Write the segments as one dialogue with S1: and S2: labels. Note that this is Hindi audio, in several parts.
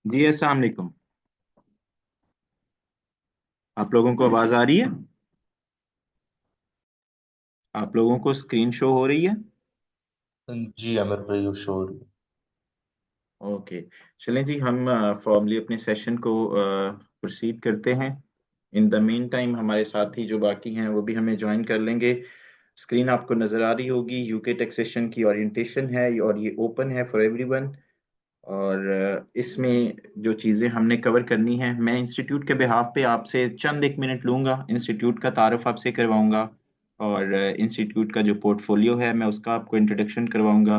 S1: जी अस्सलाम वालेकुम। आप लोगों को आवाज आ रही है? आप लोगों को स्क्रीन शो हो रही है?
S2: जी आमिर भाई शोर।
S1: ओके। चलें जी, हम फॉर्मली अपने सेशन को प्रोसीड करते हैं। इन द मीन टाइम हमारे साथी जो बाकी हैं वो भी हमें ज्वाइन कर लेंगे। स्क्रीन आपको नजर आ रही होगी। यूके टैक्सेशन की ओरिएंटेशन है और ये ओपन है फॉर एवरीवन। और इसमें जो चीज़ें हमने कवर करनी है, मैं इंस्टीट्यूट के बिहाफ पे आपसे चंद एक मिनट लूंगा, इंस्टीट्यूट का तारुफ आपसे करवाऊंगा और इंस्टीट्यूट का जो पोर्टफोलियो है मैं उसका आपको इंट्रोडक्शन करवाऊंगा।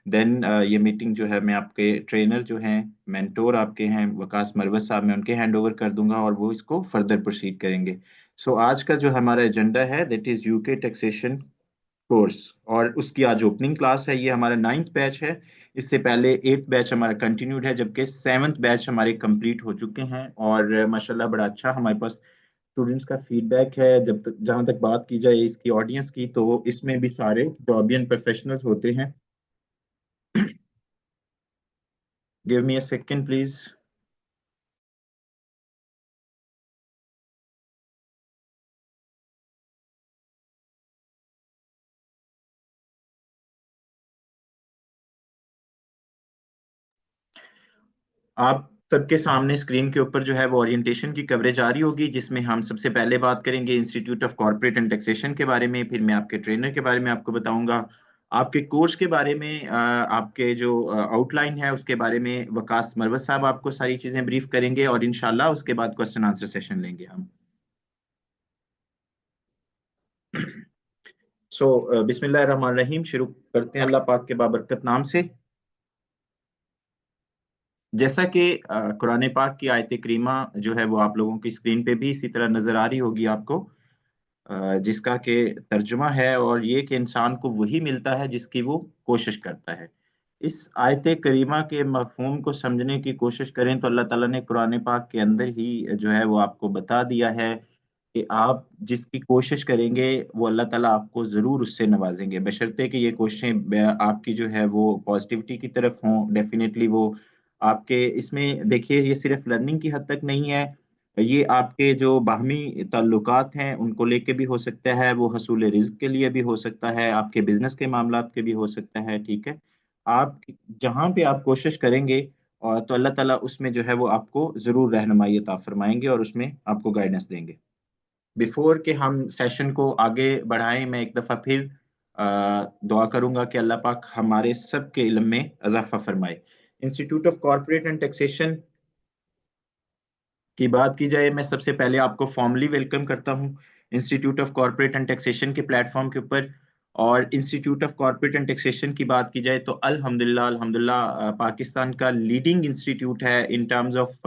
S1: देन ये मीटिंग जो है मैं आपके ट्रेनर जो हैं, मेंटोर आपके हैं वकास मरवत साहब, मैं उनके हैंड ओवर कर दूंगा और वो इसको फर्दर प्रोसीड करेंगे। सो आज का जो हमारा एजेंडा है that is UK taxation course, और उसकी आज ओपनिंग क्लास है। ये हमारा 9th बैच है। इससे पहले 8th बैच हमारा कंटिन्यूड है, जबकि 7th बैच हमारे कंप्लीट हो चुके हैं और माशाल्लाह बड़ा अच्छा हमारे पास स्टूडेंट्स का फीडबैक है। जब तक जहां तक बात की जाए इसकी ऑडियंस की, तो इसमें भी सारे जॉबियन प्रोफेशनल्स होते हैं। Give me a second please. आप सबके सामने स्क्रीन के ऊपर जो है वो ओरिएंटेशन की कवरेज आ रही होगी, जिसमें हम सबसे पहले बात करेंगे institute of corporate and taxation के बारे में। फिर मैं आपके ट्रेनर के बारे में आपको बताऊंगा, आपके कोर्स के बारे में, आपके जो आउटलाइन है उसके बारे में वकास मरवत साहब आपको सारी चीजें ब्रीफ करेंगे और इंशाल्लाह उसके बाद क्वेश्चन आंसर सेशन लेंगे हम। सो बिस्मिल्लाह रहमान रहीम, शुरू करते हैं अल्लाह पाक के बाबरकत नाम से। जैसा कि कुरान पाक की आयत करीमा जो है वो आप लोगों की स्क्रीन पे भी इसी तरह नजर आ रही होगी आपको, जिसका कि तर्जुमा है और ये कि इंसान को वही मिलता है जिसकी वो कोशिश करता है। इस आयत करीमा के मफहूम को समझने की कोशिश करें तो अल्लाह ताला ने कुरान पाक के अंदर ही जो है वो आपको बता दिया है कि आप जिसकी कोशिश करेंगे वो अल्लाह ताला आपको ज़रूर उससे नवाजेंगे, बशर्ते कि ये कोशिशें आपकी जो है वो पॉजिटिविटी की तरफ हों। डेफिनेटली वो आपके इसमें देखिए, ये सिर्फ लर्निंग की हद तक नहीं है, ये आपके जो बाहमी ताल्लुकात हैं उनको लेके भी हो सकता है, वो हसूल रिज़्क के लिए भी हो सकता है, आपके बिज़नेस के मामलात के भी हो सकता है, ठीक है? आप जहाँ पे आप कोशिश करेंगे तो अल्लाह ताला उसमें जो है वो आपको ज़रूर रहनुमाई अता फरमाएँगे और उसमें आपको गाइडेंस देंगे। बिफोर के हम सेशन को आगे बढ़ाएं, मैं एक दफा फिर दुआ करूंगा कि अल्लाह पाक हमारे सबके इल्म में इजाफा फरमाए। Institute of corporate and taxation की बात की जाए, मैं सबसे पहले आपको फॉर्मली वेलकम करता हूं institute of corporate and taxation के प्लेटफॉर्म के ऊपर। और institute of corporate and taxation की बात की जाए तो अल्हम्दुलिल्लाह अल्हम्दुलिल्लाह पाकिस्तान का लीडिंग इंस्टीट्यूट है इन टर्म्स ऑफ,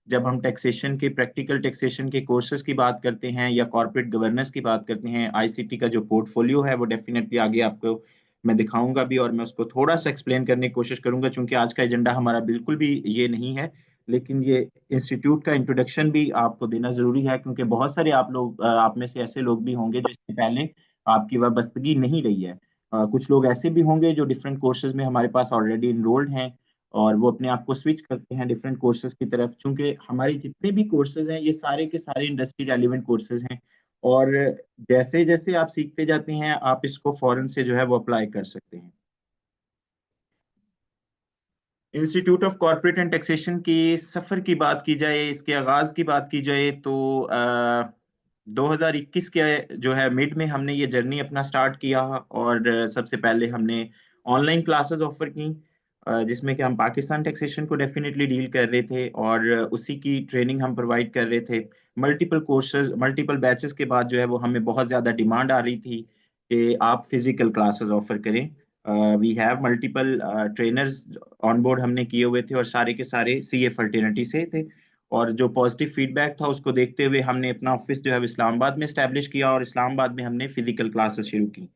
S1: जब हम टैक्सेशन के प्रैक्टिकल टैक्सेशन के कोर्सेज की बात करते हैं या कॉर्पोरेट गवर्नेंस की बात करते हैं। आईसीटी का जो पोर्टफोलियो है वो डेफिनेटली आगे आपको मैं दिखाऊंगा भी और मैं उसको थोड़ा सा एक्सप्लेन करने की कोशिश करूंगा, चूंकि आज का एजेंडा हमारा बिल्कुल भी ये नहीं है। लेकिन ये इंस्टीट्यूट का इंट्रोडक्शन भी आपको देना जरूरी है, क्योंकि बहुत सारे आप लोग, आप में से ऐसे लोग भी होंगे जो इससे पहले आपकी वाबस्तगी नहीं रही है। कुछ लोग ऐसे भी होंगे जो डिफरेंट कोर्सेज में हमारे पास ऑलरेडी इनरोल्ड हैं और वो अपने आप को स्विच करते हैं डिफरेंट कोर्सेज की तरफ, क्योंकि हमारे जितने भी कोर्सेज हैं ये सारे के सारे इंडस्ट्री रेलिवेंट कोर्सेज हैं। और जैसे जैसे आप सीखते जाते हैं आप इसको फौरन से जो है वो अप्लाई कर सकते हैं। Institute of corporate and taxation की सफर की बात की जाए, इसके आगाज की बात की जाए तो 2021 के जो है मिड में हमने ये जर्नी अपना स्टार्ट किया। और सबसे पहले हमने ऑनलाइन क्लासेस ऑफर की, जिसमें कि हम पाकिस्तान टैक्सेशन को डेफिनेटली डील कर रहे थे और उसी की ट्रेनिंग हम प्रोवाइड कर रहे थे। मल्टीपल कोर्सेज मल्टीपल बैचेस के बाद जो है वो हमें बहुत ज़्यादा डिमांड आ रही थी कि आप फिजिकल क्लासेस ऑफर करें। We have multiple trainers on board हमने किए हुए थे और सारे के सारे सीए फर्टिनिटी से थे। और जो पॉजिटिव फीडबैक था उसको देखते हुए हमने अपना ऑफिस जो है वो इस्लामाबाद में स्टैब्लिश किया और इस्लामाबाद में हमने फिजिकल क्लासेस शुरू की।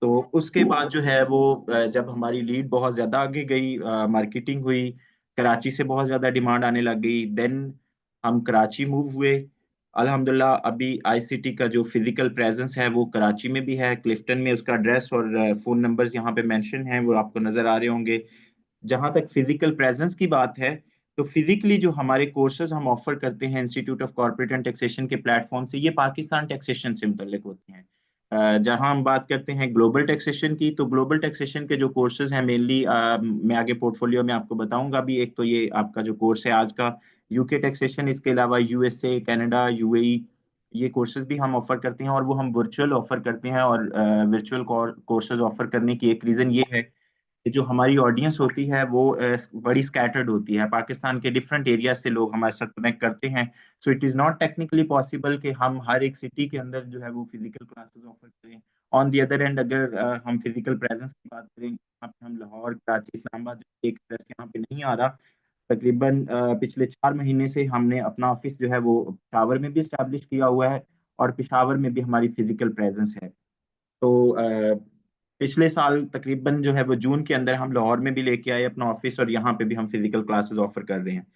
S1: तो उसके बाद जो है वो जब हमारी लीड बहुत ज्यादा आगे गई, मार्केटिंग हुई, कराची से बहुत ज्यादा डिमांड आने लग गई, देन हम कराची मूव हुए। अल्हम्दुलिल्लाह अभी आईसीटी का जो फिजिकल प्रेजेंस है वो कराची में भी है, क्लिफ्टन में उसका एड्रेस और फोन नंबर्स यहाँ पे मेंशन हैं, वो आपको नजर आ रहे होंगे। जहां तक फिजिकल प्रेजेंस की बात है तो फिजिकली जो हमारे कोर्सेज हम ऑफर करते हैं institute of corporate and taxation के प्लेटफॉर्म से, ये पाकिस्तान टैक्सेशन से मुतल्लिक होते हैं। जहां हम बात करते हैं ग्लोबल टैक्सेशन की, तो ग्लोबल टैक्सेशन के जो कोर्सेज हैं मेनली, मैं आगे पोर्टफोलियो में आपको बताऊंगा भी। एक तो ये आपका जो कोर्स है आज का यूके टैक्सेशन, इसके अलावा यूएसए, कनाडा, यूएई, ये कोर्सेज भी हम ऑफर करते हैं, और वो हम वर्चुअल ऑफर करते हैं। और वर्चुअल कोर्सेज ऑफर करने की एक रीजन ये है कि जो हमारी ऑडियंस होती है वो बड़ी स्कैटर्ड होती है, पाकिस्तान के डिफरेंट एरिया से लोग हमारे साथ कनेक्ट करते हैं। So it is not technically possible कि हम हर एक सिटी के अंदर जो है वो फिजिकल क्लासेस ऑफर करें। ऑन दी अदर एंड, अगर हम फिजिकल प्रेजेंस की बात करें, यहाँ पे हम लाहौर, कराची, इस्लामाबाद, एक तरह से यहाँ पे नहीं आ रहा। तकरीबन पिछले 4 महीने से हमने अपना ऑफिस जो है वो पेशावर में भी इस्टेब्लिश किया हुआ है, और पेशावर में भी हमारी फिजिकल प्रेजेंस है। तो पिछले साल तकरीबन जो है वो जून के अंदर हम लाहौर में भी लेके आए अपना ऑफिस, और यहाँ पे भी हम फिजिकल क्लासेस ऑफर कर रहे हैं।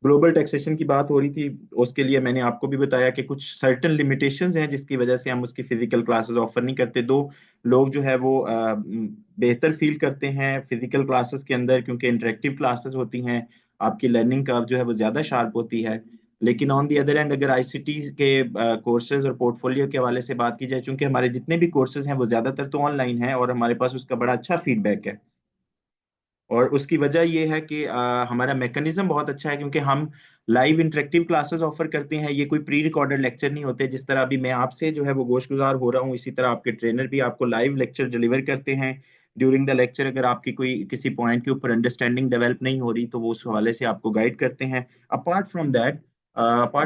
S1: ग्लोबल टैक्सेशन की बात हो रही थी, उसके लिए मैंने आपको भी बताया कि कुछ सर्टेन लिमिटेशंस हैं जिसकी वजह से हम उसकी फिजिकल क्लासेस ऑफर नहीं करते। दो लोग जो है वो बेहतर फील करते हैं फिजिकल क्लासेस के अंदर, क्योंकि इंटरेक्टिव क्लासेस होती हैं, आपकी लर्निंग कर्व जो है वो ज्यादा शार्प होती है। लेकिन ऑन दी अदर एंड, अगर आईसीटी के कोर्सेज और पोर्टफोलियो के हवाले से बात की जाए, चूंकि हमारे जितने भी कोर्सेज हैं वो ज्यादातर तो ऑनलाइन है, और हमारे पास उसका बड़ा अच्छा फीडबैक है। और उसकी वजह ये है कि हमारा मैकेनिज्म बहुत अच्छा है, क्योंकि हम लाइव इंटरेक्टिव क्लासेस ऑफर करते हैं। ये कोई प्री रिकॉर्डेड लेक्चर नहीं होते। जिस तरह अभी मैं आपसे जो है वो गोशगुजार हो रहा हूँ, इसी तरह आपके ट्रेनर भी आपको लाइव लेक्चर डिलीवर करते हैं। ड्यूरिंग द लेक्चर अगर आपकी कोई किसी पॉइंट के ऊपर अंडरस्टैंडिंग डेवलप नहीं हो रही, तो वो उस हवाले से आपको गाइड करते हैं। अपार्ट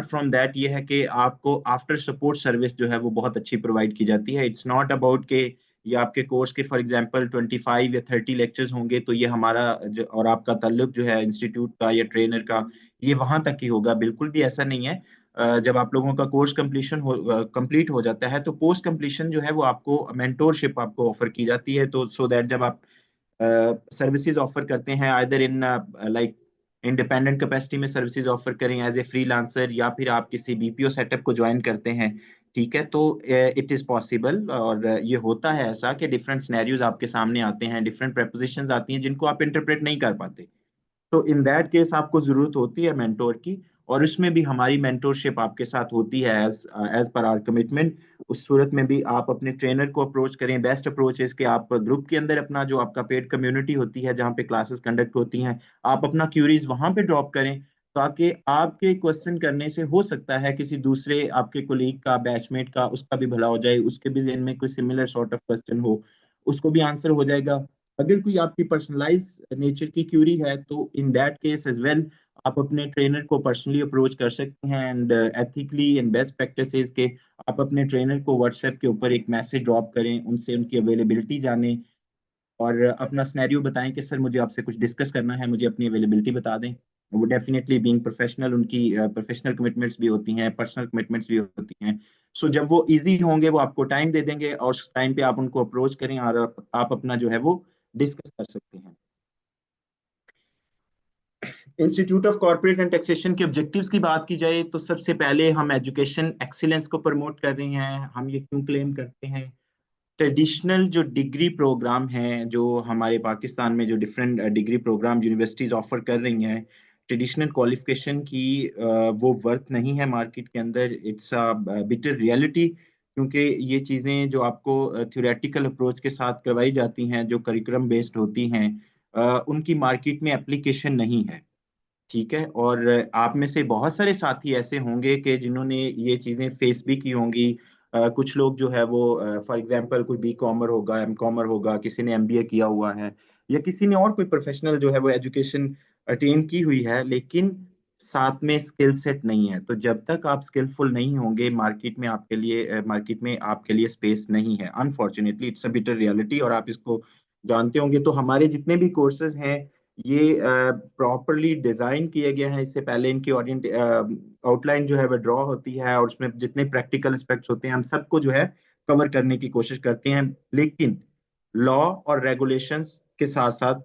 S1: फ्रॉम दैट ये है कि आपको आफ्टर सपोर्ट सर्विस जो है वो बहुत अच्छी प्रोवाइड की जाती है। इट्स नॉट अबाउट के ये आपके कोर्स के फॉर एग्जांपल 25 या 30 लेक्चर्स होंगे तो ये हमारा और आपका ताल्लुक जो है इंस्टीट्यूट का या ट्रेनर का, ये वहां तक ही होगा। बिल्कुल भी ऐसा नहीं है। जब आप लोगों का कोर्स कंप्लीट हो जाता है, तो पोस्ट कंप्लीशन जो है वो आपको मेंटोरशिप आपको ऑफर की जाती है। तो सो दैट जब आप सर्विसेज ऑफर करते हैं, either in like independent capacity में सर्विसेज ऑफर करें एज ए फ्रीलांसर, या फिर आप किसी बीपीओ सेटअप को ज्वाइन करते हैं, ठीक है, तो इट इज पॉसिबल। और ये होता है ऐसा कि डिफरेंट सिनेरियोज आपके सामने आते हैं, डिफरेंट प्रेपोजिशंस आती हैं जिनको आप इंटरप्रेट नहीं कर पाते। तो इन दैट केस आपको जरूरत होती है मेंटोर की, और उसमें भी हमारी मेंटोरशिप आपके साथ होती है as as per our commitment. उस सूरत में भी आप अपने ट्रेनर को अप्रोच करें। बेस्ट अप्रोच है कि आप ग्रुप के अंदर अपना जो आपका पेड कम्युनिटी होती है जहाँ पे क्लासेस कंडक्ट होती हैं, आप अपना क्यूरीज वहां पे ड्रॉप करें, ताकि आपके क्वेश्चन करने से हो सकता है किसी दूसरे आपके कोलीग का, बैचमेट का, उसका भी भला हो जाए, उसके भी ज़हन में कोई सिमिलर सॉर्ट ऑफ क्वेश्चन हो, उसको भी आंसर हो जाएगा। अगर कोई आपकी पर्सनलाइज नेचर की क्यूरी है, तो in that case as well आप अपने ट्रेनर को पर्सनली अप्रोच कर सकते हैं। And ethically and best practices के आप अपने ट्रेनर को व्हाट्सएप के ऊपर एक मैसेज ड्रॉप करें, उनसे उनकी अवेलेबिलिटी जानें, और अपना सिनेरियो बताएं कि सर मुझे आपसे कुछ डिस्कस करना है, मुझे अपनी अवेलेबिलिटी बता दें। वो डेफिनेटली बीइंग प्रोफेशनल, उनकी प्रोफेशनल कमिटमेंट्स भी होती हैं, पर्सनल कमिटमेंट्स भी होती हैं। सो जब वो इजी होंगे, वो आपको टाइम दे देंगे, और उस टाइम पे आप उनको अप्रोच करें, और आप अपना जो है वो डिस्कस कर सकते हैं। Institute of corporate and taxation के ऑब्जेक्टिव्स की बात की जाए, तो सबसे पहले हम एजुकेशन एक्सीलेंस को प्रमोट कर रहे हैं। हम ये क्यों क्लेम करते हैं? ट्रेडिशनल जो डिग्री प्रोग्राम हैं, जो हमारे पाकिस्तान में जो different degree program universities offer कर रही हैं, ट्रेडिशनल क्वालिफिकेशन की वो वर्थ नहीं है मार्केट के अंदर। इट्स अ बिटर रियलिटी, क्योंकि ये चीज़ें जो आपको थ्योरेटिकल अप्रोच के साथ करवाई जाती हैं, जो करिकुलम बेस्ड होती हैं, उनकी मार्केट में एप्लीकेशन नहीं है। ठीक है, और आप में से बहुत सारे साथी ऐसे होंगे कि जिन्होंने ये चीज़ें फेस भी की होंगी। कुछ लोग जो है वो फॉर एग्जांपल कोई बी कॉमर होगा, एम कॉमर होगा, किसी ने एमबीए किया हुआ है, या किसी ने और कोई प्रोफेशनल जो है वो एजुकेशन अटेन की हुई है, लेकिन साथ में स्किल सेट नहीं है। तो जब तक आप स्किलफुल नहीं होंगे, मार्केट में आपके लिए स्पेस नहीं है। Unfortunately it's a bitter reality, और आप इसको जानते होंगे। तो हमारे जितने भी कोर्सेज हैं, ये प्रॉपरली डिजाइन किए गए हैं। इससे पहले इनकी ओरिएंट आउटलाइन जो है वो ड्रॉ होती है, और उसमें जितने प्रैक्टिकल एस्पेक्ट्स होते हैं हम सबको जो है कवर करने की कोशिश करते हैं। लेकिन लॉ और रेगुलेशंस के साथ साथ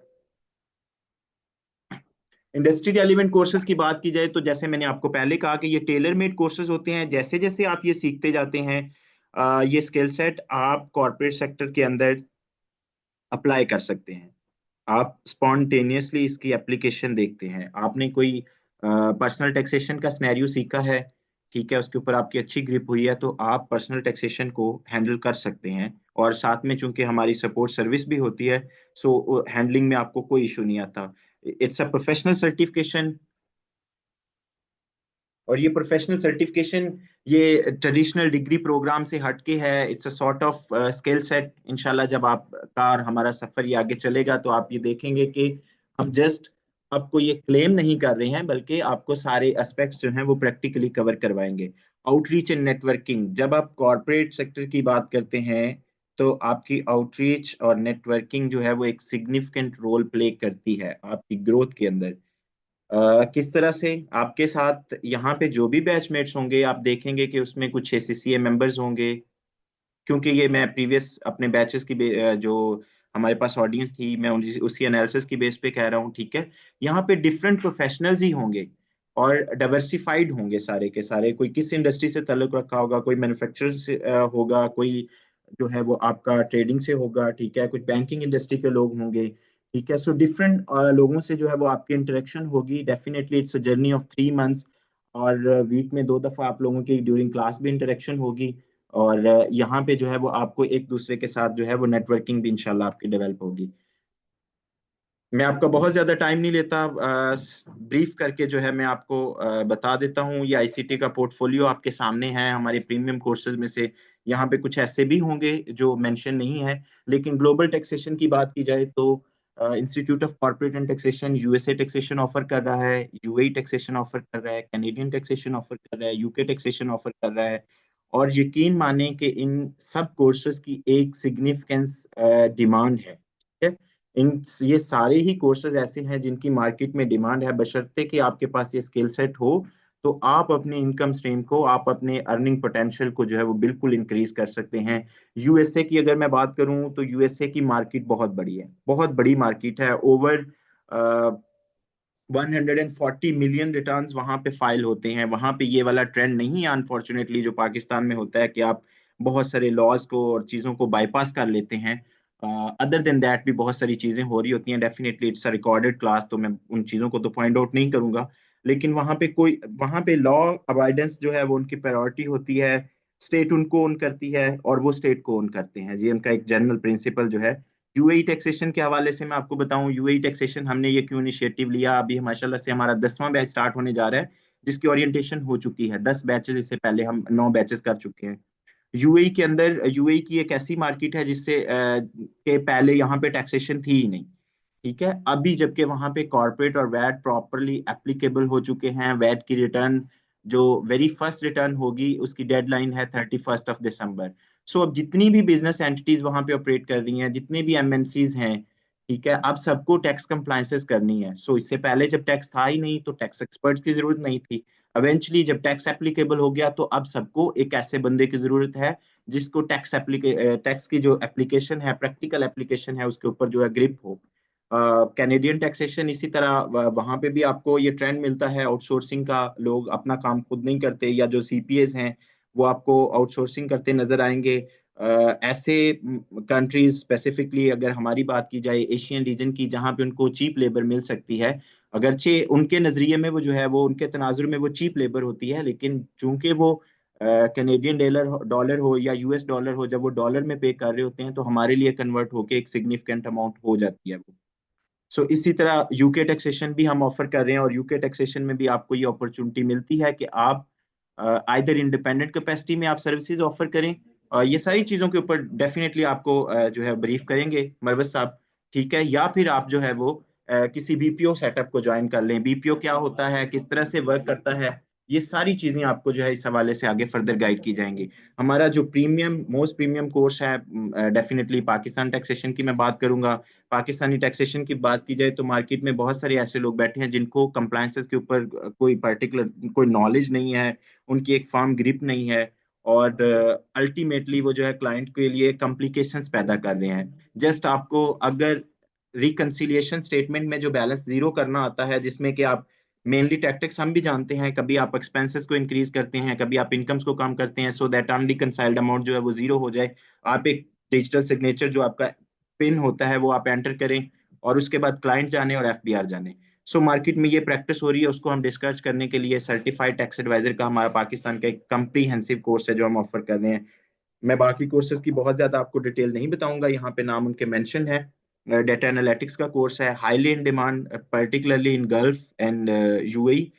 S1: इंडस्ट्री रेलिवेंट कोर्सेज की बात की जाए, तो जैसे मैंने आपको पहले कहा कि ये टेलर मेड कोर्सेज होते हैं। जैसे जैसे आप ये सीखते जाते हैं, ये स्किल सेट आप कॉर्पोरेट सेक्टर के अंदर अप्लाई कर सकते हैं। आप स्पॉन्टेनियसली इसकी एप्लीकेशन देखते हैं। आपने कोई पर्सनल टैक्सेशन का सिनेरियो सीखा है, ठीक है, उसके ऊपर आपकी अच्छी ग्रिप हुई है, तो आप पर्सनल टैक्सेशन को हैंडल कर सकते हैं। और साथ में चूंकि हमारी सपोर्ट सर्विस भी होती है, सो हैंडलिंग में आपको कोई इशू नहीं आता। It's a professional certification. और ये प्रोफेशनल सर्टिफिकेशन ये ट्रेडिशनल डिग्री प्रोग्राम से हटके है। It's a sort of skill set. इंशाल्लाह जब आपका और हमारा सफर ये आगे चलेगा तो आप ये देखेंगे कि हम जस्ट आपको ये क्लेम नहीं कर रहे हैं, बल्कि आपको सारे एस्पेक्ट्स जो हैं वो प्रैक्टिकली कवर करवाएंगे। आउटरीच एंड नेटवर्किंग, जब आप कॉरपोरेट सेक्टर की बात करते हैं तो आपकी आउटरीच और नेटवर्किंग जो है वो एक सिग्निफिकेंट रोल प्ले करती है आपकी ग्रोथ के अंदर। किस तरह से आपके साथ यहाँ पे जो भी बैचमेट्स होंगे, आप देखेंगे कि उसमें कुछ एसीसीए मेंबर्स होंगे, क्योंकि ये मैं प्रीवियस अपने बैचेस की जो हमारे पास ऑडियंस थी, मैं उसी एनालिसिस की बेस पे कह रहा हूँ, ठीक है। यहाँ पे डिफरेंट प्रोफेशनल्स ही होंगे और डाइवर्सिफाइड होंगे सारे के सारे। कोई किस इंडस्ट्री से ताल्लुक रखा होगा, कोई मैन्युफैक्चर से होगा, कोई जो है वो आपका ट्रेडिंग से होगा, ठीक है, कुछ बैंकिंग इंडस्ट्री के लोग होंगे, ठीक है। सो डिफरेंट लोगों से जो है वो आपकी इंटरेक्शन होगी। Definitely it's a journey of 3 months, और वीक में 2 दफा आप लोगों की ड्यूरिंग क्लास भी इंटरेक्शन होगी। और यहाँ पे जो है वो आपको एक दूसरे के साथ जो है वो नेटवर्किंग भी इंशाल्लाह आपकी डेवलप होगी। मैं आपका बहुत ज्यादा टाइम नहीं लेता, ब्रीफ करके जो है मैं आपको बता देता हूँ। ये आईसीटी का पोर्टफोलियो आपके सामने है हमारे प्रीमियम कोर्सेज में से। यहाँ पे कुछ ऐसे भी होंगे जो मेंशन नहीं है, लेकिन ग्लोबल टैक्सेशन की बात की जाए तो institute of corporate and taxation USA taxation offer कर रहा है, यूएई टैक्सेशन ऑफर कर रहा है, कैनेडियन टैक्सेशन ऑफर कर रहा है, यूके टैक्सेशन ऑफर कर रहा है। और यकीन माने कि इन सब कोर्सेज की एक सिग्निफिकेंस डिमांड है, ठीक है। इन ये सारे ही कोर्सेज ऐसे हैं जिनकी मार्केट में डिमांड है, बशर्ते कि आपके पास ये स्किल सेट हो, तो आप अपने इनकम स्ट्रीम को, आप अपने अर्निंग पोटेंशियल को जो है वो बिल्कुल इंक्रीज कर सकते हैं। यूएसए की अगर मैं बात करूं तो यूएसए की मार्केट बहुत बड़ी है, बहुत बड़ी मार्केट है। ओवर 140 मिलियन रिटर्न्स वहां पे फाइल होते हैं। वहां पे ये वाला ट्रेंड नहीं है अनफॉर्चुनेटली, जो पाकिस्तान में होता है कि आप बहुत सारे लॉज को और चीजों को बाईपास कर लेते हैं। अदर देन दैट भी बहुत सारी चीजें हो रही होती हैं। Definitely it's a recorded class, तो मैं उन चीजों को तो पॉइंट आउट नहीं करूंगा, लेकिन वहां पे लॉ अवॉइडेंस जो है वो उनकी प्रायोरिटी होती है। स्टेट उनको ओन करती है और वो स्टेट को ओन करते हैं, ये उनका एक जनरल प्रिंसिपल जो है। यूएई टैक्सेशन के हवाले से मैं आपको बताऊं, यूएई टैक्सेशन हमने ये क्यों इनिशिएटिव लिया, अभी माशाल्लाह से हमारा 10वां बैच स्टार्ट होने जा रहा है, जिसकी ओरिएंटेशन हो चुकी है। 10 बैचेस, इससे पहले हम 9 बैचेस कर चुके हैं। यूएई के अंदर, यूएई की एक ऐसी मार्केट है जिससे के पहले यहाँ पे टैक्सेशन थी ही नहीं, ठीक है। अभी जबकि वहां पे कॉर्पोरेट और वैट प्रॉपरली एप्लीकेबल हो चुके हैं। वैट की रिटर्न, जो वेरी फर्स्ट रिटर्न होगी, उसकी डेडलाइन है 31 दिसंबर। सो अब जितनी भी बिजनेस एंटिटीज वहां पे ऑपरेट कर रही हैं, जितने भी एमएनसीज हैं, ठीक है, अब सबको टैक्स कंप्लायंसेस करनी है। सो इससे पहले जब टैक्स था ही नहीं तो टैक्स एक्सपर्ट्स की जरूरत नहीं थी। इवेंचुअली जब टैक्स एप्लीकेबल हो गया तो अब सबको एक ऐसे बंदे की जरूरत है जिसको टैक्स की जो एप्लीकेशन है, प्रैक्टिकल एप्लीकेशन है, उसके ऊपर जो है ग्रिप हो। कैनेडियन टैक्सेशन इसी तरह, वहां पे भी आपको ये ट्रेंड मिलता है आउटसोर्सिंग का। लोग अपना काम खुद नहीं करते, या जो सीपीएस हैं वो आपको आउटसोर्सिंग करते नजर आएंगे। ऐसे कंट्रीज स्पेसिफिकली अगर हमारी बात की जाए एशियन रीजन की, जहाँ पे उनको चीप लेबर मिल सकती है, अगरचे उनके नजरिए में वो जो है वो, उनके तनाजुर में वो चीप लेबर होती है, लेकिन चूंकि वो कैनेडियन डॉलर डॉलर हो या यूएस डॉलर हो, जब वो डॉलर में पे कर रहे होते हैं तो हमारे लिए कन्वर्ट होके एक सिग्निफिकेंट अमाउंट हो जाती है वो। सो इसी तरह यूके टैक्सेशन भी हम ऑफर कर रहे हैं, और यूके टैक्सेशन में भी आपको ये अपॉर्चुनिटी मिलती है कि आप आइदर इंडिपेंडेंट कैपेसिटी में आप सर्विसेज ऑफर करें। ये सारी चीज़ों के ऊपर डेफिनेटली आपको जो है ब्रीफ करेंगे मरवत साहब, ठीक है। या फिर आप जो है वो किसी बीपीओ सेटअप को ज्वाइन कर लें। बीपीओ क्या होता है, किस तरह से वर्क करता है, ये सारी चीज़ें आपको जो है इस हवाले से आगे फर्दर गाइड की जाएंगी। हमारा जो मोस्ट प्रीमियम कोर्स है, डेफिनेटली पाकिस्तान टैक्सेशन की मैं बात करूंगा। पाकिस्तानी टैक्सेशन की बात की जाए तो मार्केट में बहुत सारे ऐसे लोग बैठे हैं जिनको कंप्लायंसेस के ऊपर कोई पर्टिकुलर कोई नॉलेज नहीं है, उनकी एक फर्म ग्रिप नहीं है, और अल्टीमेटली वो जो है क्लाइंट के लिए कॉम्प्लिकेशंस पैदा कर रहे हैं। जस्ट आपको अगर रिकंसिलिएशन स्टेटमेंट में जो बैलेंस जीरो करना आता है, जिसमें कि आप मेनली टैक्टिक्स हम भी जानते हैं, कभी आप एक्सपेंसेस को इंक्रीज करते हैं, कभी आप इनकम्स को कम करते हैं, सो दैट अनरिकंसाइल्ड अमाउंट जो है वो जीरो हो जाए। आप एक डिजिटल सिग्नेचर जो आपका पिन होता है वो आप एंटर करें, और उसके बाद क्लाइंट जाने और एफबीआर जाने। सो मार्केट में ये प्रैक्टिस हो रही है, उसको हम डिस्कस करने के लिए सर्टिफाइड टैक्स एडवाइजर का हमारा पाकिस्तान का एक कम्प्रीहेंसिव कोर्स है जो हम ऑफर कर रहे हैं। मैं बाकी कोर्सेज की बहुत ज्यादा आपको डिटेल नहीं बताऊंगा, यहाँ पे नाम उनके मेंशन है। डेटा एनालिटिक्स का कोर्स है, highly in demand, particularly in gulf and UAE.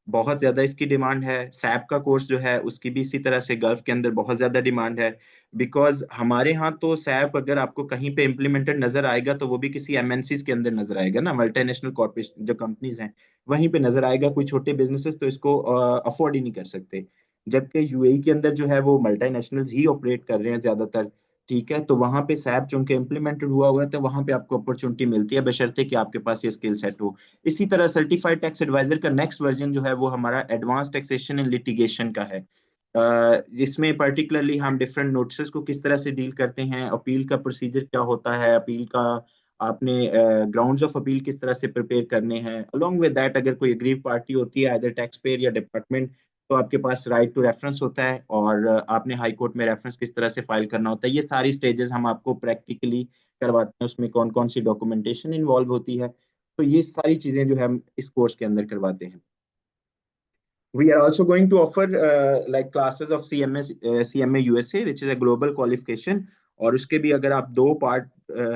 S1: बहुत ज्यादा इसकी डिमांड है। सैप का कोर्स जो है उसकी भी इसी तरह से गल्फ के अंदर बहुत ज्यादा डिमांड है। बिकॉज हमारे यहाँ तो सैप अगर आपको कहीं पे इम्प्लीमेंटेड नजर आएगा तो वो भी किसी एमएनसीज के अंदर नजर आएगा ना, मल्टीनेशनल कॉर्पोरेशन जो कंपनीज हैं वहीं पे नजर आएगा। कोई छोटे बिजनेसेस तो इसको अफोर्ड ही नहीं कर सकते। जबकि यूएई के अंदर जो है वो मल्टीनेशनल्स ही ऑपरेट कर रहे हैं ज्यादातर। ठीक है, तो वहां पे सैप चूंकि इम्प्लीमेंटेड हुआ हुआ है तो वहां पे आपको अपॉर्चुनिटी मिलती है, बशर्ते कि आपके पास ये स्किल सेट हो। इसी तरह सर्टिफाइड टैक्स एडवाइजर का नेक्स्ट वर्जन जो है वो हमारा एडवांस टैक्सेशन एंड लिटिगेशन का है। जिसमें पर्टिकुलरली हम डिफरेंट नोटिस को किस तरह से डील करते हैं, अपील का प्रोसीजर क्या होता है, अपील का आपने ग्राउंड्स ऑफ अपील किस तरह से प्रिपेयर करने हैं। अलोंग विद दैट अगर कोई एग्रीव पार्टी होती है आइदर टैक्स पेयर या डिपार्टमेंट, तो आपके पास राइट टू रेफरेंस होता है और आपने हाई कोर्ट में रेफरेंस किस तरह से फाइल करना होता है। ये सारी स्टेजेस हम आपको प्रैक्टिकली करवाते हैं, उसमें कौन कौन सी डॉक्यूमेंटेशन इन्वॉल्व होती है। तो ये सारी चीजें जो है हम इस कोर्स के अंदर करवाते हैं। We are also going to offer like classes of CMA USA, which is a global qualification। और उसके भी अगर आप दो पार्ट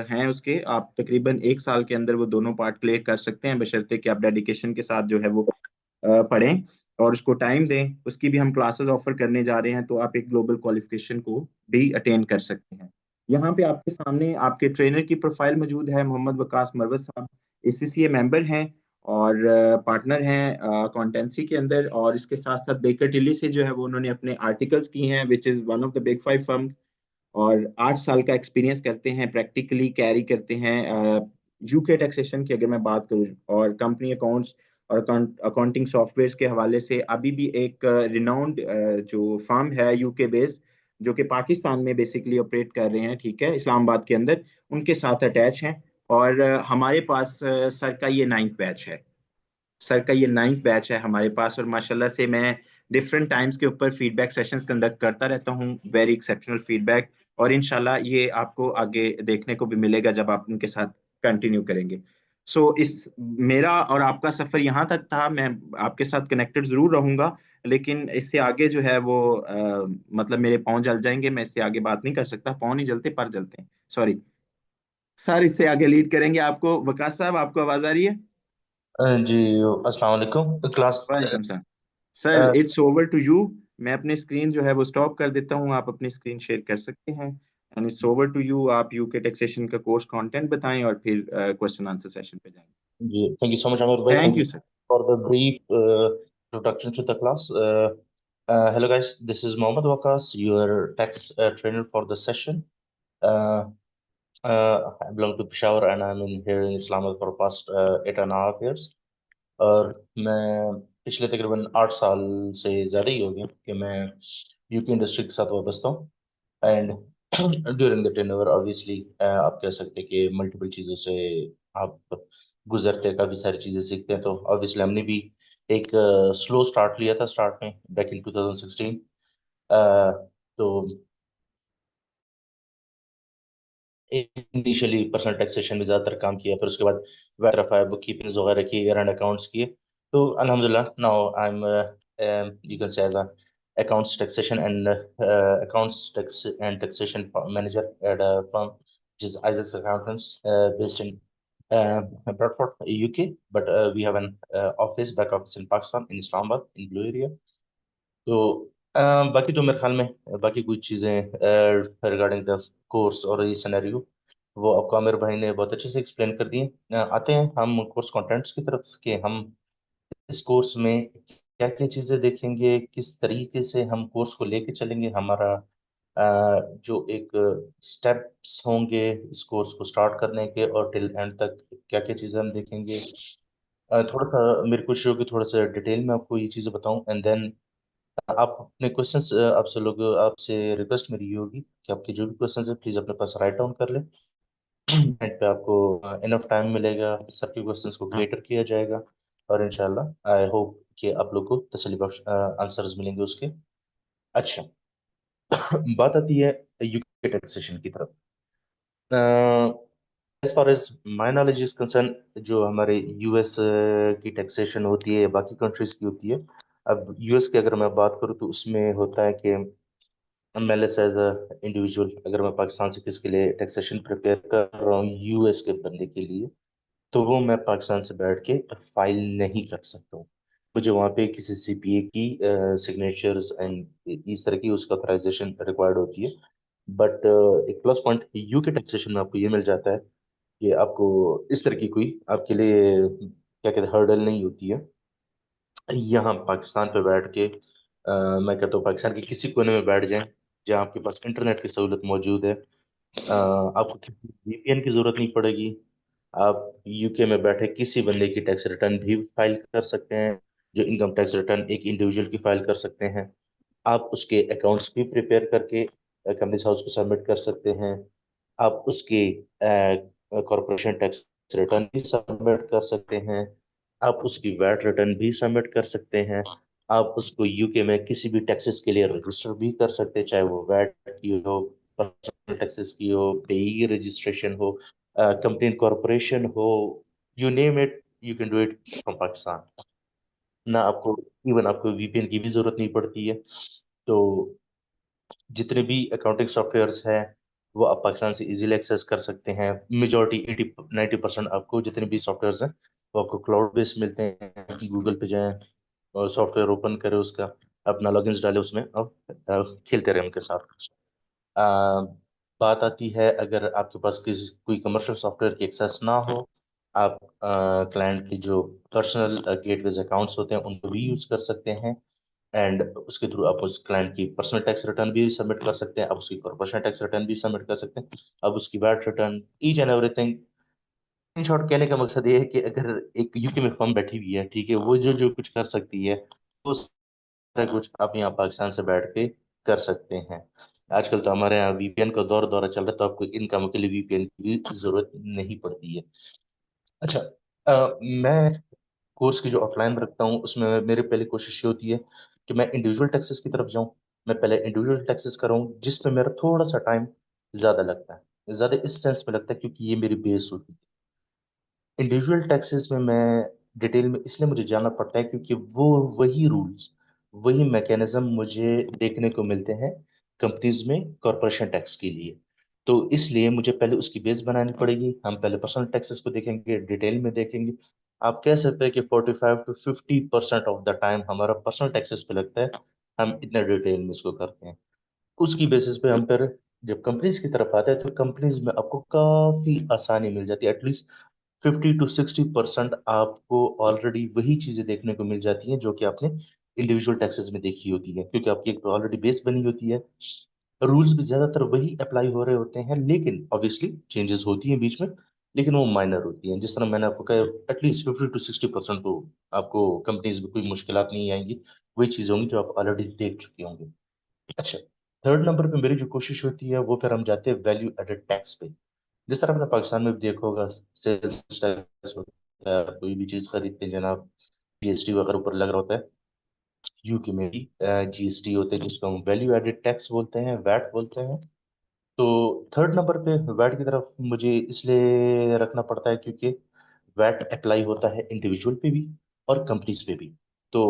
S1: हैं उसके, आप तकरीबन एक साल के अंदर वो दोनों पार्ट क्लियर कर सकते हैं, बशर्ते कि आप डेडिकेशन के साथ जो है वो पढ़ें और उसको टाइम दें। उसकी भी हम क्लासेस ऑफर करने जा रहे हैं, तो आप एक ग्लोबल क्वालिफिकेशन को भी अटेन कर सकते हैं। यहाँ पे आपके सामने आपके ट्रेनर की प्रोफाइल मौजूद है, मोहम्मद वकास मरवत साहब। एसीसीए मेंबर हैं और पार्टनर हैं अकाउंटेंसी के अंदर, और इसके साथ साथ बेकर टिल्ली से जो है वो उन्होंने अपने आर्टिकल्स किए हैं, which is one of the big five firm. और 8 साल का एक्सपीरियंस करते हैं, प्रैक्टिकली कैरी करते हैं यूके टैक्सेशन की अगर मैं बात करूँ, और कंपनी अकाउंट्स और अकाउंटिंग सॉफ्टवेयर के हवाले से अभी भी एक रिनाउंड जो फर्म है यूके बेस्ड, जो कि पाकिस्तान में बेसिकली ऑपरेट कर रहे हैं, ठीक है, इस्लामाबाद के अंदर, उनके साथ अटैच हैं। और हमारे पास सर का ये 9th बैच है। सर का ये 9th बैच है हमारे पास, और माशाल्लाह से मैं डिफरेंट टाइम्स के ऊपर फीडबैक सेशंस कंडक्ट करता रहता हूँ, वेरी एक्सेप्शनल फीडबैक। और इंशाल्लाह ये आपको आगे देखने को भी मिलेगा जब आप उनके साथ कंटिन्यू करेंगे। इस मेरा और आपका सफर यहाँ तक था। मैं आपके साथ कनेक्टेड जरूर रहूंगा, लेकिन इससे आगे जो है वो मतलब मेरे पाँव जल जाएंगे, मैं इससे आगे बात नहीं कर सकता। पाँव नहीं जलते, पर जलते हैं, सॉरी। सर इससे आगे लीड करेंगे आपको। वकास साहब, आपको आवाज आ रही है?
S2: जी। अस्सलाम वालेकुम क्लास।
S1: वालेकुम sir. Sir it's over to you. मैं अपनी स्क्रीन जो है वो स्टॉप कर देता हूँ, आप अपनी स्क्रीन शेयर कर सकते हैं। And it's over to you. आप यूके टैक्सेशन का कोर्स कंटेंट बताएं और फिर क्वेश्चन आंसर सेशन पे जाएंगे।
S2: जी, thank you so much Amar भाई,
S1: thank
S2: thank you
S1: you sir.
S2: For the brief introduction to the class. Hello guys, this is Mohammed Wakas, your tax trainer for the session. uh, I belong to Peshawar and I'm in here in Islamabad for past 8.5 years. और मैं पिछले तकरीबन 8 साल से ज़्यादा ही हो गया कि मैं यूके इंडस्ट्री के साथ वाबस्ता हूँ। And during the ten over obviously आप कह सकते हैं कि मल्टीपल चीज़ों से आप गुजरते हैं, काफ़ी सारी चीज़ें सीखते हैं। तो ऑब्वियसली हमने भी एक स्लो स्टार्ट लिया था स्टार्ट में बैक इन 2016। तो इनिशियली पर्सनल टैक्सेशन में ज़्यादातर काम किया, फिर उसके बाद वेरीफाई बुक कीपिंग वगैरह की, ईयर एंड अकाउंट्स किए। तो अल्हम्दुलिल्लाह now I am you can say as a accounts taxation and accounts tax and taxation manager at a firm which is Isaacs Accountants based in Bradford, UK. But we have an office, back office in Pakistan, in Islamabad, in Blue area. तो बाकी तो मेरे ख्याल में बाकी कुछ चीज़ें रिगार्डिंग द कोर्स और ये सिनेरियो वो आपको आमिर भाई ने बहुत अच्छे से एक्सप्लेन कर दिए। आते हैं हम कोर्स कंटेंट्स की तरफ के। हम इस कोर्स में क्या क्या चीज़ें देखेंगे, किस तरीके से हम कोर्स को लेके चलेंगे, हमारा जो एक स्टेप्स होंगे इस कोर्स को स्टार्ट करने के और टिल एंड तक क्या क्या चीज़ें हम देखेंगे। थोड़ा सा मेरी कोशिश होगी थोड़ा सा डिटेल में आपको ये चीज़ें बताऊं, एंड देन आप अपने क्वेश्चंस आपसे रिक्वेस्ट मेरी ये होगी कि आपके जो भी क्वेश्चंस है प्लीज़ अपने पास राइट डाउन कर लें। एंड पे आपको इनफ टाइम मिलेगा, सबके क्वेश्चंस को
S1: हाँ।
S2: क्लियर किया जाएगा। और इंशाल्लाह आई होप कि आप लोग को तसल्ली बख्श आंसर्स मिलेंगे उसके। अच्छा, बात आती है यूके टैक्सेशन की तरफ। As far as my knowledge is concern, जो हमारे यूएस की टैक्सेशन होती है या बाकी कंट्रीज की होती है, अब यूएस की अगर मैं बात करूँ तो उसमें होता है कि मैं एज अ इंडिविजुअल अगर मैं पाकिस्तान से किसके लिए टैक्सेशन प्रिपेयर कर रहा हूँ यूएस के बंदे के लिए, तो वो मैं पाकिस्तान से बैठ के फाइल नहीं कर सकता हूँ। मुझे वहाँ पे किसी सीपीए की सिग्नेचर्स एंड इस तरह की उसका ऑथराइजेशन रिक्वायर्ड होती है। बट एक प्लस पॉइंट यूके टैक्सेशन में आपको ये मिल जाता है कि आपको इस तरह की कोई आपके लिए क्या कहते हैं हर्डल नहीं होती है। यहाँ पाकिस्तान पे बैठ के मैं कहता हूँ पाकिस्तान के किसी कोने में बैठ जाएं जहाँ आपके पास इंटरनेट की सहूलत मौजूद है, आपको वीपीएन की जरूरत नहीं पड़ेगी। आप यूके में बैठे किसी बंदे की टैक्स रिटर्न भी फाइल कर सकते हैं, जो इनकम टैक्स रिटर्न एक इंडिविजुअल की फाइल कर सकते हैं। आप उसके अकाउंट्स भी प्रिपेयर करके कंपनीज हाउस को सबमिट कर सकते हैं। आप उसके कॉरपोरेशन टैक्स रिटर्न भी सबमिट कर सकते हैं। आप उसकी वैट रिटर्न भी सबमिट कर सकते हैं। आप उसको यूके में किसी भी टैक्सेस के लिए रजिस्टर भी कर सकते हैं, चाहे वो वैट की हो, पर्सनल टैक्सेस की हो, पेई की रजिस्ट्रेशन हो, कंपनी कॉरपोरेशन हो, you name it, you can do it from Pakistan. ना आपको इवन आपको वीपीएन की भी जरूरत नहीं पड़ती है। तो जितने भी अकाउंटिंग सॉफ्टवेयर्स हैं वो आप पाकिस्तान से इजीली एक्सेस कर सकते हैं। मेजॉरिटी 80-90% आपको जितने भी सॉफ्टवेयर्स हैं वो आपको क्लाउड बेस्ड मिलते हैं। गूगल पे जाएं और सॉफ्टवेयर ओपन करें, उसका अपना लॉगिन्स डालें उसमें और खेलते रहें उनके साथ। अ, बात आती है अगर आपके पास किसी कोई कमर्शियल सॉफ्टवेयर की एक्सेस ना हो, आप क्लाइंट की जो पर्सनल गेटवेज अकाउंट्स होते हैं उनको भी यूज कर सकते हैं। एंड उसके थ्रू आप उस क्लाइंट की पर्सनल टैक्स रिटर्न भी सबमिट कर सकते हैं, आप उसकी कॉर्पोरेशन टैक्स रिटर्न भी सबमिट कर सकते हैं, अब उसकी VAT return, each and everything. In short कहने का मकसद ये है कि अगर एक यूके में फर्म बैठी हुई है, ठीक है, वो जो जो कुछ कर सकती है वो सारा कुछ आप यहाँ पाकिस्तान से बैठ के कर सकते हैं। आजकल तो हमारे यहाँ वीपीएन का दौरा चल रहा है, तो आपको इन कामों के लिए वीपीएन की जरूरत नहीं पड़ती है। अच्छा, मैं कोर्स की जो आउटलाइन रखता हूँ उसमें मेरी पहली कोशिश ये होती है कि मैं इंडिविजुअल टैक्सेस की तरफ जाऊँ। मैं पहले इंडिविजुअल टैक्सेस कराऊँ जिसमें मेरा थोड़ा सा टाइम ज़्यादा लगता है, ज़्यादा इस सेंस में लगता है क्योंकि ये मेरी बेस होती है। इंडिविजुअल टैक्सेस में मैं डिटेल में इसलिए मुझे जानना पड़ता है क्योंकि वो वही रूल्स, वही मैकेनिज्म मुझे देखने को मिलते हैं कंपनीज में कॉरपोरेशन टैक्स के लिए। तो इसलिए मुझे पहले उसकी बेस बनानी पड़ेगी। हम पहले पर्सनल टैक्सेस को देखेंगे, डिटेल में देखेंगे। आप कह सकते हैं कि 45 to 50% ऑफ द टाइम हमारा पर्सनल टैक्सेस पे लगता है, हम इतना डिटेल में इसको करते हैं। उसकी बेसिस पे हम फिर जब कंपनीज की तरफ आते हैं तो कंपनीज में आपको काफी आसानी मिल जाती है। एटलीस्ट 50 to 60% आपको ऑलरेडी वही चीजें देखने को मिल जाती हैं जो कि आपने इंडिविजुअल टैक्सेस में देखी होती है, क्योंकि आपकी एक ऑलरेडी बेस बनी होती है। रूल्स भी ज्यादातर वही अप्लाई हो रहे होते हैं, लेकिन ऑब्वियसली चेंजेस होती हैं बीच में, लेकिन वो माइनर होती हैं। जिस तरह मैंने आपको कहा, एटलीस्ट 50 to 60% तो आपको कंपनीज में कोई मुश्किल नहीं आएंगी, वही चीजें होंगी जो आप ऑलरेडी देख चुके होंगे। अच्छा, थर्ड नंबर पे मेरी जो कोशिश होती है वो फिर हम जाते हैं वैल्यू एडेड टैक्स पे। जिस तरह आपने पाकिस्तान में भी देखा होगा, सेल्स टैक्स होता है, कोई भी चीज खरीदते हैं जनाब, जीएसटी वगैरह ऊपर लग रहा होता है। यूके में भी जीएसटी होते हैं जिसको हम वैल्यू एडेड टैक्स बोलते हैं, वैट बोलते हैं। तो थर्ड नंबर पे वैट की तरफ मुझे इसलिए रखना पड़ता है क्योंकि वैट अप्लाई होता है इंडिविजुअल पे भी और कंपनीज पे भी। तो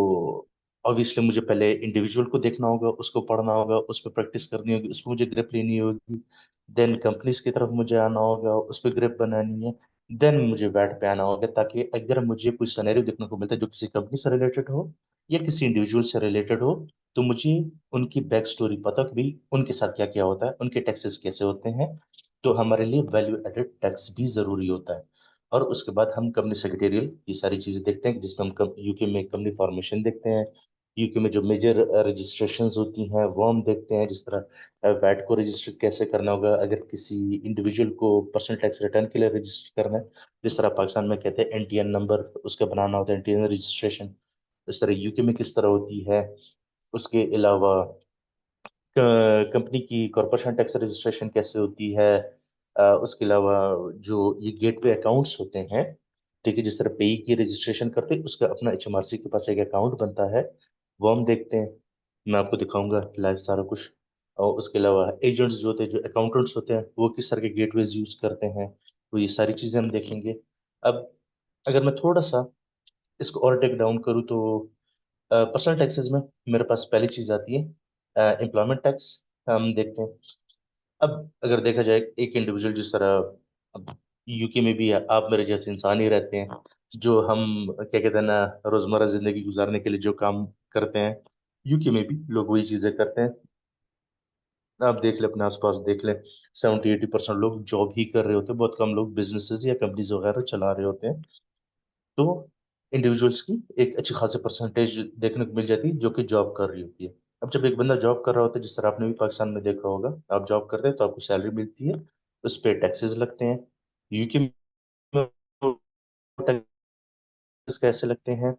S2: ऑब्वियसली मुझे पहले इंडिविजुअल को देखना होगा, उसको पढ़ना होगा, उस पर प्रैक्टिस करनी होगी, उसको मुझे ग्रिप लेनी होगी। देन कंपनीज की तरफ मुझे आना होगा, उस पर ग्रिप बनानी है। देन मुझे वैट पे आना होगा, ताकि अगर मुझे कोई सिनेरियो देखने को मिलता है जो किसी कंपनी से रिलेटेड हो या किसी इंडिविजुअल से रिलेटेड हो, तो मुझे उनकी बैक स्टोरी पता कि भाई उनके साथ क्या क्या होता है, उनके टैक्सेस कैसे होते हैं। तो हमारे लिए वैल्यू एडेड टैक्स भी जरूरी होता है। और उसके बाद हम कंपनी सेक्रेटेरियल ये सारी चीजें देखते हैं, जिसमें हम यूके में कंपनी फॉर्मेशन देखते हैं। यूके में जो मेजर रजिस्ट्रेशंस होती हैं वो हम देखते हैं, जिस तरह वैट को रजिस्टर कैसे करना होगा अगर किसी इंडिविजुअल को पर्सनल टैक्स रिटर्न के लिए रजिस्टर करना है। जिस तरह पाकिस्तान में कहते हैं एनटीएन नंबर उसका बनाना होता है, एनटीएन रजिस्ट्रेशन। इस तरह यूके में किस तरह होती है। उसके अलावा कंपनी की कॉर्पोरेशन टैक्स रजिस्ट्रेशन कैसे होती है। उसके अलावा जो ये गेटवे अकाउंट्स होते हैं, ठीक है, जिस तरह पेई की रजिस्ट्रेशन करते हैं उसका अपना एचएमआरसी के पास एक अकाउंट बनता है, वो हम देखते हैं। मैं आपको दिखाऊंगा लाइव सारा कुछ। और उसके अलावा एजेंट्स जो होते हैं, जो अकाउंटेंट्स होते हैं, वो किस तरह के गेटवेज यूज करते हैं। तो ये सारी चीज़ें हम देखेंगे। अब अगर मैं थोड़ा सा इसको और टेक डाउन करूँ तो पर्सनल टैक्सेस में मेरे पास पहली चीज़ आती है एम्प्लॉयमेंट टैक्स। हम देखते हैं, अब अगर देखा जाए एक इंडिविजुअल जिस तरह अब यूके में भी है, आप मेरे जैसे इंसान ही रहते हैं, जो हम क्या कहते हैं ना, रोजमर्रा जिंदगी गुजारने के लिए जो काम करते हैं, यूके में भी लोग वही चीजें करते हैं। आप देख ले, अपने आसपास देख ले, 70-80% लोग जॉब ही कर रहे होते हैं, बहुत कम लोग बिजनेसेस या कंपनीज वगैरह चला रहे होते हैं। तो इंडिविजुअल्स की एक अच्छी खासी परसेंटेज देखने को मिल जाती है जो कि जॉब कर रही होती है। अब जब एक बंदा जॉब कर रहा होता है, जिस तरह आपने भी पाकिस्तान में देखा होगा, आप जॉब करते हैं तो आपको सैलरी मिलती है, उस पर टैक्सेस लगते हैं। यूके में टैक्सेस कैसे लगते हैं,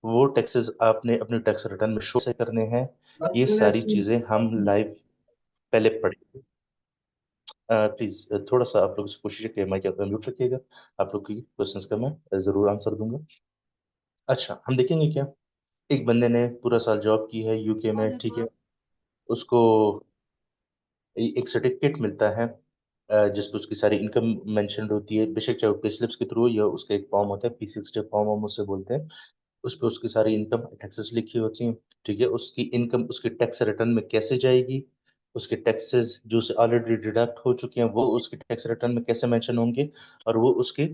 S2: वो टैक्सेस आपने अपने टैक्स रिटर्न में शो से करने हैं। ये सारी चीजें हम लाइव पहले पढ़ेंगे। प्लीज थोड़ा सा आप लोग से कोशिश है कि माइक अपना म्यूट रखिएगा, आप लोग की क्वेश्चंस का मैं जरूर आंसर दूंगा। अच्छा, हम देखेंगे क्या, एक बंदे ने पूरा साल जॉब की है यूके में, ठीक है, उसको एक सर्टिफिकेट मिलता है जिसपे उसकी सारी इनकम मेंशन होती है, बेशक चाहे वो पे स्लिप्स के थ्रू या उसका एक फॉर्म होता है P60 फॉर्म हम उससे बोलते हैं, उस पे उसकी सारी इनकम टैक्सेस लिखी होती हैं। ठीक है, उसकी इनकम उसके टैक्स रिटर्न में कैसे जाएगी, उसके टैक्सेस जो से ऑलरेडी डिडक्ट हो चुके हैं वो उसके टैक्स रिटर्न में कैसे मेंशन होंगे, और वो उसके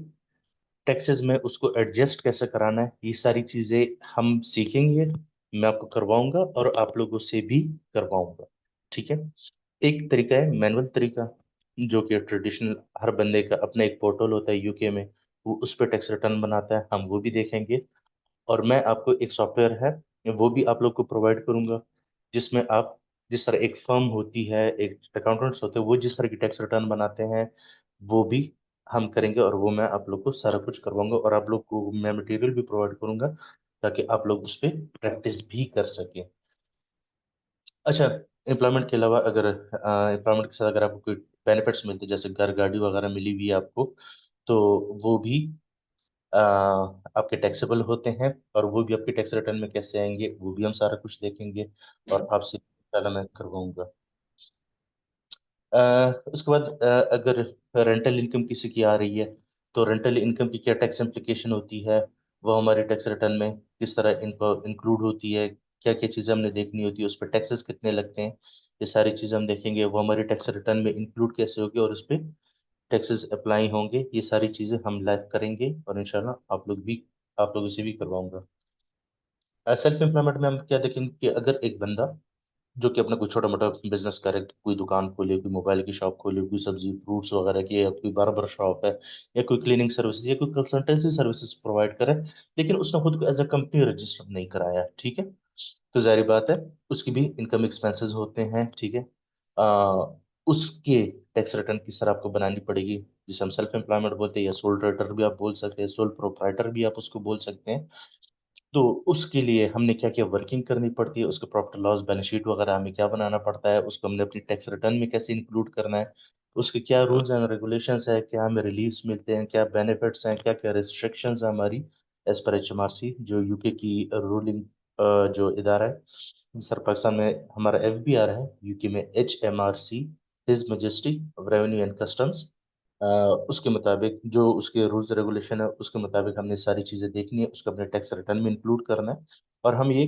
S2: टैक्सेस में उसको एडजस्ट कैसे कराना है, ये सारी चीजें हम सीखेंगे। मैं आपको करवाऊंगा और आप लोगों से भी करवाऊंगा। ठीक है, एक तरीका है मैनुअल तरीका, जो कि ट्रेडिशनल, हर बंदे का अपना एक पोर्टल होता है यूके में, वो उस पर टैक्स रिटर्न बनाता है, हम वो भी देखेंगे। और मैं आपको एक सॉफ्टवेयर है वो भी आप लोग को प्रोवाइड करूंगा, जिसमें आप, जिस तरह एक फर्म होती है, एक अकाउंटेंट्स होते हैं, वो जिस तरह की टैक्स रिटर्न बनाते हैं, वो भी हम करेंगे, और वो मैं आप लोग को सारा कुछ करवाऊंगा, और आप लोग को मैं मटेरियल भी प्रोवाइड करूंगा ताकि आप लोग उस पर प्रैक्टिस भी कर सकें। अच्छा, एम्प्लॉयमेंट के अलावा अगर एम्प्लॉयमेंट के साथ अगर आपको कोई बेनिफिट्स मिलते हैं, जैसे घर गाड़ी वगैरह मिली हुई है आपको, तो वो भी आपके टैक्सेबल होते हैं, और वो भी आपके टैक्स रिटर्न में कैसे आएंगे वो भी हम सारा कुछ देखेंगे, और आपसे पहला मैं करवाऊंगा। उसके बाद अगर रेंटल इनकम किसी की आ रही है, तो रेंटल इनकम की क्या टैक्स इम्प्लीकेशन होती है, वो हमारे टैक्स रिटर्न में किस तरह इनको इंक्लूड होती है, क्या क्या चीज़ें हमने देखनी होती है, उस पर टैक्सेस कितने लगते हैं, ये सारी चीज़ें हम देखेंगे, वो हमारे टैक्स रिटर्न में इंक्लूड कैसे होगी और उस पर टैक्सेस अप्लाई होंगे, ये सारी चीज़ें हम लाइव करेंगे, और इंशाल्लाह आप लोगों से भी करवाऊंगा। सेल्फ एम्प्लॉयमेंट में हम क्या देखेंगे कि अगर एक बंदा जो कि अपना कोई छोटा मोटा बिजनेस करे, कोई दुकान खोले, कोई मोबाइल की शॉप खोले, कोई सब्जी फ्रूट्स वगैरह की, या कोई बार्बर शॉप है, या कोई क्लीनिंग सर्विसेज या कोई कंसल्टेंसी सर्विसेज प्रोवाइड करे, लेकिन उसने खुद को एज अ कंपनी रजिस्टर नहीं कराया, ठीक है, तो जाहिर बात है उसकी भी इनकम एक्सपेंसेस होते हैं। ठीक है, आ, उसके टैक्स रिटर्न किस तरह आपको बनानी पड़ेगी, जिसे हम सेल्फ एम्प्लॉयमेंट बोलते हैं, या सोल ट्रेडर भी आप बोल सकते हैं, सोल प्रोप्राइटर भी आप उसको बोल सकते हैं। तो उसके लिए हमने क्या क्या वर्किंग करनी पड़ती है, उसके प्रॉफिट लॉस बैलेंस शीट वगैरह हमें क्या बनाना पड़ता है, उसको हमने अपनी टैक्स रिटर्न में कैसे इंक्लूड करना है, उसके क्या रूल्स एंड रेगुलेशंस है, क्या हमें रिलीज मिलते हैं, क्या बेनिफिट्स हैं, क्या क्या रिस्ट्रिक्शंस हैं हमारी, एज पर HMRC जो यूके की रूलिंग जो इदारा है। सर पाकिस्तान में हमारा FBR है, यूके में HMRC, his majesty revenue and customs, उसके मुताबिक जो उसके रूल्स रेगुलेशन है उसके मुताबिक हमने सारी चीज़ें देखनी है, उसको अपने टैक्स रिटर्न में इंक्लूड करना है। और हम ये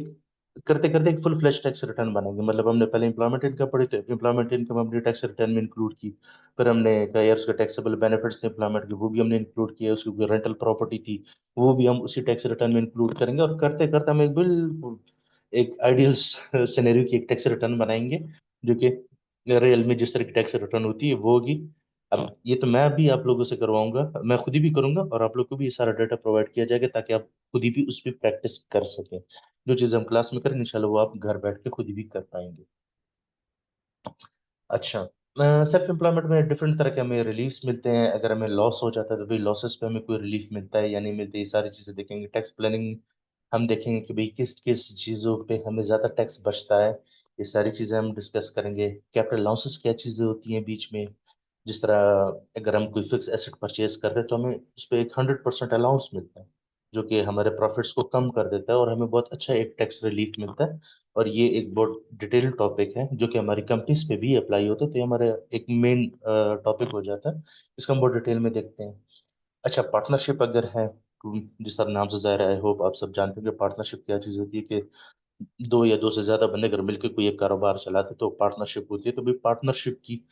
S2: करते करते एक फुल फ्लैश टैक्स रिटर्न बनाएंगे, मतलब हमने पहले इंप्लॉयमेंट इनकम पढ़ी, तो इंप्लॉयमेंट इनकम अपने टैक्स रिटर्न में इंक्लूड की, फिर हमने कहा यार उसके टैक्सेबल बेनिफिट्स थे इंप्लॉयमेंट के, वो भी हमने इंक्लूड किया, उसकी रेंटल प्रॉपर्टी थी वो भी हम उसी टैक्स रिटर्न में इंक्लूड करेंगे, और करते करते हम एक बिल्कुल एक आइडियल सिनेरियो की एक टैक्स रिटर्न बनाएंगे, जो कि रियल में जिस तरह की टैक्स रिटर्न होती है वो होगी। अब ये तो मैं भी आप लोगों से करवाऊंगा, मैं खुद ही भी करूंगा, और आप लोग को भी ये सारा डाटा प्रोवाइड किया जाएगा ताकि आप खुद ही भी उस पर प्रैक्टिस कर सकें, जो चीज़ हम क्लास में करें इंशाल्लाह वो आप घर बैठ के खुद ही भी कर पाएंगे। अच्छा, सेल्फ एम्प्लॉयमेंट में डिफरेंट तरह के हमें रिलीफ मिलते हैं, अगर हमें लॉस हो जाता है तो भाई लॉसेस पे हमें कोई रिलीफ मिलता है या नहीं मिलता, ये सारी चीज़ें देखेंगे। टैक्स प्लानिंग हम देखेंगे कि भाई किस किस चीज़ों पे हमें ज़्यादा टैक्स बचता है, ये सारी चीज़ें हम डिस्कस करेंगे। कैपिटल लॉसेस क्या चीज़ें होती हैं बीच में, जिस तरह अगर हम कोई फिक्स एसेट परचेज कर रहे हैं तो हमें उस पर एक 100% अलाउंस मिलता है, जो कि हमारे प्रॉफिट्स को कम कर देता है और हमें बहुत अच्छा एक टैक्स रिलीफ मिलता है। और ये एक बहुत डिटेल्ड टॉपिक है जो कि हमारी कंपनीज पे भी अप्लाई होता है, तो ये हमारा एक मेन टॉपिक हो जाता है। इसको हम बहुत डिटेल में देखते हैं। अच्छा, पार्टनरशिप अगर है, जिस तरह नाम से ज़ाहिर है, आई होप आप सब जानते हैं कि पार्टनरशिप क्या चीज़ होती है, कि दो या दो से ज़्यादा बंदे अगर मिलकर कोई एक कारोबार चलाते तो पार्टनरशिप होती है। तो भाई पार्टनरशिप की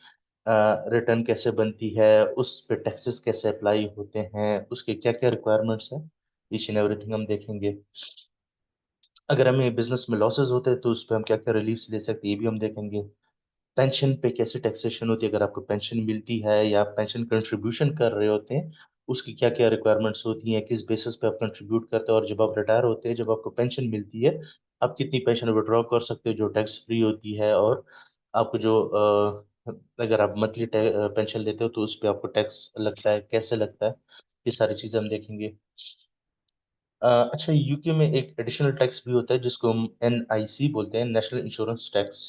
S2: रिटर्न कैसे बनती है, उस पे टैक्सेस कैसे अप्लाई होते हैं, उसके क्या क्या रिक्वायरमेंट्स हैं, ईच एंड एवरीथिंग हम देखेंगे। अगर हमें बिजनेस में लॉसेस होते हैं तो उस पर हम क्या क्या रिलीफ ले सकते हैं, ये भी हम देखेंगे। पेंशन पे कैसे टैक्सेशन होती है, अगर आपको पेंशन मिलती है या आप पेंशन कंट्रीब्यूशन कर रहे होते हैं, उसकी क्या क्या रिक्वायरमेंट्स होती हैं, किस बेसिस पे आप कंट्रीब्यूट करते हैं, और जब आप रिटायर होते हैं, जब आपको पेंशन मिलती है, आप कितनी पेंशन विड्रॉ कर सकते हो जो टैक्स फ्री होती है, और आपको जो अगर आप मंथली पेंशन लेते हो तो उस पर आपको टैक्स लगता है, कैसे लगता है, ये सारी चीज़ें हम देखेंगे। अच्छा, यूके में एक एडिशनल टैक्स भी होता है जिसको हम NIC बोलते हैं, national insurance tax,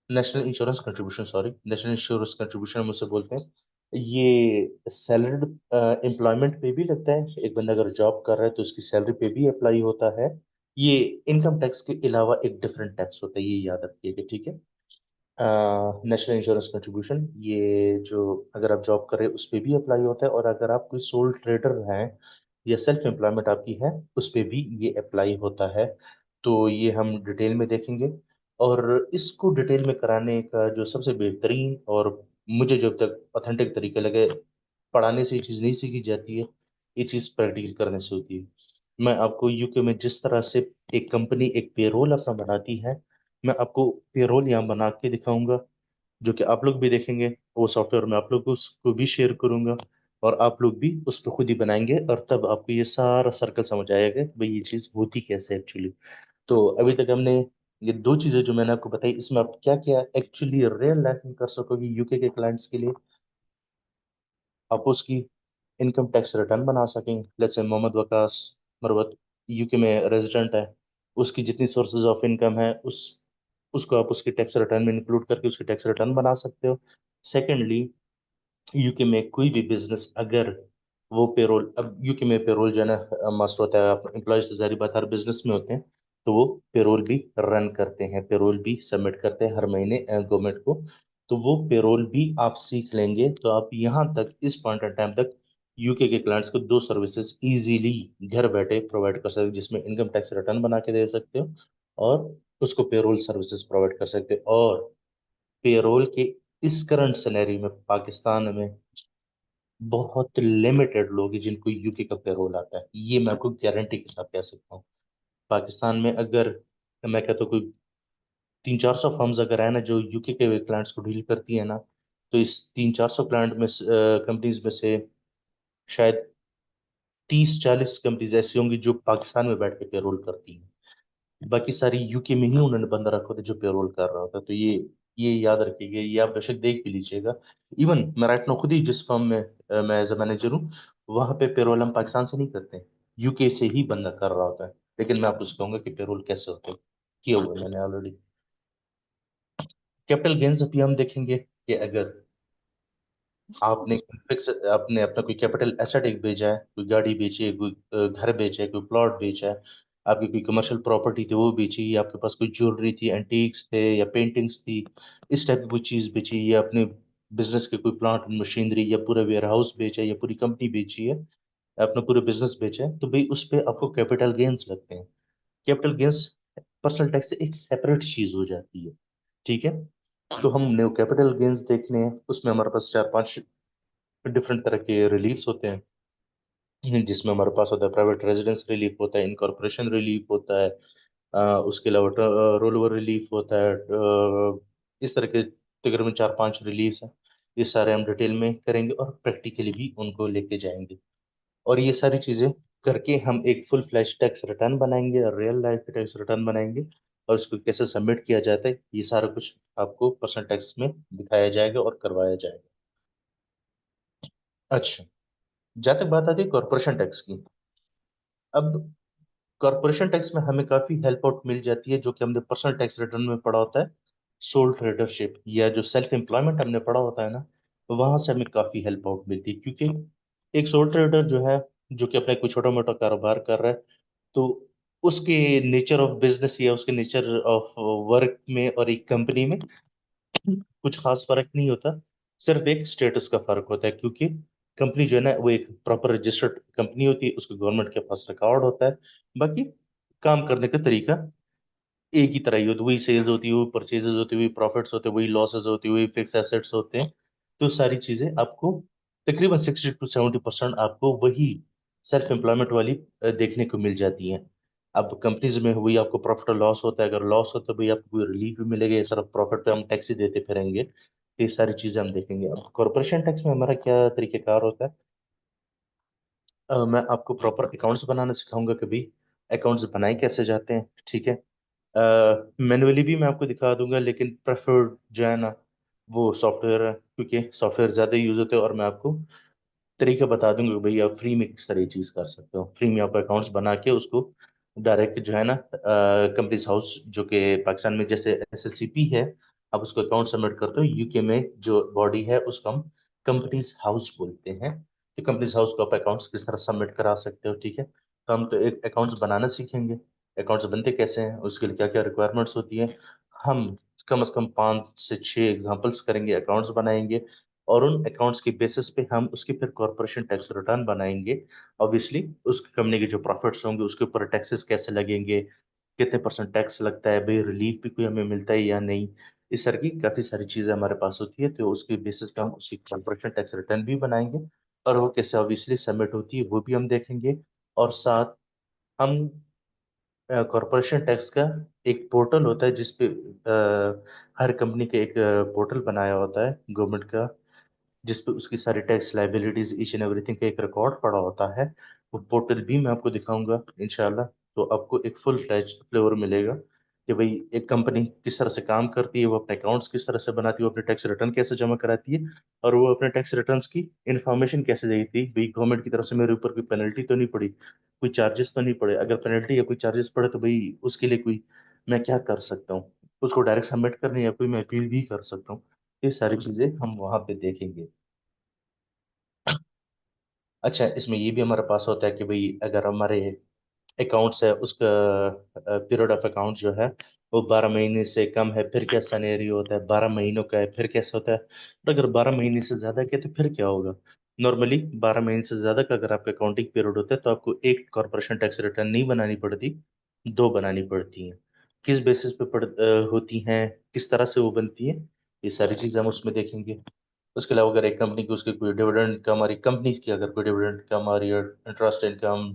S2: national insurance contribution, sorry, national insurance contribution हम उसे बोलते हैं। ये सैलरीड एम्प्लॉयमेंट पे भी लगता है, एक बंदा अगर जॉब कर रहा है तो उसकी सैलरी पे भी अप्लाई होता है। ये इनकम टैक्स के अलावा एक डिफरेंट टैक्स होता है, ये याद रखिएगा, ठीक है। नेशनल इंश्योरेंस कंट्रीब्यूशन, ये जो अगर आप जॉब कर रहे हैं उस पर भी अप्लाई होता है, और अगर आप कोई सोल ट्रेडर हैं या सेल्फ एम्प्लॉयमेंट आपकी है उस पर भी ये अप्लाई होता है। तो ये हम डिटेल में देखेंगे। और इसको डिटेल में कराने का जो सबसे बेहतरीन और मुझे जब तक ऑथेंटिक तरीके लगे, पढ़ाने से ये चीज़ नहीं सीखी जाती है, ये चीज़ प्रैक्टिकल करने से होती है। मैं आपको यूके में जिस तरह से एक कंपनी एक पेरोल अपना बनाती है, मैं आपको पेरोल यहाँ बना के दिखाऊंगा, जो कि आप लोग भी देखेंगे। वो सॉफ्टवेयर मैं आप लोग को उसको भी शेयर करूंगा, और आप लोग भी उस पर खुद ही बनाएंगे, और तब आपको ये सारा सर्कल समझ आएगा कि भाई ये चीज़ होती कैसे एक्चुअली। तो अभी तक हमने ये दो चीज़ें जो मैंने आपको बताई, इसमें आप क्या क्या एक्चुअली रियल लाइफ में कर सकोगे यूके के क्लाइंट्स के लिए। आप उसकी इनकम टैक्स रिटर्न बना सकें। Let's say Mohammad Waqas Marwat UK में रेजिडेंट है, उसकी जितनी सोर्सेज ऑफ इनकम है उसको आप उसकी टैक्स रिटर्न में इंक्लूड करके उसकी टैक्स रिटर्न बना सकते हो। सेकेंडली, यूके में कोई भी बिजनेस अगर वो पेरोल, अब यूके में पेरोल जो है ना मस्ट होता है, आप एम्प्लॉयज तो जारी बात हर बिजनेस में होते हैं, तो वो पेरोल भी रन करते हैं, पेरोल भी सबमिट करते हैं हर महीने गवर्नमेंट को। तो वो पेरोल भी आप सीख लेंगे तो आप यहाँ तक इस पॉइंट ऑफ टाइम तक यूके के क्लाइंट्स को दो सर्विसेज इजीली घर बैठे प्रोवाइड कर सकते हो, जिसमें इनकम टैक्स रिटर्न बना के दे सकते हो और उसको पेरोल सर्विसेज प्रोवाइड कर सकते हो। और पेरोल के इस करंट सिनेरियो में पाकिस्तान में बहुत लिमिटेड लोग हैं जिनको यूके का पेरोल आता है, ये मैं आपको गारंटी के साथ कह सकता हूँ। पाकिस्तान में अगर मैं कहता हूँ कोई 300-400 फर्म्स अगर है ना जो यूके के क्लाइंट्स को डील करती है ना, तो इस 300-400 क्लाइंट में कंपनीज में से शायद 30-40 कंपनीज ऐसी होंगी जो पाकिस्तान में बैठ के पेरोल करती हैं। बाकी सारी यूके में ही उन्होंने बंदा रखा होता है जो पेरोल कर रहा होता है। तो ये याद रखिएगा, ये आप बेशक देख भी लीजिएगा। इवन मैं राइट नाउ खुद ही जिस फर्म में मैं एज ए मैनेजर हूँ, वहाँ पे पेरोल हम पाकिस्तान से नहीं करते, यूके से ही बंदा कर रहा होता है। लेकिन मैं आपको कहूंगा कि पेरोल कैसे होते हैं, किया हुआ है मैंने ऑलरेडी। कैपिटल गेन्स अभी हम देखेंगे कि अगर आपने फिक्स, आपने अपना कोई कैपिटल एसेट एक बेचा है, कोई गाड़ी बेची है, कोई घर बेचा है, कोई प्लॉट बेचा है, आपकी कोई कमर्शियल प्रॉपर्टी थी वो बेची, या आपके पास कोई ज्वेलरी थी, एंटीक्स थे या पेंटिंग्स थी, इस टाइप की कोई चीज बेची, या अपने बिजनेस के कोई प्लांट मशीनरी या पूरा वेयर हाउस बेचा है या पूरी कंपनी बेची है, अपना पूरा बिजनेस बेचा है, तो भाई उस पे आपको कैपिटल गेन्स लगते हैं। कैपिटल गेन्स पर्सनल टैक्स से एक सेपरेट चीज हो जाती है, ठीक है। तो हमने वो कैपिटल गेन्स देखने हैं, उसमें हमारे पास 4-5 डिफरेंट तरह के रिलीफ्स होते हैं, जिसमें हमारे पास होता है प्राइवेट रेजिडेंस रिलीफ होता है, इनकॉर्पोरेशन रिलीफ होता है, उसके अलावा रोल ओवर रिलीफ होता है, इस तरह के तकरीबन 4-5 रिलीफ्स हैं। ये सारे हम डिटेल में करेंगे और प्रैक्टिकली भी उनको लेके जाएंगे, और ये सारी चीज़ें करके हम एक फुल फ्लैश टैक्स रिटर्न बनाएंगे, रियल लाइफ टैक्स रिटर्न बनाएंगे, और इसको कैसे सबमिट किया जाता है ये सारा कुछ आपको पर्सनल टैक्स में दिखाया जाएगा और करवाया जाएगा। अच्छा, जहाँ तक बात आती है कॉर्पोरेशन टैक्स की, अब कॉर्पोरेशन टैक्स में हमें काफी हेल्प आउट मिल जाती है जो कि हमने पर्सनल टैक्स रिटर्न में पढ़ा होता है। सोल ट्रेडरशिप या जो सेल्फ एम्प्लॉयमेंट हमने पढ़ा होता है ना, तो वहां से हमें काफी हेल्प आउट मिलती है, क्योंकि एक सोल ट्रेडर जो है, जो कि अपना कोई छोटा मोटा कारोबार कर रहा है, तो उसके नेचर ऑफ बिजनेस या उसके नेचर ऑफ वर्क में और एक कंपनी में कुछ खास फर्क नहीं होता, सिर्फ एक स्टेटस का फर्क होता है, क्योंकि कंपनी जो है ना वो एक प्रॉपर रजिस्टर्ड कंपनी होती है, उसके गवर्नमेंट के पास रिकॉर्ड होता है। बाकी काम करने का तरीका एक ही तरह ही होता है, वही सेल्स होती है, वही परचेजेस होती है, वही प्रॉफिट्स होते हैं, वही लॉसेस होती है, वही फिक्स एसेट्स होते हैं। तो सारी चीजें आपको तकरीबन 60 to 70% आपको वही सेल्फ एम्प्लॉयमेंट वाली देखने को मिल जाती हैं। अब कंपनीज में वही आपको प्रॉफिट और लॉस होता है, अगर लॉस होता है भाई आपको कोई रिलीफ भी मिलेगा, या सिर्फ प्रॉफिट पे हम टैक्स ही देते फिरेंगे, तो ये सारी चीजें हम देखेंगे। अब कॉर्पोरेशन टैक्स में हमारा क्या तरीकेकार होता है, मैं आपको प्रॉपर अकाउंट्स बनाना सिखाऊंगा कभी, अकाउंट्स बनाए कैसे जाते हैं, ठीक है। मैनुअली भी मैं आपको दिखा दूंगा, लेकिन प्रेफर्ड जो है ना वो सॉफ्टवेयर है, क्योंकि सॉफ्टवेयर ज़्यादा यूज़ होते हैं, और मैं आपको तरीका बता दूंगा कि भाई आप फ्री में किस तरह ये चीज़ कर सकते हो। फ्री में आप अकाउंट्स बना के उसको डायरेक्ट जो है ना कंपनीज हाउस, जो कि पाकिस्तान में जैसे एसएससीपी है, आप उसको अकाउंट सबमिट करते हो। यूके में जो बॉडी है उसको हम कंपनीज हाउस बोलते हैं। तो कंपनीज हाउस को आप अकाउंट्स किस तरह सबमिट करा सकते हो, ठीक है। तो हम तो एक अकाउंट्स बनाना सीखेंगे, अकाउंट्स बनते कैसे हैं, उसके लिए क्या क्या रिक्वायरमेंट्स होती हैं। हम कम से कम 5 से 6 एग्जाम्पल्स करेंगे, अकाउंट्स बनाएंगे, और उन अकाउंट्स की बेसिस पे हम उसके फिर कॉर्पोरेशन टैक्स रिटर्न बनाएंगे। ऑब्वियसली उस कंपनी के जो प्रॉफिट्स होंगे उसके ऊपर टैक्सेस कैसे लगेंगे, कितने परसेंट टैक्स लगता है, भाई रिलीफ भी कोई हमें मिलता है या नहीं, इस तरह की काफी सारी चीजें हमारे पास होती है। तो उसके बेसिस पे हम उसकी कॉर्पोरेशन टैक्स रिटर्न भी बनाएंगे, और वो कैसे ऑब्वियसली सबमिट होती है वो भी हम देखेंगे। और साथ हम कॉर्पोरेशन टैक्स का एक पोर्टल होता है जिसपे हर कंपनी के एक पोर्टल बनाया होता है गवर्नमेंट का, जिसपे उसकी सारी tax liabilities each and everything का एक रिकॉर्ड पड़ा होता है। वो पोर्टल भी मैं आपको दिखाऊंगा इंशाल्लाह। तो आपको एक फुल फ्लैज फ्लेवर मिलेगा कि भाई एक कंपनी किस तरह से काम करती है, वो अपने अकाउंट्स किस तरह से बनाती है, वो अपने टैक्स रिटर्न कैसे जमा कराती है, और वो अपने टैक्स रिटर्न्स की इंफॉर्मेशन कैसे देती है। भाई गवर्नमेंट की तरफ से मेरे ऊपर कोई पेनल्टी तो नहीं पड़ी, कोई चार्जेस तो नहीं पड़े, अगर पेनल्टी या कोई चार्जेस पड़े तो भाई उसके लिए कोई मैं क्या कर सकता हूँ, उसको डायरेक्ट सबमिट करने या कोई मैं अपील भी कर सकता हूँ। ये सारी चीजें हम वहां पे देखेंगे। अच्छा, इसमें ये भी हमारे पास होता है कि भाई अगर हमारे अकाउंट्स है, उसका पीरियड ऑफ अकाउंट जो है वो 12 महीने से कम है, फिर क्या सनेरियो होता है, 12 महीनों का है फिर कैसे होता है, और अगर 12 महीने से ज्यादा के तो फिर क्या होगा। नॉर्मली 12 महीने से ज्यादा का अगर आपका अकाउंटिंग पीरियड होता है तो आपको एक कॉर्पोरेशन टैक्स रिटर्न नहीं बनानी पड़ती, दो बनानी पड़ती हैं। किस बेसिस पे होती हैं, किस तरह से वो बनती हैं, ये सारी चीजें हम उसमें देखेंगे। उसके अलावा अगर एक कंपनी की उसकी कोई डिविडेंड इनकम आ रही, कंपनी की अगर कोई डिविडेंड इनकम आ रही है, इंटरेस्ट इनकम,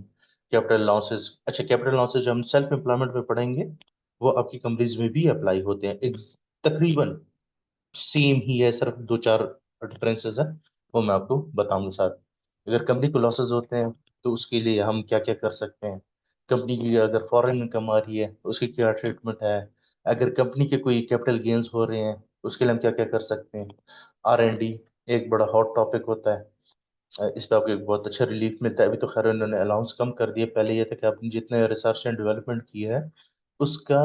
S2: कैपिटल लॉसेस। अच्छा, कैपिटल लॉसेस जो हम सेल्फ एम्प्लॉयमेंट में पढ़ेंगे वो आपकी कंपनीज में भी अप्लाई होते हैं, तकरीबन सेम ही है, सिर्फ दो चार डिफरेंसेस है, वो मैं आपको बताऊंगा साथ। अगर कंपनी को लॉसेस होते हैं तो उसके लिए हम क्या क्या कर सकते हैं, कंपनी की अगर फॉरेन इनकम आ रही है उसकी क्या ट्रीटमेंट है, अगर कंपनी के कोई कैपिटल गेन्स हो रहे हैं उसके लिए हम क्या क्या कर सकते हैं। R&D एक बड़ा हॉट टॉपिक होता है, इस पे आपको एक बहुत अच्छा रिलीफ मिलता है। अभी तो खैर उन्होंने अलाउंस कम कर दिया, पहले ये था कि आपने जितने रिसर्च एंड डेवलपमेंट किया है उसका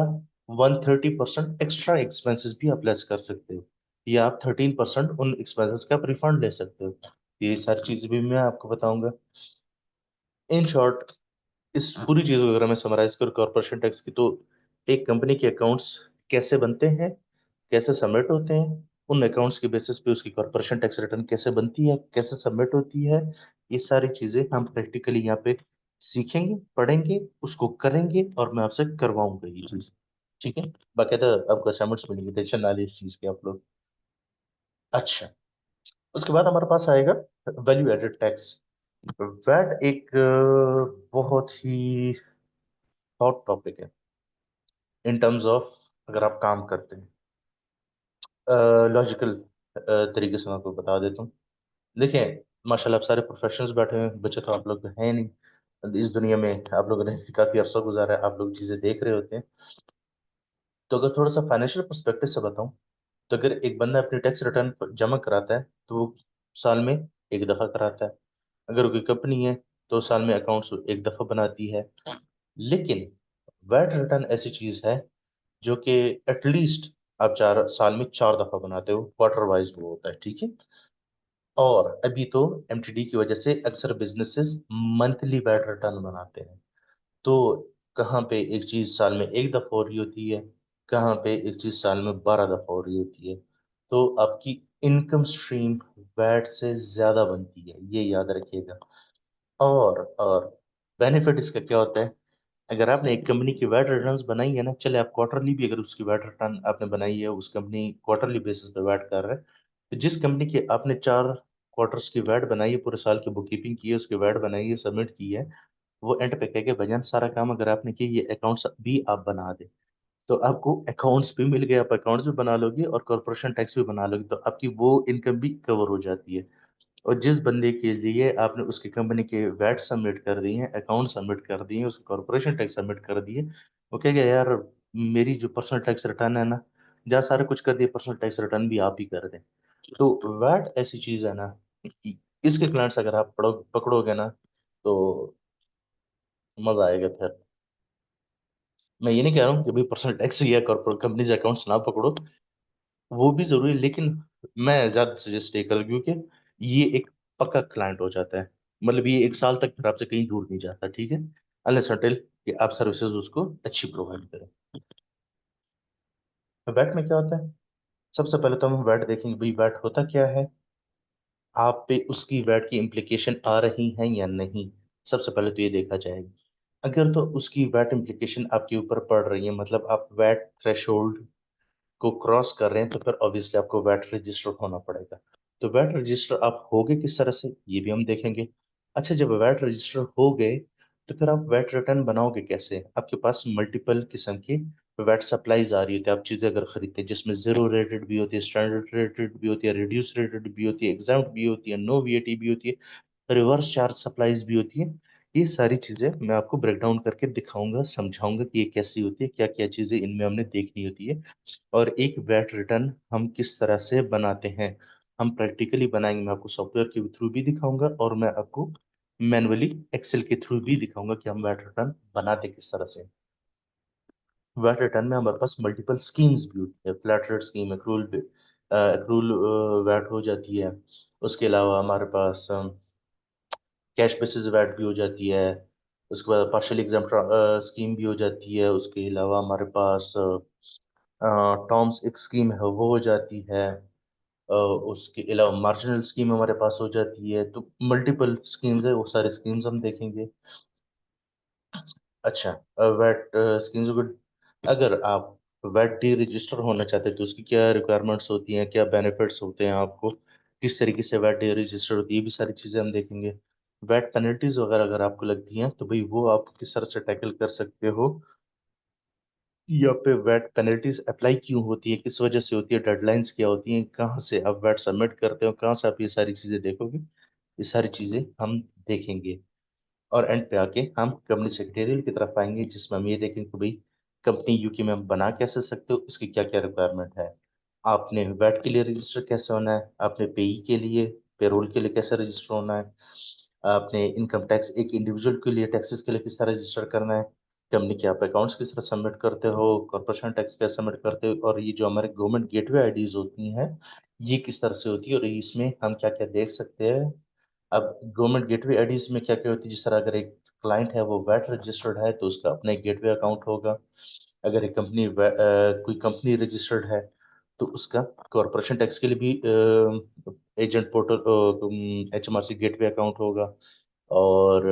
S2: 130% एक्स्ट्रा एक्सपेंसेस भी आप लेस कर सकते हो, या आप 13% उन एक्सपेंसेस का आप रिफंड ले सकते हो। ये सारी चीजें भी मैं आपको बताऊंगा। इन शॉर्ट, इस पूरी चीज को अगर मैं समराइज करूँ कॉर्पोरेशन टैक्स की, तो एक कंपनी के अकाउंट्स कैसे बनते हैं, कैसे सबमिट होते हैं, उन अकाउंट्स के बेसिस पे उसकी कॉर्पोरेशन टैक्स रिटर्न कैसे बनती है, कैसे सबमिट होती है, ये सारी चीजें हम प्रैक्टिकली यहाँ पे सीखेंगे, पढ़ेंगे, उसको करेंगे, और मैं आपसे करवाऊंगा ये चीज, ठीक है। बाकायदा आपको असाइनमेंट्स मिलेंगे, टेंशन ना लीजिए इस चीज के आप लोग। अच्छा, उसके बाद हमारे पास आएगा वैल्यू एडेड टैक्स। वैट एक बहुत ही हॉट टॉपिक है इन टर्म्स ऑफ, अगर आप काम करते हैं लॉजिकल तरीके से मैं आपको बता देता हूँ। देखिए, माशाल्लाह आप सारे प्रोफेशनल्स बैठे हैं, बच्चे तो आप लोग हैं नहीं, इस दुनिया में आप लोगों ने काफ़ी अरसा गुजारा है, आप लोग चीज़ें देख रहे होते हैं। तो अगर थोड़ा सा फाइनेंशियल पर्सपेक्टिव से बताऊं, तो अगर एक बंदा अपनी टैक्स रिटर्न जमा कराता है तो वो साल में एक दफ़ा कराता है। अगर कोई कंपनी है तो साल में अकाउंट्स एक दफ़ा बनाती है। लेकिन वैट रिटर्न ऐसी चीज़ है जो कि एटलीस्ट आप 4 साल में 4 दफ़ा बनाते हो, क्वार्टर वाइज वो होता है, ठीक है। और अभी तो एमटीडी की वजह से अक्सर बिजनेसेस मंथली वैट रिटर्न बनाते हैं। तो कहाँ पे एक चीज़ साल में एक दफ़ा हो रही होती है, कहाँ पे एक चीज़ साल में 12 दफ़ा हो रही होती है। तो आपकी इनकम स्ट्रीम वैट से ज़्यादा बनती है, ये याद रखिएगा। और बेनिफिट इसका क्या होता है, अगर आपने एक कंपनी की वैट रिटर्न्स बनाई है ना, चले आप क्वार्टरली भी अगर उसकी वैट रिटर्न आपने बनाई है, उस कंपनी क्वार्टरली बेसिस पे वैट कर रहा है, तो जिस कंपनी की आपने 4 क्वार्टर्स की वैट बनाई है, पूरे साल की बुककीपिंग की है, उसकी वैट बनाई है, सबमिट की है, वो एंड पे कह के भैया सारा काम अगर आपने किया, ये अकाउंट्स भी आप बना दें। तो आपको अकाउंट्स भी मिल गए, आप अकाउंट्स भी बना लोगे और कॉर्पोरेशन टैक्स भी बना लोगे, तो आपकी वो इनकम भी कवर हो जाती है। और जिस बंदे के लिए आपने उसकी कंपनी के वैट सबमिट कर दिए हैं, अकाउंट सबमिट कर दिए हैं, उसके कॉर्पोरेशन टैक्स सबमिट कर दिए, वो कहेगा यार मेरी जो पर्सनल टैक्स रिटर्न है ना, जहाँ सारा कुछ कर दिया, पर्सनल टैक्स रिटर्न भी आप ही कर दें। तो वैट ऐसी चीज़ है ना, इसके क्लाइंट्स अगर आप पकड़ोगे ना, तो मज़ा आएगा फिर। मैं ये नहीं कह रहा हूँ कि भाई पर्सनल टैक्स या कॉर्पोरेट कंपनीज़ अकाउंट्स ना पकड़ो, वो भी ज़रूरी है, लेकिन मैं ज़्यादा सजेस्ट ये करूँ क्योंकि ये एक पक्का क्लाइंट हो जाता है। मतलब ये 1 साल तक फिर आपसे कहीं दूर नहीं जाता, ठीक है? अनलेस अनटिल कि आप सर्विसेज़ उसको अच्छी प्रोवाइड करें। तो वैट में क्या होता है? सबसे पहले तो हम वैट देखेंगे, भई वैट होता क्या है? आप पे उसकी वैट की इम्प्लीकेशन आ रही हैं या नहीं? सबसे पहले तो ये देखा जाएगा। अगर तो उसकी वैट इम्प्लीकेशन आपके ऊपर पड़ रही है, मतलब आप वैट थ्रेशोल्ड को क्रॉस कर रहे हैं, तो फिर ऑब्वियसली आपको वैट रजिस्टर्ड होना पड़ेगा। तो वैट रजिस्टर आप होगे किस तरह से, ये भी हम देखेंगे। अच्छा, जब वैट रजिस्टर हो गए, तो फिर आप वैट रिटर्न बनाओगे कैसे? आपके पास मल्टीपल किस्म की वैट सप्लाईज़ आ रही होती है, आप चीज़ें अगर खरीदते हैं, जिसमें ज़ीरो रेटेड भी होती है, स्टैंडर्ड रेटेड भी होती है, रिड्यूस रेटेड भी होती है, एग्ज़ेम्प्ट भी होती है, नो वीएटी भी होती है, रिवर्स चार्ज सप्लाईज़ भी होती है। ये सारी चीज़ें मैं आपको ब्रेक डाउन करके दिखाऊँगा, समझाऊँगा कि ये कैसी होती है, क्या-क्या चीज़ें इनमें हमने देखनी होती है। और एक वैट रिटर्न हम किस तरह से बनाते हैं, हम प्रैक्टिकली बनाएँगे, मैं आपको सॉफ्टवेयर के थ्रू भी दिखाऊँगा और मैं आपको मैनुअली एक्सेल के थ्रू भी दिखाऊँगा कि हम वैट रिटर्न बनाते किस तरह से हैं। वैट रिटर्न में हमारे पास मल्टीपल स्कीम्स भी होती है, flat rate scheme, accrual VAT हो जाती है। उसके अलावा हमारे पास कैश बेसिस वैट भी हो जाती है। उसके बाद पार्शियल एग्ज़ेम्प्ट स्कीम भी हो जाती है। उसके अलावा हमारे पास टॉम्स एक स्कीम है वो हो जाती है। उसके अलावा मार्जिनल स्कीम हमारे पास हो जाती है, तो मल्टीपल स्कीम्स है, वो सारी स्कीम्स हम देखेंगे। अच्छा, वैट स्कीम्स गुड, अगर आप वैट डीरजिस्टर होना चाहते हैं, तो उसकी क्या रिक्वायरमेंट्स होती हैं, क्या बेनिफिट्स होते हैं आपको, किस तरीके से वैट डीरजिस्टर होती है, ये भी सारी चीज़ें हम देखेंगे। वैट पेनल्टीज़ वगैरह अगर आपको लगती हैं, तो भई वो आप किस तरह से टैकल कर सकते हो, या पे वैट पेनल्टीज़ अप्लाई क्यों होती है, किस वजह से होती है, डेडलाइन्स क्या होती हैं, कहाँ से आप वैट सबमिट करते हो, कहाँ से आप ये सारी चीज़ें देखोगे, ये सारी चीज़ें हम देखेंगे। और एंड पे आके हम कंपनी सेक्रेटरियल की तरफ आएँगे, जिसमें हम ये देखेंगे कि भई कंपनी यूके में हम बना कैसे सकते हो, इसकी क्या-क्या रिक्वायरमेंट है। आपने वैट के लिए रजिस्टर कैसे होना है, आपने पेयी के लिए, पेरोल के लिए कैसे रजिस्टर होना है, आपने इनकम टैक्स एक इंडिविजुअल के लिए टैक्सेस के लिए किस तरह रजिस्टर करना है, कंपनी के आप अकाउंट्स किस तरह सबमिट करते हो, कॉर्पोरेशन टैक्स कैसे सबमिट करते हो, और ये जो हमारे गवर्नमेंट गेटवे आईडीज़ होती हैं, ये किस तरह से होती है और इसमें हम क्या-क्या देख सकते हैं। अब गवर्नमेंट गेटवे आईडीज़ में क्या-क्या होती है, जिस तरह अगर एक क्लाइंट है वो वैट रजिस्टर्ड है, तो उसका अपना एक गेटवे अकाउंट होगा। अगर एक कोई कंपनी रजिस्टर्ड है, तो उसका कॉर्पोरेशन टैक्स के लिए भी एजेंट पोर्टल एचएमआरसी गेटवे अकाउंट होगा। और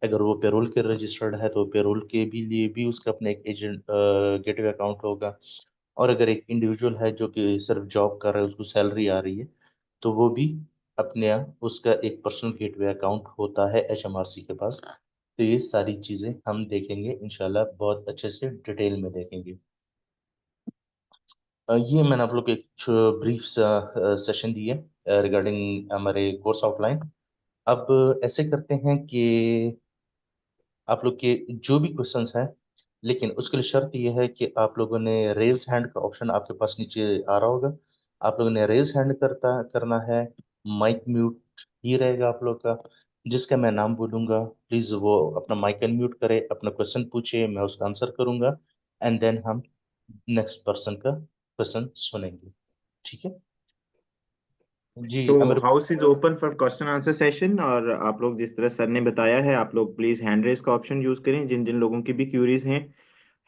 S2: अगर वो पेरोल के रजिस्टर्ड है, तो पेरोल के भी लिए भी उसका अपना एक गेटवे अकाउंट होगा। और अगर एक इंडिविजुअल है जो कि सिर्फ़ जॉब कर रहा है, उसको सैलरी आ रही है, तो वो भी अपने यहाँ उसका एक पर्सनल गेटवे अकाउंट होता है एचएमआरसी के पास। तो ये सारी चीज़ें हम देखेंगे इंशाल्लाह, बहुत अच्छे से डिटेल में देखेंगे। ये मैंने आप लोग को एक ब्रीफ सा सेशन दी है रिगार्डिंग हमारे कोर्स आउटलाइन। अब ऐसे करते हैं कि आप लोग के जो भी क्वेश्चंस हैं, लेकिन उसके लिए शर्त ये है कि आप लोगों ने रेज़ हैंड का ऑप्शन आपके पास नीचे आ रहा होगा। आप लोगों ने रेज़ हैंड करना है, माइक म्यूट ही रहेगा आप लोग का। जिसका मैं नाम बोलूँगा, प्लीज़ वो अपना माइक अनम्यूट करे, अपना क्वेश्चन पूछे, मैं उसका आंसर करूँगा एंड देन हम नेक्स्ट पर्सन का क्वेश्चन सुनेंगे। ठीक है? जी
S1: so
S2: Amar.
S1: House is open for question answer session, और आप लोग जिस तरह सर ने बताया है, आप लोग प्लीज हैंड रेस का ऑप्शन यूज करें जिन जिन लोगों की भी क्यूरीज हैं।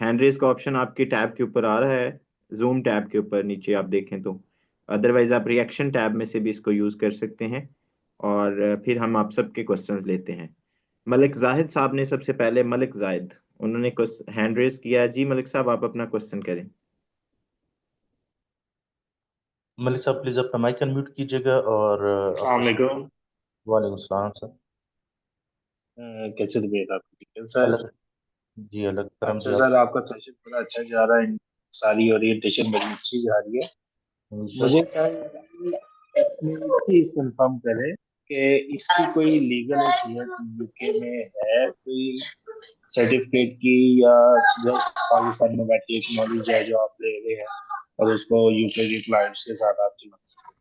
S1: हैंड रेस का ऑप्शन आपके टैब के ऊपर आ रहा है, जूम टैब के ऊपर नीचे आप देखें तो। अदरवाइज आप रिएक्शन टैब में से भी इसको यूज कर सकते हैं। और फिर हम आप सबके क्वेश्चंस लेते हैं। मलिक जाहिद साहब ने सबसे पहले, मलिक जाहिद, उन्होंने हैंड रेस किया। जी मलिक साहब, आप अपना क्वेश्चन करें।
S2: मलिक साहब प्लीज अपना माइक अनम्यूट कीजिएगा और आप
S3: अस्सलाम
S2: क्वेश्चन।
S3: वालेकुम।
S2: वालेकुम सलाम सर।
S3: कैसे तबीयत आपकी? ठीक है सर।
S2: अलग। जी अलग करम
S3: अच्छा
S2: जी आप।
S3: सर, आपका सेशन बड़ा अच्छा जा रहा है, सारी ओरिएंटेशन बड़ी अच्छी जा रही है।
S2: सर।
S3: मुझे क्या है कि अपनी चीज कंफर्म करें कि इसकी कोई लीगल हैसियत यूके में है, कोई सर्टिफिकेट की, या जस्ट पाकिस्तान में बैठी एक नॉलेज है जो आप ले रहे हैं और उसको यूके के क्लाइंट्स के साथ आप चला सकते हैं?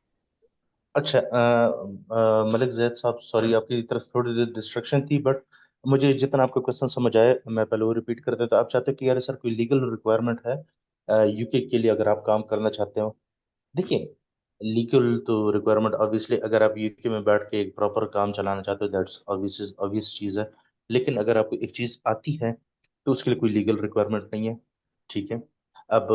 S2: अच्छा मलिक जैद साहब, सॉरी आपकी तरफ से थोड़ी सी डिस्ट्रक्शन थी, बट मुझे जितना आपका क्वेश्चन समझ आया मैं पहले वो रिपीट कर देता। आप चाहते हो कि यार सर कोई लीगल रिक्वायरमेंट है यूके के लिए अगर आप काम करना चाहते हो? देखिए, लीगल तो रिक्वायरमेंट ऑब्वियसली अगर आप यूके में बैठ के एक प्रॉपर काम चलाना चाहते हो, दैट्स ऑब्वियस ऑब्वियस चीज़ है। लेकिन अगर आपको एक चीज़ आती है तो उसके लिए कोई लीगल रिक्वायरमेंट नहीं है। ठीक है। अब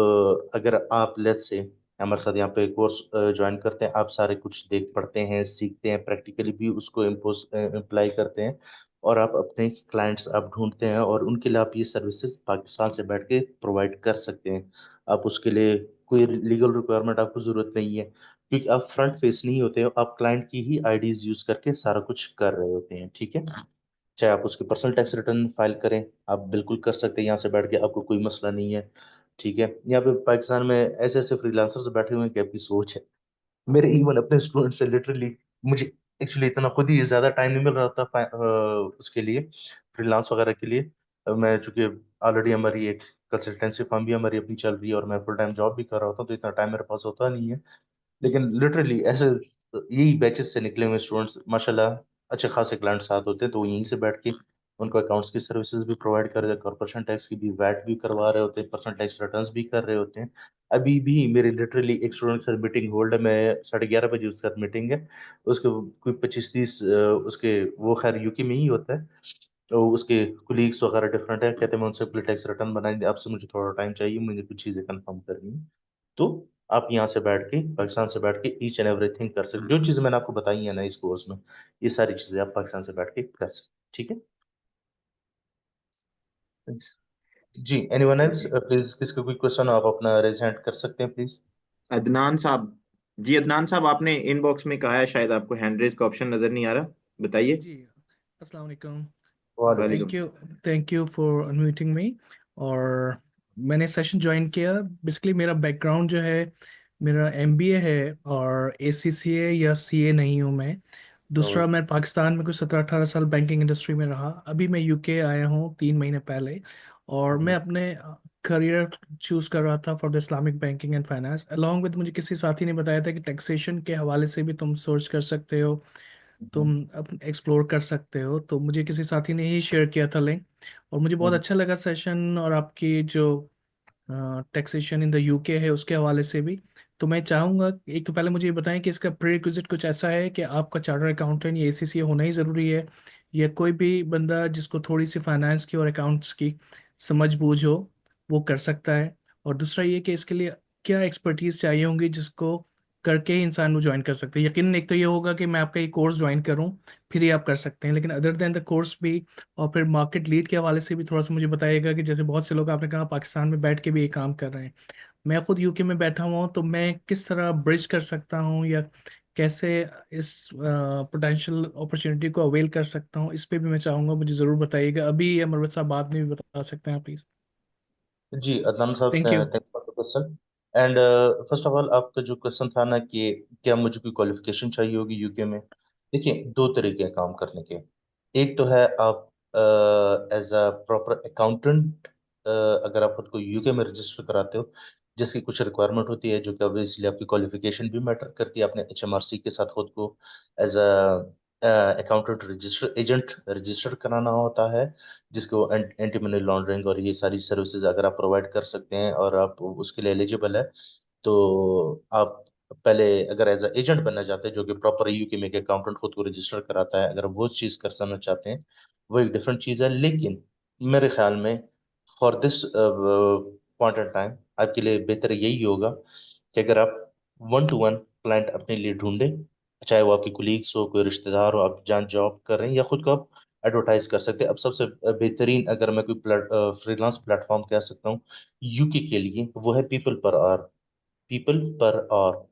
S2: अगर आप लेट्स से हमारे साथ यहाँ पे कोर्स ज्वाइन करते हैं, आप सारे कुछ देख पढ़ते हैं, सीखते हैं, प्रैक्टिकली भी उसको इम्पोज अप्लाई करते हैं, और आप अपने क्लाइंट्स आप ढूंढते हैं और उनके लिए आप ये सर्विसेज पाकिस्तान से बैठ के प्रोवाइड कर सकते हैं। आप उसके लिए कोई लीगल रिक्वायरमेंट आपको ज़रूरत नहीं है, क्योंकि आप फ्रंट फेस नहीं होते हो, आप क्लाइंट की ही आईडीज यूज़ करके सारा कुछ कर रहे होते हैं। ठीक है। चाहे आप उसके पर्सनल टैक्स रिटर्न फाइल करें, आप बिल्कुल कर सकते हैं यहाँ से बैठ के, आपको कोई मसला नहीं है। ठीक है। यहाँ पे पाकिस्तान में ऐसे ऐसे फ्रीलांसर्स बैठे हुए हैं कि आपकी सोच है। मेरे इवन अपने स्टूडेंट से लिटरली मुझे एक्चुअली इतना खुद ही ज़्यादा टाइम नहीं मिल रहा था उसके लिए, फ्रीलांस वगैरह के लिए। मैं चूंकि ऑलरेडी हमारी एक कंसल्टेंसी फर्म भी हमारी अपनी चल रही है और मैं फुल टाइम जॉब भी कर रहा होता हूँ, तो इतना टाइम मेरे पास होता नहीं है। लेकिन लिटरली ऐसे यही बैचेस से निकले हुए स्टूडेंट्स माशाल्लाह अच्छे खासे क्लाइंट साथ होते हैं, तो वो यहीं से बैठ के उनको अकाउंट्स की सर्विसेज भी प्रोवाइड कर रहे हैं, कॉर्पोरेशन टैक्स की भी, वैट भी करवा रहे होते हैं, पर्सनल टैक्स रिटर्न्स भी कर रहे होते हैं। अभी भी मेरे लिटरली एक स्टूडेंट के साथ मीटिंग होल्ड है, मैं 11:30 बजे उसके साथ मीटिंग है। उसके कोई 25-30 उसके, वो खैर यूके में ही होता है, तो उसके कुलीग्स वगैरह डिफरेंट है, कहते हैं मैं उनसे टैक्स रिटर्न बनाएंगे, आपसे मुझे थोड़ा टाइम चाहिए, मुझे कुछ चीज़ें कंफर्म करनी है। तो आप यहाँ से बैठ के, पाकिस्तान से बैठ के ईच एंड एवरीथिंग कर सकते, जो चीज़ें मैंने आपको बताई है ना इस कोर्स में, ये सारी चीज़ें आप पाकिस्तान से बैठ के कर सकते। ठीक है। जी एनीवन एल्स
S1: जी
S2: प्लीज, किसका कोई क्वेश्चन आप अपना रेज हैंड कर सकते हैं प्लीज।
S1: अदनान साहब। जी अदनान साहब, आपने इनबॉक्स में कहा है शायद आपको हैंड रेस का ऑप्शन नजर नहीं आ रहा, बताइए।
S4: जी, अस्सलाम वालेकुम।
S2: वालेकुम।
S1: वालेकुम।
S4: थैंक यू फॉर अनम्यूटिंग मी। और मैंने सेशन ज्वाइन किया। बेसिकली मेरा बैकग्राउंड जो है, मेरा एमबीए है, और एसीसीए या सीए नहीं हूँ मैं। दूसरा, मैं पाकिस्तान में कुछ 17-18 साल बैंकिंग इंडस्ट्री में रहा। अभी मैं यूके आया हूँ 3 महीने पहले, और मैं अपने करियर चूज कर रहा था for the Islamic banking and finance. Along with, मुझे किसी साथी ने बताया था कि टैक्सेशन के हवाले से भी तुम सोच कर सकते हो, तुम अब एक्सप्लोर कर सकते हो। तो मुझे किसी साथी ने ही शेयर किया था लिंक, और मुझे बहुत अच्छा लगा सेशन, और आपकी जो टैक्सेशन इन द यूके है उसके हवाले से भी। तो मैं चाहूँगा, एक तो पहले मुझे ये बताएं कि इसका प्रीरिक्विजिट कुछ ऐसा है कि आपका चार्टर अकाउंटेंट या एसीसी होना ही ज़रूरी है, या कोई भी बंदा जिसको थोड़ी सी फाइनेंस की और अकाउंट्स की समझ बूझ हो वो कर सकता है? और दूसरा ये कि इसके लिए क्या एक्सपर्टीज़ चाहिए होंगी जिसको करके ही इंसान वो ज्वाइन कर सकते हैं? यकीन एक तो ये होगा कि मैं आपका ये कोर्स ज्वाइन करूं, फिर ही आप कर सकते हैं, लेकिन अदर देन द कोर्स भी, और फिर मार्केट लीड के हवाले से भी थोड़ा सा मुझे बताइएगा कि जैसे बहुत से लोग आपने कहा पाकिस्तान में बैठ के भी ये काम कर रहे हैं। मैं खुद यूके में बैठा हुआ हूँ, तो मैं किस तरह ब्रिज कर सकता हूँ, या कैसे इस पोटेंशियल अपॉर्चुनिटी को अवेल कर सकता हूँ, इस पे भी मैं चाहूँगा मुझे ज़रूर बताइएगा, अभी या मरवत साहब बाद में भी बता सकते हैं प्लीज़।
S2: जी अदनान साहब,
S4: thank you.
S2: Thanks for the question. And first of all आपका जो क्वेश्चन था ना कि क्या मुझे कोई क्वालिफिकेशन चाहिए होगी यूके में, देखिए दो तरीके हैं काम करने के। एक तो है आप एज अ प्रॉपर अकाउंटेंट, अगर आप खुद को यूके में रजिस्टर कराते हो, जिसकी कुछ रिक्वायरमेंट होती है, जो कि ऑब्वियसली आपकी क्वालिफिकेशन भी मैटर करती है, आपने एचएमआरसी के साथ खुद को as a accountant register agent register कराना होता है, जिसको एंटी मनी लॉन्ड्रिंग और ये सारी सर्विसेज अगर आप प्रोवाइड कर सकते हैं और आप उसके लिए एलिजिबल है, तो आप पहले अगर एज एजेंट बनना चाहते हैं, जो कि प्रॉपर यूके में एक अकाउंटेंट खुद को रजिस्टर कराता है, अगर वो चीज़ करना चाहते हैं, वो एक डिफरेंट चीज़ है। लेकिन मेरे ख्याल में for this point in time आपके लिए बेहतर यही होगा कि अगर आप वन टू वन क्लाइंट अपने लिए ढूंढें, चाहे वो आपके कुलीग्स हो, कोई रिश्तेदार हो, आप जहाँ जॉब कर रहे हैं, या खुद को आप एडवर्टाइज कर सकते हैं। अब सबसे बेहतरीन अगर मैं कोई फ्रीलांस प्लेटफॉर्म कह सकता हूँ यूके के लिए, वो है people per hour. People per hour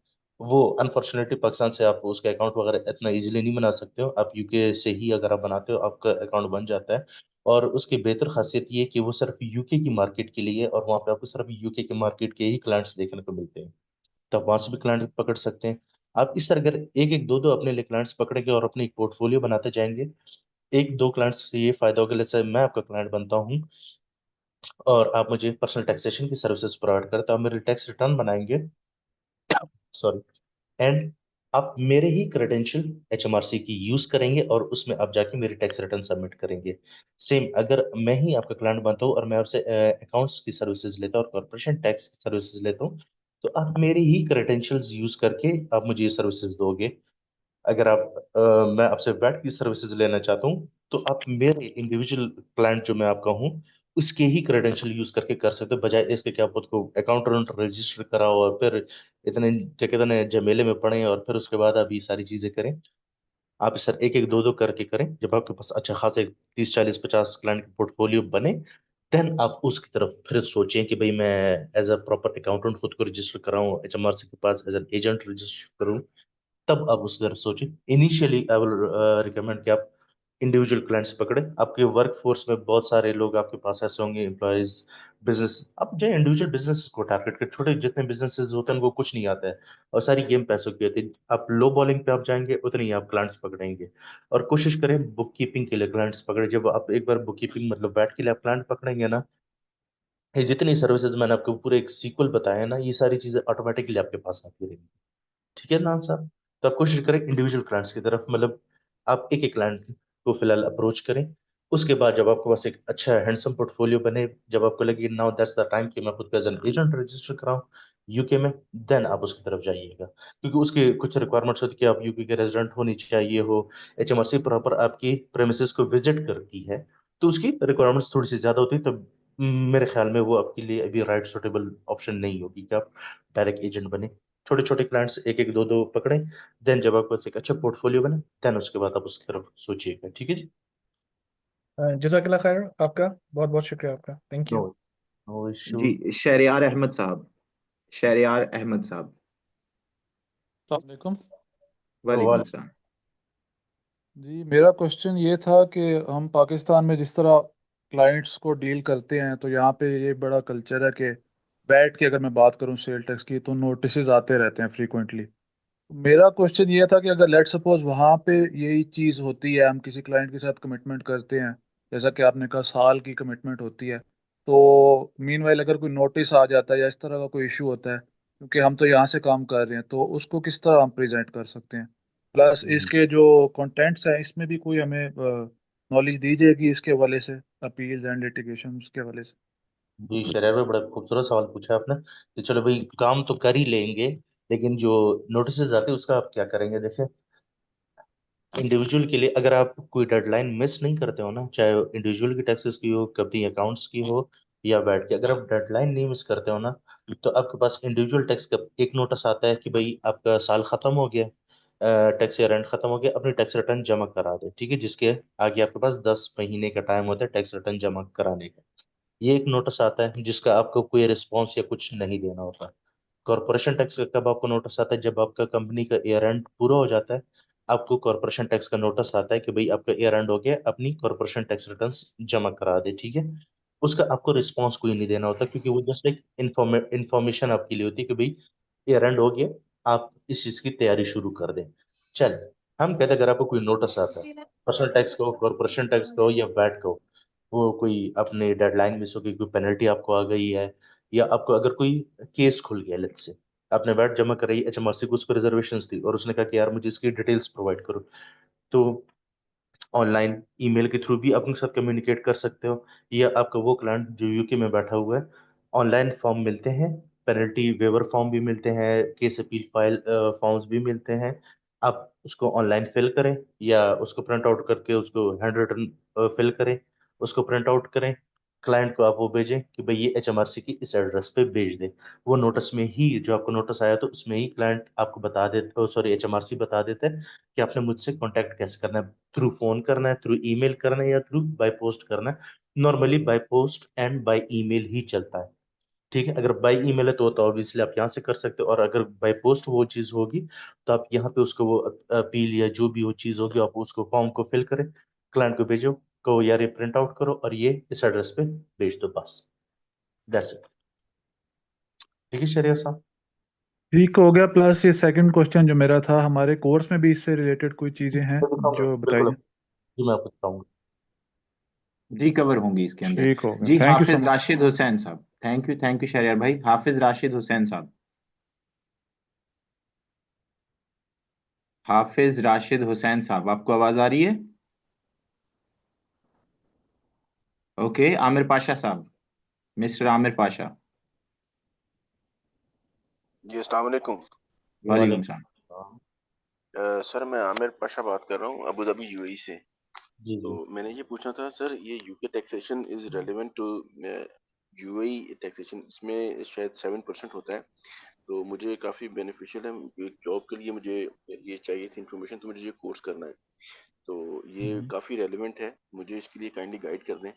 S2: वो अनफॉर्चुनेटली पाकिस्तान से आप उसका अकाउंट वगैरह इतना इजीली नहीं बना सकते हो। आप यूके से ही अगर आप बनाते हो, आपका अकाउंट बन जाता है। और उसकी बेहतर खासियत ये है कि वो सिर्फ यूके की मार्केट के लिए है, और वहाँ पे आपको सिर्फ यूके के मार्केट के ही क्लाइंट्स देखने को मिलते हैं। तो आप वहाँ से भी क्लाइंट पकड़ सकते हैं। आप इस तरह अगर एक एक दो दो अपने लिए क्लाइंट्स पकड़ेंगे और अपनी एक पोर्टफोलियो बनाते जाएंगे, एक दो क्लाइंट्स से ये फायदा होगा। जैसे मैं आपका क्लाइंट बनता हूँ और आप मुझे पर्सनल टैक्सेशन की सर्विसेज प्रोवाइड करते हो, आप मेरे टैक्स रिटर्न बनाएंगे, सॉरी, एंड आप मेरे ही क्रेडेंशियल एचएमआरसी की यूज करेंगे और उसमें आप जाके मेरी टैक्स रिटर्न सबमिट करेंगे। सेम अगर मैं ही आपका क्लाइंट बनता हूँ और मैं आपसे अकाउंट्स की सर्विसेज लेता हूँ और कॉर्पोरेशन टैक्स की सर्विसेज लेता हूँ, तो आप मेरे ही क्रेडेंशियल्स यूज करके आप मुझे ये सर्विसेज दोगे। अगर मैं आपसे वैट की सर्विसेज लेना चाहता हूँ, तो आप मेरे इंडिविजुअल क्लाइंट जो मैं आपका हूँ, उसके ही क्रेडेंशियल यूज करके कर सकते हो, बजाय इसके कि आप खुद को अकाउंटेंट रजिस्टर कराओ और फिर इतने क्या कहते हैं झमेले में पड़े और फिर उसके बाद आप ये सारी चीजें करें। आप सर एक एक दो दो करके करें। जब आपके पास अच्छा खासे 30 40 50 क्लाइंट का पोर्टफोलियो बने, देन आप उसकी तरफ फिर सोचें कि भाई मैं एज अ प्रॉपर अकाउंटेंट खुद को रजिस्टर कराऊं, एचएमआरसी के पास एज एन एजेंट रजिस्टर करूं। तब आप उस तरफ सोचें। इनिशियली आई विल रिकमेंड कि आप इंडिविजुअल क्लाइंट्स पकड़े। आपके वर्क फोर्स में बहुत सारे लोग आपके पास ऐसे होंगे, एम्प्लॉयज, बिजनेस। आप जो इंडिविजुअल बिजनेस को टारगेट कर, छोटे जितने बिजनेसेस होते हैं उनको कुछ नहीं आता है और सारी गेम पैसों की होती है। आप लो बॉलिंग पे आप जाएंगे, उतनी ही आप क्लाइंट्स पकड़ेंगे। और कोशिश करें बुक कीपिंग के लिए क्लाइंट्स पकड़े। जब आप एक बार बुक कीपिंग मतलब बैठ के लिए आप क्लाइंट पकड़ेंगे ना, ये जितनी सर्विसेज मैंने आपको पूरे एक सीक्वल बताया ना, ये सारी चीजें ऑटोमेटिकली आपके पास आती रहेंगी। ठीक है ना साहब? तो आप कोशिश करें इंडिविजुअल क्लाइंट्स की तरफ, मतलब आप एक एक क्लाइंट को फिलहाल अप्रोच करें। उसके बाद जब आपके पास एक अच्छा हैंडसम पोर्टफोलियो बने, जब आपको लगे नाउ दैट्स द टाइम कि मैं खुद का एज एन एजेंट रजिस्टर कराऊं यूके में, देन आप उसकी तरफ जाइएगा। क्योंकि उसके कुछ रिक्वायरमेंट्स होती है कि आप यूके के रेजिडेंट होनी चाहिए हो, एचएमआरसी प्रॉपर आपकी प्रेमिसेस को विजिट करती है, तो उसकी रिक्वायरमेंट्स थोड़ी सी ज्यादा होती है। तो मेरे ख्याल में वो आपके लिए अभी राइट सुटेबल ऑप्शन नहीं होगी कि आप डायरेक्ट एजेंट बने। छोटे छोटे क्लाइंट्स एक एक दो दो पकड़े, देन जब आपके पास एक अच्छा पोर्टफोलियो बने, देन उसके बाद आप उसकी तरफ सोचिएगा। ठीक है जी?
S4: जज़ाकल्लाह खैर, आपका बहुत बहुत शुक्रिया आपका, thank
S2: no,
S4: you.
S2: No issue.
S1: जी, शहरयार अहमद साहब, शहरयार अहमद साहब।
S5: वालेकुम।
S1: वालेकुम सलाम।
S5: जी, मेरा क्वेश्चन ये था कि हम पाकिस्तान में जिस तरह क्लाइंट्स को डील करते हैं, तो यहाँ पे ये बड़ा कल्चर है कि बैठ के, अगर मैं बात करूँ सेल टैक्स की, तो नोटिसेस आते रहते हैं फ्रीक्वेंटली। मेरा क्वेश्चन ये था कि अगर लेट सपोज वहाँ पे यही चीज़ होती है, हम किसी क्लाइंट के साथ कमिटमेंट करते हैं, जैसा कि आपने कहा साल की कमिटमेंट होती है, तो मीनवाइल अगर कोई नोटिस आ जाता है या इस तरह का कोई इशू होता है, क्योंकि हम तो यहाँ से काम कर रहे हैं, तो उसको किस तरह हम प्रेजेंट कर सकते हैं? प्लस इसके जो कंटेंट्स हैं, इसमें भी कोई हमें नॉलेज दी जाएगी इसके हवाले से, अपील्स एंड लिटिगेशन के हवाले से?
S2: जी शरैर भाई, बड़ा खूबसूरत सवाल पूछा आपने। कि चलो भाई, काम तो कर ही लेंगे, लेकिन जो नोटिस आते हैं उसका आप क्या करेंगे? देखिए, इंडिविजुअल के लिए अगर आप कोई डेडलाइन मिस नहीं करते हो ना, चाहे इंडिविजुअल की टैक्सेस की हो, कंपनी अकाउंट्स की हो, या बैठ के, अगर आप डेडलाइन नहीं मिस करते हो ना, तो आपके पास इंडिविजुअल टैक्स का एक नोटिस आता है कि भाई आपका साल खत्म हो गया, टैक्स ईयर एंड खत्म हो गया, अपनी टैक्स रिटर्न जमा करा दे। ठीक है, जिसके आगे आपके पास 10 महीने का टाइम होता है टैक्स रिटर्न जमा कराने का। ये एक नोटिस आता है जिसका आपको कोई रिस्पॉन्स या कुछ नहीं देना होता। कॉर्पोरेशन टैक्स का कब आपको नोटिस आता है? जब आपका कंपनी का ईयर एंड पूरा हो जाता है, आपको कॉर्पोरेशन टैक्स का नोटिस आता है कि भाई आपका ईयर एंड हो गया, अपनी कॉर्पोरेशन टैक्स रिटर्न जमा करा दे। ठीक है, उसका आपको रिस्पॉन्स कोई नहीं देना होता, क्योंकि वो जस्ट एक इंफॉर्मेशन आपके लिए होती है कि भाई ईयर एंड हो गया, आप इस चीज की तैयारी शुरू कर दें। चल, हम कहते हैं अगर आपको कोई नोटिस आता है, पर्सनल टैक्स का हो, कॉर्पोरेशन टैक्स का हो, या वैट का हो, वो कोई अपने डेडलाइन मिस हो गई, कोई पेनल्टी आपको आ गई है, या आपको अगर कोई केस खुल गया, लेट्स से आपने वैट जमा कराई, एचएमआरसी को उस पर रिजर्वेशन थी और उसने कहा कि यार मुझे इसकी डिटेल्स प्रोवाइड करो, तो ऑनलाइन ईमेल के थ्रू भी आप उनके साथ कम्युनिकेट कर सकते हो, या आपका वो क्लाइंट जो यूके में बैठा हुआ है, ऑनलाइन फॉर्म मिलते हैं, पेनल्टी वेवर फॉर्म भी मिलते हैं, केस अपील फाइल फॉर्म्स भी मिलते हैं। आप उसको ऑनलाइन फिल करें या उसको प्रिंट आउट करके उसको हैंड रिटन फिल करें, उसको प्रिंट आउट करें, क्लाइंट को आप वो भेजें कि भाई ये HMRC की इस एड्रेस पे भेज दें। वो नोटिस में ही, जो आपको नोटिस आया तो उसमें ही क्लाइंट आपको बता देता, सॉरी HMRC बता देता है कि आपने मुझसे कांटेक्ट कैसे करना है, थ्रू फोन करना है, थ्रू ईमेल करना है या थ्रू बाय पोस्ट करना है। Normally by post and by email ही चलता है। ठीक है, अगर बाय ईमेल है तो ऑब्वियसली आप यहाँ से कर सकते हो, और अगर बाय पोस्ट वो चीज़ होगी तो आप यहाँ पे उसको वो अपील या जो भी वो चीज़ होगी आप उसको फॉर्म को फिल करें, क्लाइंट को भेजो, कहो यार ये प्रिंट आउट करो और ये इस एड्रेस पे भेज दो, बस दैट्स इट। ठीक है शरिया साहब?
S5: ठीक हो गया। प्लस ये सेकंड क्वेश्चन जो मेरा था, हमारे कोर्स में भी इससे रिलेटेड कोई चीजें हैं
S2: मैं दिखाऊंगा,
S5: जो बताई
S2: बिल्कुल
S5: जाए?
S2: जी, मैं आपको बताऊंगा।
S1: जी कवर होंगी इसके अंदर।
S5: ठीक हो गया,
S1: जी
S5: थैंक यू सो
S1: हाफिज
S5: much.
S1: Rashid Hussain Sahab, thank you Shahriar भाई। हाफिज राशिद हुसैन साहब, हाफिज राशिद हुसैन साहब, आपको आवाज आ रही है? ओके, आमिर पाशा साहब, मिस्टर आमिर पाशा।
S6: जी अस्सलाम वालेकुम।
S1: वालेकुम सलाम।
S2: वालेकुम।
S6: सर मैं आमिर पाशा बात कर रहा हूँ अबू धाबी यूएई से।
S2: जी
S6: तो
S2: जी।
S6: मैंने ये पूछना था सर, ये UK taxation is relevant to UAE taxation, इसमें शायद 7% होता है, तो मुझे काफ़ी बेनिफिशियल है। एक जॉब के लिए मुझे ये चाहिए थी इन्फॉर्मेशन, तो मुझे ये कोर्स करना है, तो ये काफ़ी रेलेवेंट है, मुझे इसके लिए काइंडली गाइड कर दें।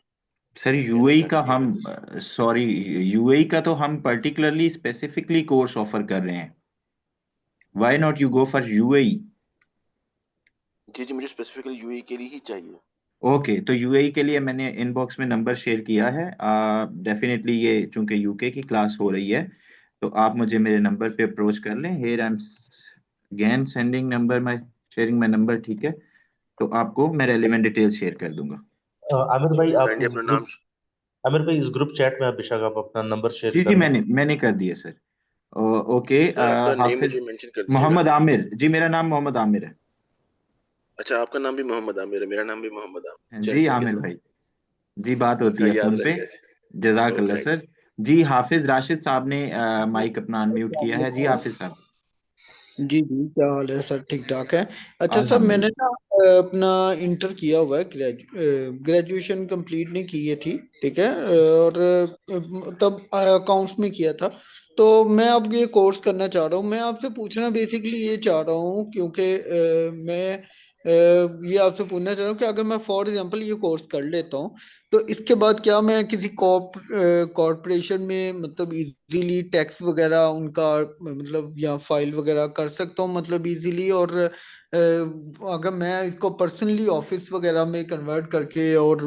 S1: सर
S6: कैन आई
S1: यूएई का
S6: कंटिन्यू
S1: हम,
S6: विद दिस?
S1: सॉरी, यूएई का तो हम पर्टिकुलरली स्पेसिफिकली कोर्स ऑफर कर रहे हैं। Why not you go for UAE?
S6: जी जी, मुझे स्पेसिफिकली यूएई के लिए ही चाहिए।
S1: ओके, तो यूएई के लिए मैंने इनबॉक्स में नंबर शेयर किया है। डेफिनेटली ये चूंकि यूके की क्लास हो रही है, तो आप मुझे मेरे नंबर पे अप्रोच कर लें। Here I am again sending number, my sharing my number, ठीक है? तो आपको मैं रेलेवेंट डिटेल्स शेयर कर दूंगा।
S2: आमिर
S6: जी
S2: भाई आप
S6: काइंडली
S2: इस
S6: अपना नाम।
S2: ग्रुप, आमिर भाई इस ग्रुप चैट में आप बेशक आप अपना नंबर शेयर
S1: जी जी,
S2: कर दें।
S1: मैंने कर दिया सर। ओके,
S6: सर आपका नेम
S1: हाफिज
S6: मुझे मेंशन कर दीजिएगा।
S1: मोहम्मद आमिर जी, मेरा नाम मोहम्मद आमिर है।
S6: अच्छा, आपका नाम भी मोहम्मद आमिर है, मेरा नाम भी मोहम्मद आमिर। चल
S1: जी
S6: ठीक है
S1: आमिर
S6: सर।
S1: भाई, जी बात होती
S6: हाँ,
S1: है
S6: याद
S1: फोन पे।
S6: रहेगा।
S1: जजाक
S6: ओके
S1: अल्लाह
S6: राइट।
S1: सर। जी हाफिज राशिद साहब ने माइक अपना अनम्यूट किया है। जी हाफिज साहब।
S7: जी जी, क्या हाल है सर? ठीक ठाक है। अच्छा सर, मैंने
S1: अल्हम्दुलिल्लाह।
S7: ना अपना इंटर किया हुआ है, ग्रेजुएशन कंप्लीट नहीं की है थी, ठीक है, और तब अकाउंट्स में किया था। तो मैं अब ये कोर्स करना चाह रहा हूँ। मैं आपसे पूछना बेसिकली ये चाह रहा हूँ, क्योंकि मैं ये आपसे पूछना चाह रहा हूँ कि अगर मैं फॉर एग्जांपल ये कोर्स कर लेता हूँ, तो इसके बाद क्या मैं किसी कॉर्पोरेशन में मतलब इजीली टैक्स वगैरह उनका मतलब या फाइल वगैरह कर सकता हूँ मतलब इजीली? और अगर मैं इसको पर्सनली ऑफिस वगैरह में कन्वर्ट करके और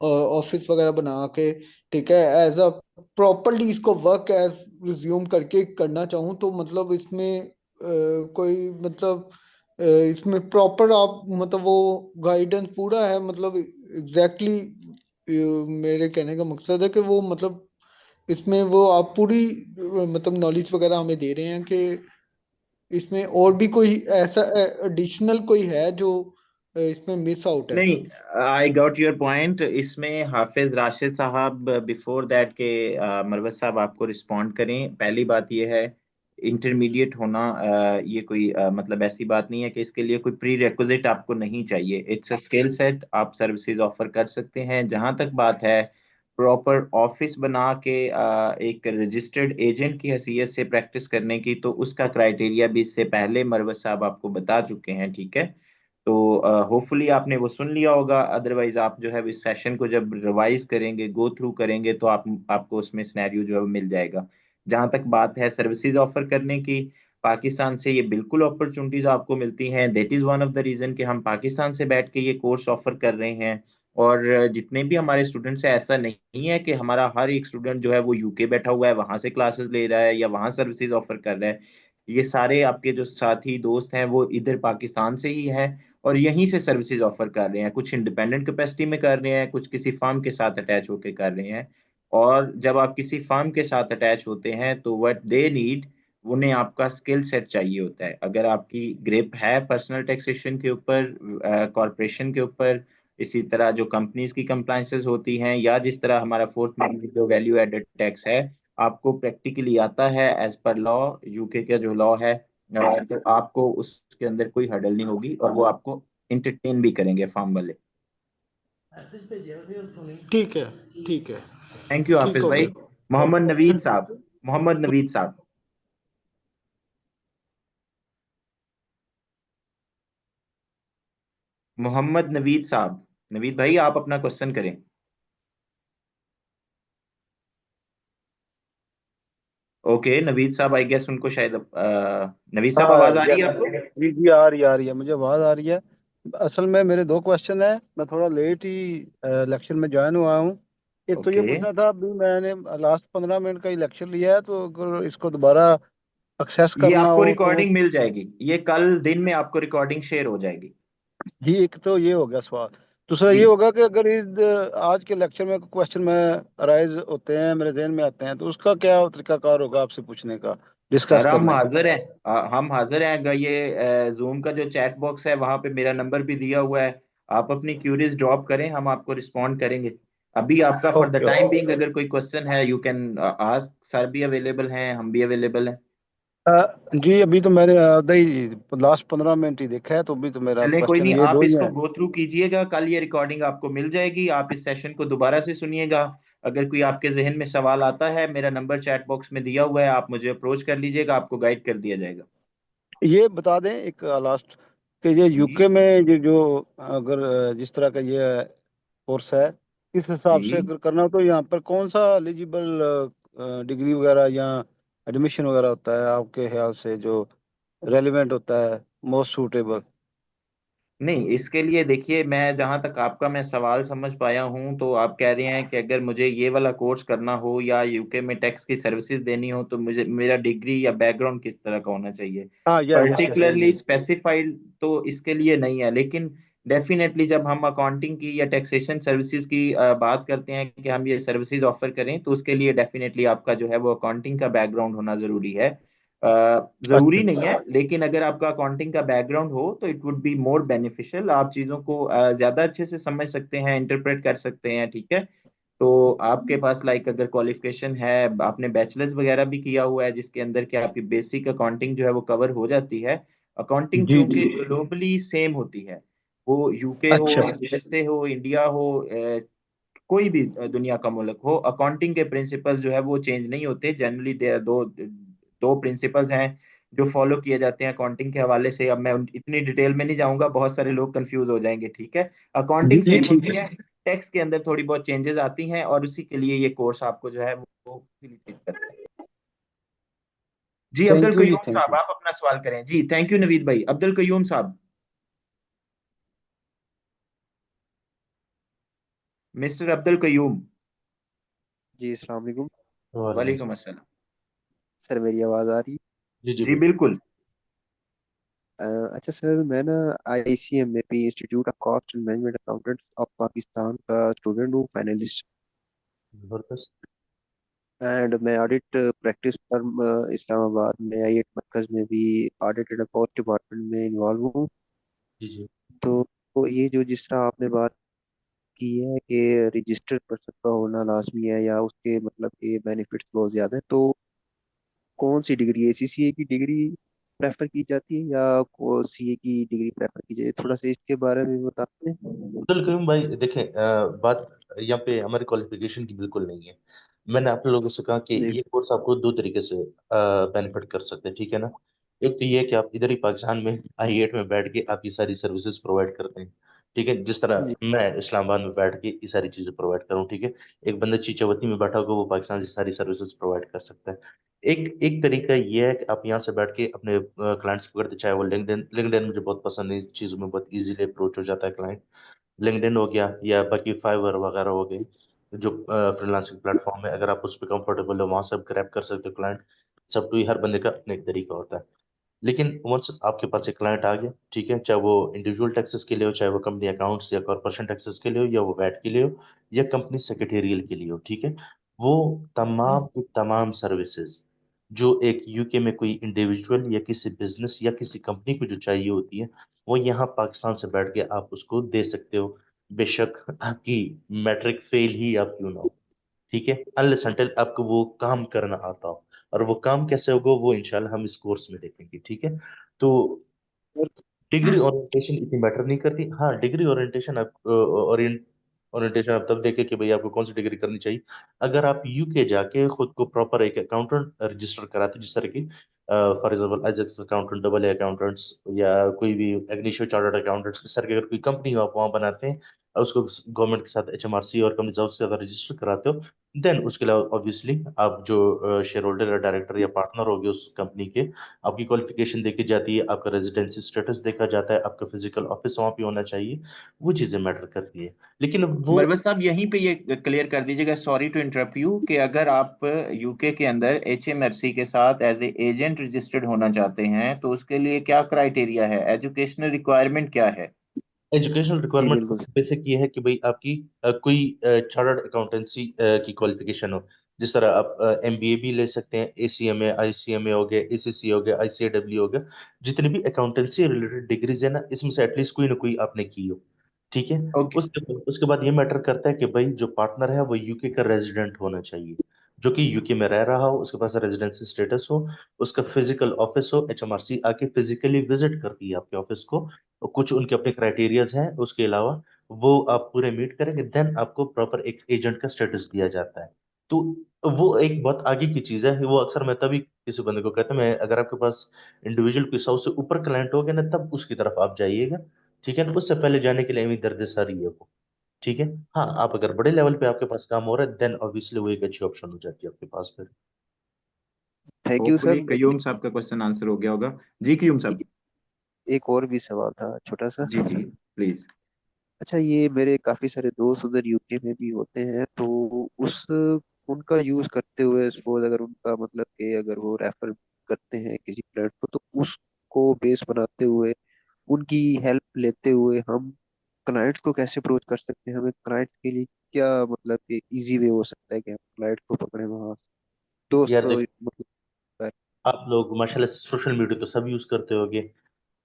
S7: ऑफिस वगैरह बना के, ठीक है, एज अ प्रॉपरली इसको वर्क एज रिज्यूम करके करना चाहूँ, तो मतलब इसमें कोई मतलब इसमें प्रॉपर आप मतलब वो गाइडेंस पूरा है मतलब एग्जैक्टली मेरे कहने का मकसद है कि वो मतलब इसमें वो आप पूरी मतलब नॉलेज वगैरह हमें दे रहे हैं कि इसमें और भी कोई ऐसा एडिशनल कोई है जो इसमें मिस आउट है?
S1: नहीं, आई गॉट योर पॉइंट। इसमें हाफिज राशिद साहब, बिफोर दैट के मरवत साहब आपको रिस्पॉन्ड करें, पहली बात ये है, इंटरमीडिएट होना ये कोई मतलब ऐसी बात नहीं है कि इसके लिए कोई प्री रिक्विजिट आपको नहीं चाहिए। इट्स अ स्किल सेट, आप सर्विसेज ऑफर कर सकते हैं। जहां तक बात है प्रॉपर ऑफिस बना के एक रजिस्टर्ड एजेंट की हैसियत से प्रैक्टिस करने की, तो उसका क्राइटेरिया भी इससे पहले मरवत साहब आपको बता चुके हैं, ठीक है? तो होपफुली आपने वो सुन लिया होगा। अदरवाइज आप जो है इस सेशन को जब रिवाइज करेंगे, गो थ्रू करेंगे, तो आपको उसमें सिनेरियो जो है वो मिल जाएगा। जहां तक बात है सर्विसेज ऑफर करने की, पाकिस्तान से ये बिल्कुल अपॉर्चुनिटीज आपको मिलती हैं। That is one of the reason कि हम पाकिस्तान से बैठ के ये कोर्स ऑफर कर रहे हैं। और जितने भी हमारे स्टूडेंट्स हैं, ऐसा नहीं है कि हमारा हर एक स्टूडेंट जो है वो यूके बैठा हुआ है, वहां से क्लासेस ले रहा है या वहां सर्विसेज ऑफर कर रहा है। ये सारे आपके जो साथी दोस्त हैं वो इधर पाकिस्तान से ही हैं और यहीं से सर्विसेज ऑफर कर रहे हैं। कुछ इंडिपेंडेंट कैपेसिटी में कर रहे हैं, कुछ किसी फर्म के साथ अटैच होकर कर रहे हैं। और जब आप किसी फर्म के साथ अटैच होते हैं तो व्हाट दे नीड, उन्हें आपका स्किल सेट चाहिए होता है। अगर आपकी ग्रिप है पर्सनल टैक्सेशन के ऊपर, कॉरपोरेशन के ऊपर, इसी तरह जो कंपनीज की कंप्लाइंसेस होती हैं, या जिस तरह हमारा फोर्थ जो वैल्यू एडेड टैक्स है, आपको प्रैक्टिकली आता है एज पर लॉ, यूके का जो लॉ है, तो आपको उसके अंदर कोई हर्डल नहीं होगी और वो आपको इंटरटेन भी करेंगे फार्म वाले।
S7: ठीक है, ठीक है,
S1: थैंक यू
S7: ठीक
S1: हाफिज
S7: हो
S1: भाई।
S7: गया।
S1: मोहम्मद नवीद साहब, मोहम्मद नवीद साहब, मोहम्मद नवीद साहब, नवीद भाई आप अपना क्वेश्चन करें। ओके नवीद साहब, आई गेस उनको शायद नवीद साहब
S8: हाँ
S1: आवाज आ रही
S8: यस
S1: है आपको?
S8: जी जी आ रही है मुझे आवाज़ आ रही है। असल में मेरे दो क्वेश्चन है। मैं थोड़ा लेट ही इलेक्शन में ज्वाइन हुआ हूँ। एक तो ये
S1: ओके,
S8: पूछना था, अभी मैंने लास्ट 15 मिनट का इलेक्शन लिया है, तो अगर इसको दोबारा एक्सेस
S1: ये
S8: करना
S1: आपको
S8: हो तो।
S1: रिकॉर्डिंग मिल जाएगी, ये कल दिन में आपको रिकॉर्डिंग शेयर हो जाएगी।
S8: जी एक तो ये हो गया सवाल। दूसरा
S1: जी
S8: ये होगा कि अगर इस आज के लेक्चर में क्वेश्चन में अराइज होते हैं, मेरे ध्यान में आते हैं, तो उसका क्या तरीकाकार होगा आपसे पूछने का, डिस्कस
S1: सर हम
S8: करने का।
S1: हाजिर हैं, हम हाजिर हैं। अगर ये जूम का जो चैट बॉक्स है वहां पे मेरा नंबर भी दिया हुआ है, आप अपनी क्यूरीज ड्रॉप करें, हम आपको रिस्पॉन्ड करेंगे। अभी आपका for the
S8: okay
S1: time
S8: okay.
S1: Being अगर कोई क्वेश्चन है यू कैन आस्क, सर भी अवेलेबल हैं, हम भी अवेलेबल हैं।
S8: जी अभी तो मैंने आधा ही लास्ट 15 मिनट ही देखा है, तो अभी तो मेरा
S1: चलें कोई
S8: क्वेश्चन
S1: नहीं,
S8: ये
S1: आप
S8: दो ही
S1: इसको
S8: है।
S1: गो थ्रू कीजिएगा, कल ये रिकॉर्डिंग आपको मिल जाएगी, आप इस सेशन को दोबारा से सुनिएगा। अगर कोई आपके जहन में सवाल आता है, मेरा नंबर चैट बॉक्स में दिया हुआ है, आप मुझे अप्रोच कर लीजिएगा, आपको गाइड कर दिया जाएगा।
S8: ये बता दें एक लास्ट, कि ये
S1: जी
S8: यूके में जो अगर जिस तरह का ये कोर्स है, इस हिसाब से
S1: जी।
S8: अगर करना हो तो यहाँ पर कौन सा एलिजिबल डिग्री वगैरह या एडमिशन वगैरह होता है आपके ख्याल से, जो रेलिवेंट होता है, मोस्ट सूटेबल।
S1: नहीं, इसके लिए देखिए, मैं जहां तक आपका मैं सवाल समझ पाया हूं, तो आप कह रहे हैं कि अगर मुझे ये वाला कोर्स करना हो या यूके में टैक्स की सर्विसेज देनी हो तो मुझे मेरा डिग्री या बैकग्राउंड किस तरह का होना चाहिए।
S8: हाँ यस
S1: पर्टिकुलरली
S8: यही।
S1: स्पेसिफाइड तो इसके लिए नहीं है, लेकिन डेफिनेटली जब हम अकाउंटिंग की या टैक्सेशन सर्विसेज की बात करते हैं कि हम ये सर्विसेज ऑफर करें, तो उसके लिए डेफिनेटली आपका जो है वो अकाउंटिंग का बैकग्राउंड होना जरूरी है।
S8: अच्छा
S1: जरूरी नहीं
S8: अच्छा।
S1: है, लेकिन अगर आपका अकाउंटिंग का बैकग्राउंड हो तो it would be more beneficial, आप चीजों को ज्यादा अच्छे से समझ सकते हैं, इंटरप्रेट कर सकते हैं, ठीक है। तो आपके पास लाइक अगर क्वालिफिकेशन है, आपने बैचलर्स वगैरह भी किया हुआ है जिसके अंदर क्या आपकी बेसिक अकाउंटिंग जो है वो कवर हो जाती है। अकाउंटिंग
S8: जी
S1: चूंकि
S8: जी।
S1: ग्लोबली सेम होती है, वो यूके हो,
S8: अच्छा
S1: यूएसए हो, इंडिया हो, कोई भी दुनिया का मुल्क हो, अकाउंटिंग के प्रिंसिपल्स जो है वो चेंज नहीं होते। जनरली देयर दो दो प्रिंसिपल्स हैं जो फॉलो किए जाते हैं अकाउंटिंग के हवाले से। अब मैं इतनी डिटेल में नहीं जाऊंगा, बहुत सारे लोग कंफ्यूज हो जाएंगे, ठीक है।
S8: जी
S1: अकाउंटिंग
S8: जी
S1: सेम
S8: ठीक
S1: होती
S8: है।
S1: है, टैक्स के अंदर थोड़ी बहुत चेंजेस आती हैं, और उसी के लिए ये कोर्स आपको जो है वो फैसिलिटेट करता है। जी अब्दुल
S8: थैंक यू जी,
S1: कयूम
S8: थैंक
S1: साहब,
S8: यू।
S1: आप अपना सवाल करें। जी थैंक यू नवीद भाई। अब्दुल कयूम साहब, मिस्टर अब्दुल कयूम।
S9: जी अस्सलाम वालेकुम।
S2: वालेकुम
S1: वालेकुम
S2: सलाम।
S1: अस्सलाम।
S9: सर मेरी आवाज़ आ रही
S2: जी जी
S1: जी
S2: बिल्कुल।
S1: बिल्कुल।
S9: है? अच्छा सर, मैं ना आईसीएम में P institute of cost and management accountants of Pakistan का स्टूडेंट हूँ, फाइनलिस्ट।
S2: जबरदस्त।
S9: एंड मैं ऑडिट प्रैक्टिस फर्म इस्लामाबाद में आई मरकज में भी ऑडिट एंड अकाउंट डिपार्टमेंट में इन्वॉल्व हूँ।
S2: जी जी।
S9: तो ये जो जिस तरह आपने बात की है कि रजिस्टर्ड पर्सन का होना लाजमी है, या उसके मतलब के बेनिफिट्स बहुत ज़्यादा है, तो कौन सी डिग्री, एसीसीए की डिग्री प्रेफर की जाती है या सीए की डिग्री प्रेफर की जाती है? थोड़ा सा इसके बारे में बताते हैं।
S2: अब्दुल करीम भाई देखें, बात यहाँ पे हमारी क्वालिफिकेशन की बिल्कुल नहीं है। मैंने आप लोगों से कहा कि
S9: जी
S2: ये कोर्स आपको दो तरीके से बेनिफिट कर सकते हैं, ठीक है ना। एक तो ये है कि आप इधर ही पाकिस्तान में आई8 में बैठ के आप ये सारी सर्विसेज प्रोवाइड करते हैं, ठीक है, जिस तरह
S9: जी।
S2: मैं इस्लामाबाद में बैठ के ये सारी चीजें प्रोवाइड करूँ, ठीक है। एक बंदा चीचावती में बैठा होगा, वो पाकिस्तान की सारी सर्विसेज प्रोवाइड कर सकता है। एक एक तरीका ये है कि आप यहाँ से बैठ के अपने क्लाइंट्स पकड़ते, चाहे वो लिंक्डइन लिंक्डइन मुझे बहुत पसंद है, इस चीज़ों में बहुत इजीली अप्रोच हो जाता है क्लाइंट। लिंक्डइन हो गया या बाकी फाइवर वगैरह हो गए, जो फ्रीलांसिंग प्लेटफॉर्म है, अगर आप उस पर कंफर्टेबल हो वहां से आप ग्रैब कर सकते हो क्लाइंट। सब तो ही हर बंदे का अपना एक तरीका होता है। लेकिन वंस आपके पास एक क्लाइंट आ गया, ठीक है, चाहे वो इंडिविजुअल टैक्सेस के लिए हो, चाहे वो कंपनी अकाउंट्स या कॉर्पोरेशन टैक्सेस के लिए हो, या वो वैट के लिए हो, या कंपनी सेक्रेटेरियल के लिए हो, ठीक है, वो तमाम की तमाम सर्विसेज जो एक यूके में कोई इंडिविजुअल या किसी बिजनेस या किसी कंपनी को जो चाहिए होती है, वो यहाँ पाकिस्तान से बैठ के आप उसको दे सकते हो, बेशक आपकी मैट्रिक फेल ही आप क्यों ना हो, ठीक है, अनलेस अनटिल आपको वो काम करना आता हो। और वो काम कैसे होगा वो इंशाल्लाह हम इस कोर्स में देखेंगे, ठीक है। तो डिग्री ओरिएंटेशन इतनी मैटर नहीं करती। हाँ, डिग्री ओरिएंटेशन आप ओरिएंटेशन आप तब देखें कि भाई आपको कौन सी डिग्री करनी चाहिए। अगर आप यूके जाके खुद को प्रॉपर एक अकाउंटेंट रजिस्टर कराते, जिस तरह की for example Ajax accountant, double A accountants, या कोई भी एग्नीशियो चार्टर्ड अकाउंटेंट्स, इस तरह की अगर कोई कंपनी हो आप वहाँ बनाते हैं और उसको गवर्नमेंट के साथ एचएमआरसी और कंपनी हाउस से अगर रजिस्टर कराते हो, देन उसके अलावा ऑब्वियसली आप जो शेयर होल्डर या डायरेक्टर या पार्टनर होगे उस कंपनी के, आपकी क्वालिफिकेशन देखी जाती है, आपका रेजिडेंसी स्टेटस देखा जाता है, आपका फिजिकल ऑफिस वहाँ पे होना चाहिए, वो चीजें मैटर करती है। लेकिन वो
S1: मरवत साहब यहीं पे ये क्लियर कर दीजिएगा, सॉरी टू इंटरप्ट यू, कि अगर आप यूके के अंदर एचएमआरसी के साथ एज ए एजेंट रजिस्टर्ड होना चाहते हैं तो उसके लिए क्या क्राइटेरिया है, एजुकेशनल रिक्वायरमेंट क्या है?
S2: एजुकेशनल
S9: जी
S2: रिक्वायरमेंट
S9: बिल्कुल
S2: बेसिक ये है कि भाई आपकी कोई चार्टर्ड अकाउंटेंसी की क्वालिफिकेशन हो। जिस तरह आप एमबीए भी ले सकते हैं, एसीएमए, आईसीएमए हो गया, एसीसी हो गया, आईसीएडब्ल्यू हो गया, जितनी भी अकाउंटेंसी रिलेटेड डिग्रीज है ना, इसमें से एटलीस्ट कोई ना कोई आपने की हो, ठीक है।
S1: ओके।
S2: उसके बाद ये मैटर करता है कि भाई जो पार्टनर है वो यूके का रेजिडेंट होना चाहिए, जो कि यूके में रह रहा हो, उसके पास रेजिडेंसी स्टेटस हो, उसका फिजिकल ऑफिस हो, एचएमआरसी आके फिजिकली विजिट करती है आपके ऑफिस को, और कुछ उनके अपने क्राइटेरियाज हैं, उसके अलावा वो आप पूरे मीट करेंगे, देन आपको प्रॉपर एक एजेंट का स्टेटस दिया जाता है। तो वो एक बहुत आगे की चीज है। वो अक्सर मैं तभी किसी बंदे को कहता हूँ, मैं अगर आपके पास इंडिविजुअल कोई 100 से ऊपर क्लाइंट हो गया ना, तब उसकी तरफ आप जाइएगा, ठीक है ना। उससे पहले जाने के लिए अभी दर्द सारी है वो, ठीक है। हाँ, आप अगर बड़े लेवल पे आपके पास काम हो रहा है, देन ऑब्वियसली वो एक अच्छी ऑप्शन हो जाती है आपके पास फिर।
S9: Thank you
S1: hopefully
S9: sir.
S1: Qayyum साहब का क्वेश्चन आंसर हो गया होगा। जी कयूम साहब।
S9: एक और भी सवाल था छोटा सा।
S1: जी जी, प्लीज।
S9: अच्छा, ये मेरे काफी सारे दोस्त उधर यूके में भी होते हैं, तो उस उनका यूज करते हुए सपोज अगर उनका मतलब कि अगर वो रेफर करते हैं किसी क्लाइंट को, तो उसको बेस बनाते हुए उनकी हेल्प लेते हुए हम क्लाइंट्स को कैसे अप्रोच कर सकते हैं? हमें क्लाइंट्स के लिए क्या मतलब कि इजी वे हो सकता है कि हम क्लाइंट को पकड़े वहां से? दोस्त
S2: यार
S9: तो
S2: देख,
S9: मतलब
S2: आप लोग माशाल्लाह सोशल मीडिया तो सब यूज करते होगे।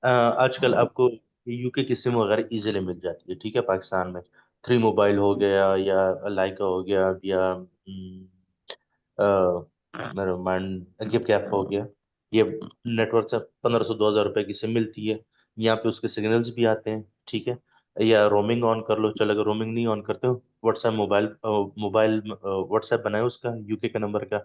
S2: आजकल आपको यूके की सिम वगैरह इजीली मिल जाती है, ठीक है। पाकिस्तान में थ्री मोबाइल हो गया, या लाइका हो गया, या मेरा माइंड गिव कैप हो गया, ये नेटवर्क से 1500 2000 रुपए की सिम मिलती है। यहाँ पे उसके सिग्नल्स भी आते हैं, ठीक है। या रोमिंग ऑन कर लो, चलो अगर रोमिंग नहीं ऑन करते हो, व्हाट्सएप मोबाइल व्हाट्सएप बनाए उसका यूके का नंबर का,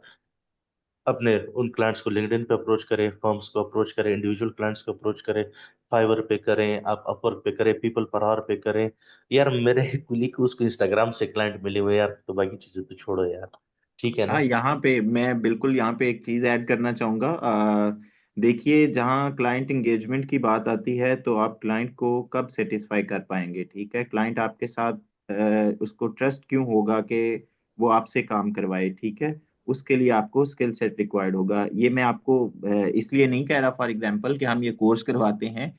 S2: अपने उन क्लाइंट्स को लिंक्डइन पे अप्रोच करें, फर्म्स को अप्रोच करें, इंडिविजुअल क्लाइंट्स को अप्रोच करें, फाइवर पे करें, आप अपवर्क पे करें, पीपल पर आवर पे करें। यार मेरे कुली को उसको इंस्टाग्राम से क्लाइंट मिले हुए यार, तो बाकी चीजें तो छोड़ो यार, ठीक है
S1: हाँ,
S2: ना।
S1: यहाँ पे मैं बिल्कुल यहाँ पे एक चीज ऐड करना चाहूंगा। देखिए, जहाँ क्लाइंट एंगेजमेंट की बात आती है तो आप क्लाइंट को कब सेटिस्फाई कर पाएंगे, ठीक है। क्लाइंट आपके साथ उसको ट्रस्ट क्यों होगा कि वो आपसे काम करवाए, ठीक है। उसके लिए आपको स्किल सेट रिक्वायर्ड होगा। ये मैं आपको इसलिए नहीं कह रहा फॉर एग्जांपल कि हम ये कोर्स करवाते हैं,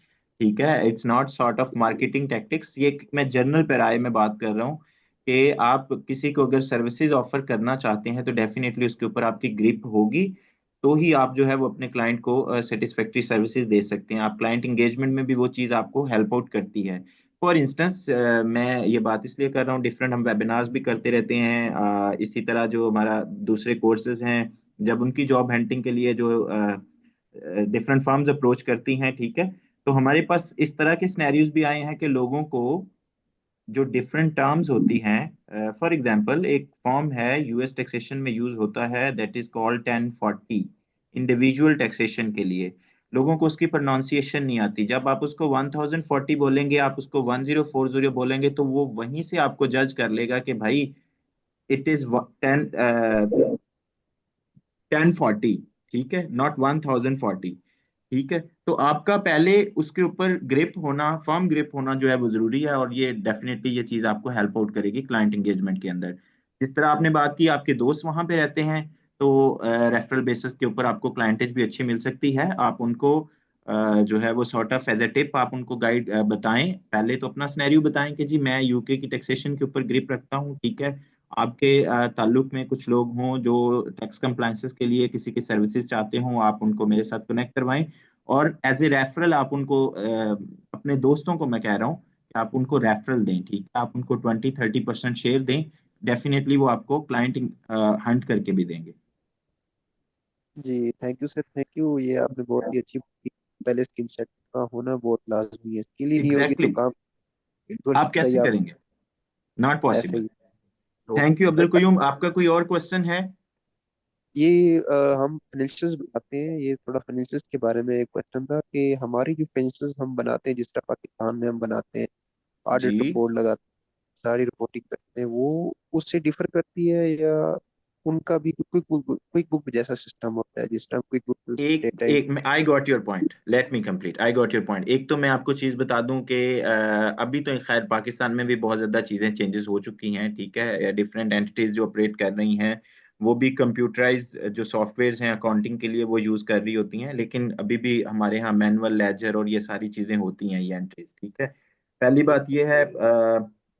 S1: ठीक है। It's not sort of marketing tactics. ये मैं जनरल पैराए में बात कर रहा हूँ कि आप किसी को अगर सर्विसेज ऑफर करना चाहते हैं तो डेफिनेटली उसके ऊपर आपकी ग्रिप होगी, तो ही आप जो है वो अपने क्लाइंट को सेटिस्फैक्ट्री सर्विसेज दे सकते हैं। आप क्लाइंट एंगेजमेंट में भी वो चीज़ आपको हेल्प आउट करती है। फॉर इंस्टेंस, मैं ये बात इसलिए कर रहा हूँ, डिफरेंट हम वेबिनार्स भी करते रहते हैं। इसी तरह जो हमारा दूसरे कोर्सेज हैं, जब उनकी जॉब हंटिंग के लिए जो डिफरेंट फर्म्स अप्रोच करती हैं, ठीक है, तो हमारे पास इस तरह के सिनेरियोज भी आए हैं कि लोगों को जो डिफरेंट टर्म्स होती हैं, फॉर एग्जांपल एक फॉर्म है यूएस टैक्सेशन में यूज होता है, that is called 1040 individual taxation के लिए। लोगों को उसकी प्रोनाउंसिएशन नहीं आती। जब आप उसको 1040 बोलेंगे, आप उसको 1040 बोलेंगे, तो वो वहीं से आपको जज कर लेगा कि भाई इट इज 1040, ठीक है, नॉट 1040, ठीक है। तो आपका पहले उसके ऊपर ग्रिप होना, फर्म ग्रिप होना जो है वो जरूरी है, और ये डेफिनेटली ये चीज आपको हेल्प आउट करेगी क्लाइंट एंगेजमेंट के अंदर। जिस तरह आपने बात की, आपके दोस्त वहां पे रहते हैं, तो रेफरल बेसिस के ऊपर आपको क्लाइंटेज भी अच्छी मिल सकती है। आप उनको जो है वो sort of as a tip आप उनको गाइड बताएं। पहले तो अपना सिनेरियो बताएं कि जी मैं यूके की टैक्सेशन के ऊपर ग्रिप रखता हूँ, ठीक है। आपके ताल्लुक में कुछ लोग हों जो टैक्स कंप्लायंसेस के लिए किसी की सर्विसेज चाहते हों, आप उनको मेरे साथ कनेक्ट करवाएं। और एज ए रेफरल आप उनको अपने दोस्तों को मैं कह रहा हूँ कि आप उनको रेफरल दें, ठीक है। आप उनको 20-30% शेयर दें। डेफिनेटली वो आपको क्लाइंट हंट करके भी देंगे।
S9: जी thank you sir, thank you. ये आपने बहुत ही अच्छी बात की। पहले स्किल सेट का होना बहुत लाजमी है, स्किल ही नहीं होगी तो
S1: एग्जैक्टली
S9: काम बिल्कुल
S1: आप कैसे
S9: सही आप
S1: करेंगे, नॉट
S9: ऐसे
S1: पॉसिबल।
S9: ही। तो
S1: थैंक यू अब्दुल कयूम, आपका कोई और क्वेश्चन है?
S9: ये हम फाइनेंशियल्स बनाते हैं, ये थोड़ा फाइनेंशियल्स के बारे में एक क्वेश्चन था कि हमारी जो फाइनेंशियल्स हम बनाते हैं जिस तरह पाकिस्तान में हम बनाते हैं,
S1: जी
S9: ऑडिट रिपोर्ट लगाते हैं, सारी रिपोर्टिंग करते हैं, वो उससे डिफर करती है या उनका भी क्विक बुक जैसा सिस्टम होता है जिस तरह क्विक बुक
S1: एक
S9: डेटा
S1: एक I got your point, let me complete, I got your point. एक तो मैं आपको चीज बता दूं कि अभी तो खैर पाकिस्तान में भी बहुत ज्यादा चीजें चेंजेस हो चुकी हैं, ठीक है, डिफरेंट एंटिटीज जो ऑपरेट कर रही हैं वो भी कंप्यूटराइज जो सॉफ्टवेयर्स हैं अकाउंटिंग के लिए वो यूज कर रही होती हैं, लेकिन अभी भी हमारे यहाँ मैनुअल लेजर और ये सारी चीजें होती हैं, ये एंट्रीज, ठीक है। पहली बात ये है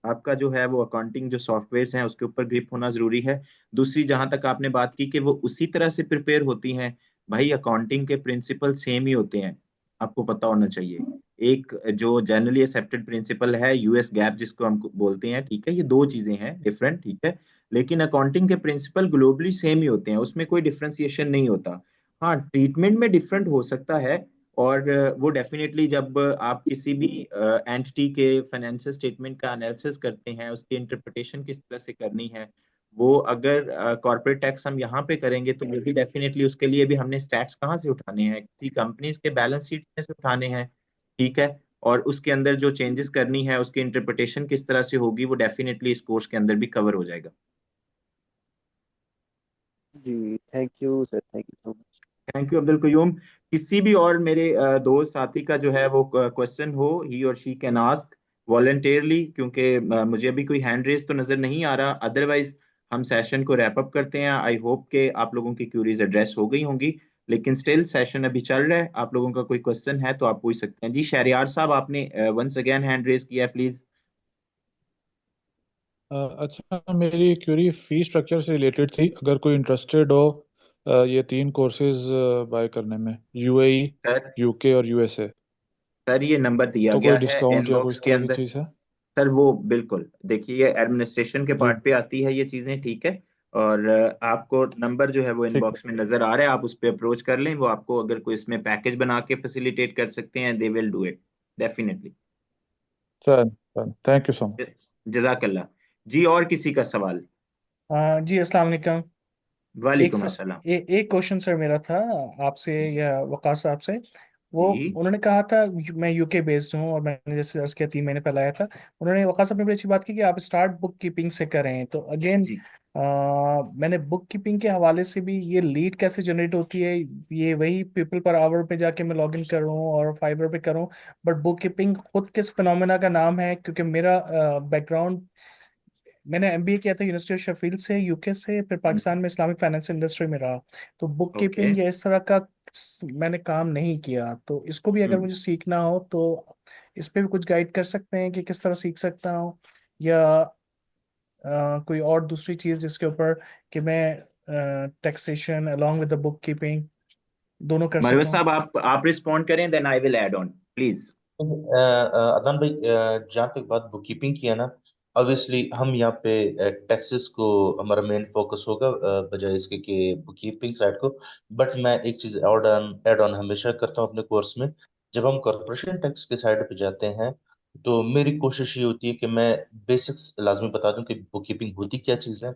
S1: आपका जो है वो अकाउंटिंग जो सॉफ्टवेयर्स हैं उसके ऊपर ग्रिप होना जरूरी है। दूसरी, जहां तक आपने बात की कि वो उसी तरह से प्रिपेयर होती हैं, भाई अकाउंटिंग के प्रिंसिपल सेम ही होते हैं, आपको पता होना चाहिए। एक जो जनरली एक्सेप्टेड प्रिंसिपल है यूएस गैप जिसको हम बोलते हैं, ठीक है, ये दो चीजें हैं डिफरेंट, ठीक है, लेकिन अकाउंटिंग के प्रिंसिपल ग्लोबली सेम ही होते हैं, उसमें कोई डिफरेंशिएशन नहीं होता। हाँ, ट्रीटमेंट में डिफरेंट हो सकता है, और वो डेफिनेटली जब आप किसी भी एंटिटी के फाइनेंशियल स्टेटमेंट का एनालिसिस करते हैं, उसकी इंटरप्रिटेशन किस तरह से करनी है, वो अगर कॉर्पोरेट टैक्स हम यहाँ पे करेंगे तो वो भी डेफिनेटली उसके लिए भी हमने स्टैट्स कहाँ से उठाने हैं, किसी कंपनीज के बैलेंस शीट में से उठाने हैं, ठीक है, और उसके अंदर जो चेंजेस करनी है उसकी इंटरप्रिटेशन किस तरह से होगी वो डेफिनेटली इस कोर्स के अंदर भी कवर हो जाएगा।
S9: जी thank you sir, thank you so much.
S1: Thank you Abdul Qayyum. किसी भी और मेरे दोस्त साथी का जो है वो क्वेश्चन हो, ही और शी कैन आस्क वॉलंटियरली, क्योंकि मुझे अभी कोई हैंड रेस तो नजर नहीं आ रहा, अदरवाइज हम सेशन को रैप अप करते हैं। आई होप के आप लोगों की क्यूरीज एड्रेस हो गई होंगी, लेकिन स्टिल सेशन अभी चल रहा है, आप लोगों का कोई क्वेश्चन है तो आप पूछ सकते हैं। जी शहरियार साहब, आपने वंस अगेन हैंड रेस किया है, प्लीज।
S5: अच्छा, मेरी क्यूरी फी स्ट्रक्चर से रिलेटेड थी, अगर कोई इंटरेस्टेड हो ये 3 कोर्सेज बाय करने में, यूएई,
S1: सर
S5: यूके और यूएसए,
S1: सर ये नंबर दिया
S5: तो
S1: गया
S5: कोई
S1: है
S5: डिस्काउंट या कोई
S1: इनबॉक्स
S5: इस
S1: के
S5: तरह की
S1: अंदर।
S5: चीज़ है?
S1: सर वो बिल्कुल, देखिए ये एडमिनिस्ट्रेशन के
S5: जी
S1: पार्ट पे आती है ये चीजें, ठीक है, और आपको नंबर जो है वो
S5: ठीक है।
S1: इनबॉक्स में नजर आ रहा है, आप उस पर अप्रोच कर लें, वो आपको अगर कोई इसमें पैकेज बना के फैसिलिटेट कर सकते हैं, they will do it definitely.
S5: चल चल, थैंक यू सो मच।
S1: जजाकल्ला। जी और किसी का सवाल?
S4: जी अस्सलाम वालेकुम।
S1: वालेकुम अस्सलाम।
S4: एक क्वेश्चन सर मेरा था आपसे या वकास साहब से। वो
S1: जी
S4: उन्होंने कहा था मैं यूके बेस्ड हूँ और मैंने जैसे अर्ज किया 3 महीने पहले आया था। उन्होंने वकास साहब ने बड़ी अच्छी बात की कि आप स्टार्ट बुक कीपिंग से करें, तो अगेन
S1: जी
S4: मैंने बुक कीपिंग के हवाले से भी ये लीड कैसे जनरेट होती है, ये वही पीपल पर आवर पे जाके मैं लॉग इन करूँ और फाइवर पे करूँ, बट बुक कीपिंग खुद किस फिनोमेना का नाम है? क्योंकि मेरा बैकग्राउंड, मैंने एमबीए किया था यूनिवर्सिटी ऑफ शेफील्ड से यूके से, फिर पाकिस्तान में इस्लामिक फाइनेंस इंडस्ट्री में रहा, तो बुक
S1: ओके।
S4: कीपिंग या इस तरह का मैंने काम नहीं किया। तो इसको भी अगर मुझे सीखना हो तो इस पे भी कुछ गाइड कर सकते हैं कि किस तरह सीख सकता हूँ, या कोई और दूसरी चीज़ जिसके ऊपर कि मैं taxation along with the bookkeeping दोनों कर
S1: मरवत
S4: सकूं?
S1: साहब, आप रिस्पॉन्ड करें, then I will add on, please.
S2: Adnan भाई, जहाँ तक बात बुक कीपिंग की है ना, ऑब्वियसली हम यहाँ पे टैक्सेस को हमारा मेन फोकस होगा, बजाय इसके कि बुक कीपिंग साइड को। बट मैं एक चीज़ ऐड ऑन हमेशा करता हूँ अपने कोर्स में। जब हम कॉर्पोरेशन टैक्स के साइड पे जाते हैं तो मेरी कोशिश ये होती है कि मैं बेसिक्स लाजमी बता दूं कि बुक कीपिंग होती क्या चीज़ है,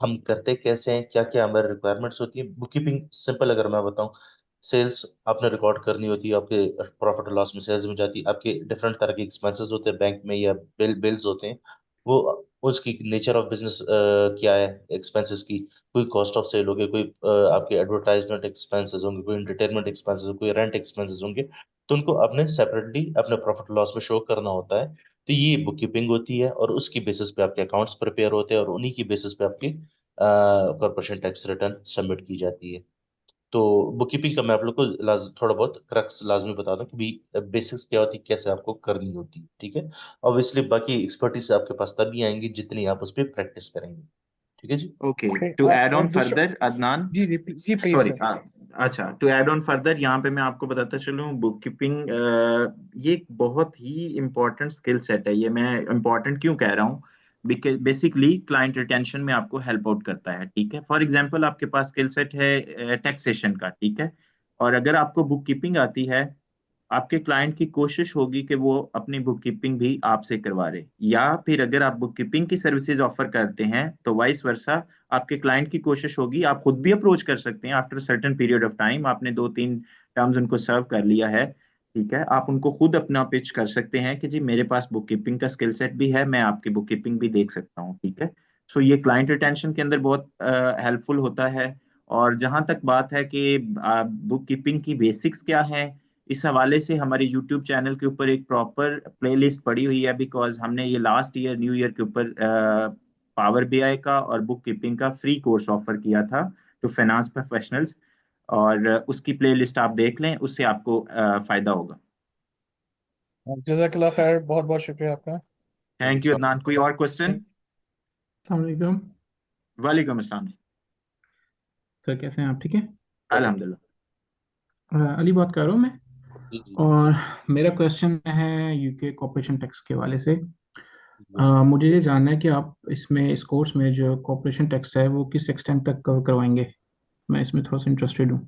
S2: हम करते कैसे हैं, क्या क्या हमारी रिक्वायरमेंट्स होती है। बुक कीपिंग सिंपल अगर मैं बताऊं, सेल्स आपने रिकॉर्ड करनी होती है, आपके प्रॉफिट और लॉस में सेल्स में जाती है, आपके डिफरेंट तरह के एक्सपेंसेस होते हैं बैंक में या बिल्स होते हैं, वो उसकी नेचर ऑफ बिजनेस क्या है, एक्सपेंसेस की, कोई कॉस्ट ऑफ सेल हो गया, कोई आपके एडवर्टाइजमेंट एक्सपेंसेस होंगे, कोई एंटरटेनमेंट एक्सपेंसेस होंगे, कोई रेंट एक्सपेंसेस होंगे, तो उनको आपने सेपरेटली अपने प्रॉफिट लॉस में शो करना होता है। तो ये बुक कीपिंग होती है और उसकी बेसिस पे आपके अकाउंट्स प्रिपेयर होते हैं और उन्हीं की बेसिस पे आपकी कॉर्पोरेशन टैक्स रिटर्न सबमिट की जाती है। तो बुक कीपिंग का मैं आप लोग को थोड़ा बहुत क्रक्स लाजमी बता दूं कि भी बेसिक्स क्या होती है, कैसे आपको करनी होती है, ठीक है। ऑब्वियसली बाकी एक्सपर्टीज आपके पास तभी आएंगी जितनी आप उस पर प्रैक्टिस करेंगे, ठीक है जी।
S1: ओके,
S4: ओके,
S1: टू ऐड
S4: और
S1: ऑन
S4: दूसरा,
S1: फर्दर अदनान,
S4: जी जी जी प्लीज
S1: सॉरी,
S4: सर।
S1: अच्छा, टू ऐड ऑन फर्दर यहाँ पे मैं आपको बताता चलूँ, बुक कीपिंग ये एक बहुत ही इम्पोर्टेंट स्किल सेट है। ये मैं इम्पोर्टेंट क्यों कह रहा हूँ, बेसिकली क्लाइंट रिटेंशन में आपको हेल्प आउट करता है, ठीक है। फॉर एग्जांपल आपके पास स्किल सेट है टैक्सेशन का, ठीक है, और अगर आपको बुक कीपिंग आती है, आपके क्लाइंट की कोशिश होगी कि वो अपनी बुक कीपिंग भी आपसे करवा रहे, या फिर अगर आप बुक कीपिंग की सर्विसेज ऑफर करते हैं तो वाइस वर्सा आपके क्लाइंट की कोशिश होगी, आप खुद भी अप्रोच कर सकते हैं after certain period of time, आपने 2-3 टर्म्स उनको सर्व कर लिया है, ठीक है, आप उनको खुद अपना पिच कर सकते हैं कि जी मेरे पास बुक कीपिंग का स्किल सेट भी है, मैं आपकी बुक कीपिंग भी देख सकता हूँ, ठीक है। सो ये क्लाइंट रिटेंशन के अंदर बहुत हेल्पफुल होता है। और जहां तक बात है कि बुक कीपिंग की बेसिक्स क्या है, इस हवाले से हमारे यूट्यूब चैनल के ऊपर एक प्रॉपर प्लेलिस्ट पड़ी हुई है, बिकॉज हमने ये लास्ट ईयर न्यू ईयर के ऊपर पावर बीआई का और बुक कीपिंग का फ्री कोर्स ऑफर किया था टू फाइनेंस प्रोफेशनल्स, और उसकी प्लेलिस्ट आप देख लें, उससे आपको फायदा होगा।
S4: जज़ाकल्लाह खैर, बहुत बहुत शुक्रिया आपका।
S1: Thank you Adnan. कोई और क्वेश्चन?
S10: अस्सलाम वालेकुम
S1: वालेकुम अस्सलाम जी।
S10: सर, कैसे हैं आप? ठीक है।
S1: अल्हम्दुलिल्लाह।
S10: अली बात कर रहा हूँ मैं,
S2: जी जी
S10: और मेरा क्वेश्चन है यूके कॉर्पोरेशन टैक्स के हवाले से।
S2: जी।
S10: मुझे ये जानना है कि आप इसमें इस कोर्स में जो कॉर्पोरेशन टैक्स है वो किस एक्सटेंट तक कवर करवाएंगे। मैं इसमें थोड़ा सा इंटरेस्टेड हूँ।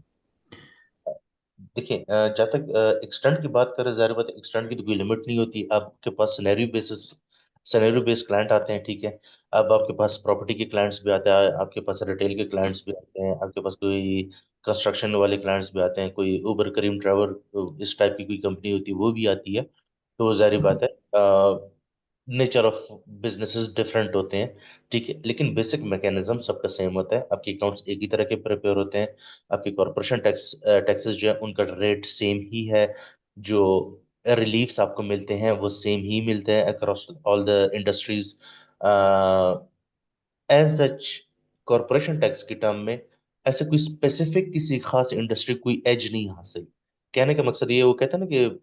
S2: देखिए, जहाँ तक एक्सटेंट की बात करें, ज़ाहिर बात है एक्सटेंट की तो कोई लिमिट नहीं होती। आपके पास सिनेरियो बेस्ड क्लाइंट आते हैं, ठीक है। अब आपके पास प्रॉपर्टी के क्लाइंट्स भी आते हैं, आपके पास रिटेल के क्लाइंट्स भी आते हैं, आपके पास कोई कंस्ट्रक्शन वाले क्लाइंट्स भी आते हैं, कोई उबर करीम ट्रैवल इस टाइप की कोई कंपनी होती है वो भी आती है। तो जाहिर बात है नेचर ऑफ बिजनेसेस डिफरेंट होते हैं, ठीक है, लेकिन बेसिक मैकेनिज्म सबका सेम होता है। आपके अकाउंट्स एक ही तरह के प्रिपेयर होते हैं, आपकी कॉर्पोरेशन टैक्सेस जो है उनका रेट सेम ही है, जो रिलीफ्स आपको मिलते हैं वो सेम ही मिलते हैं across all the industries. As such corporation tax की टर्म में ऐसे कोई स्पेसिफिक किसी खास इंडस्ट्री कोई एज नहीं हासिल। कहने का मकसद ये, वो कहते हैं ना कि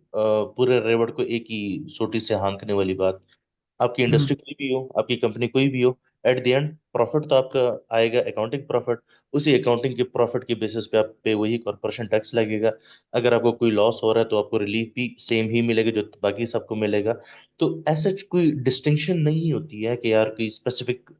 S2: पूरे रेवड़ को एक ही सोटी से हाँकने वाली बात। आपकी इंडस्ट्री कोई भी हो, आपकी कंपनी कोई भी हो, एट द एंड प्रॉफिट तो आपका आएगा अकाउंटिंग प्रॉफिट। उसी अकाउंटिंग के प्रॉफिट के बेसिस पे आप पे वही कॉर्पोरेशन टैक्स लगेगा। अगर आपको कोई लॉस हो रहा है तो आपको रिलीफ भी सेम ही मिलेगा जो बाकी सबको मिलेगा। तो ऐसा कोई डिस्टिंक्शन नहीं होती है कि यार कोई स्पेसिफिक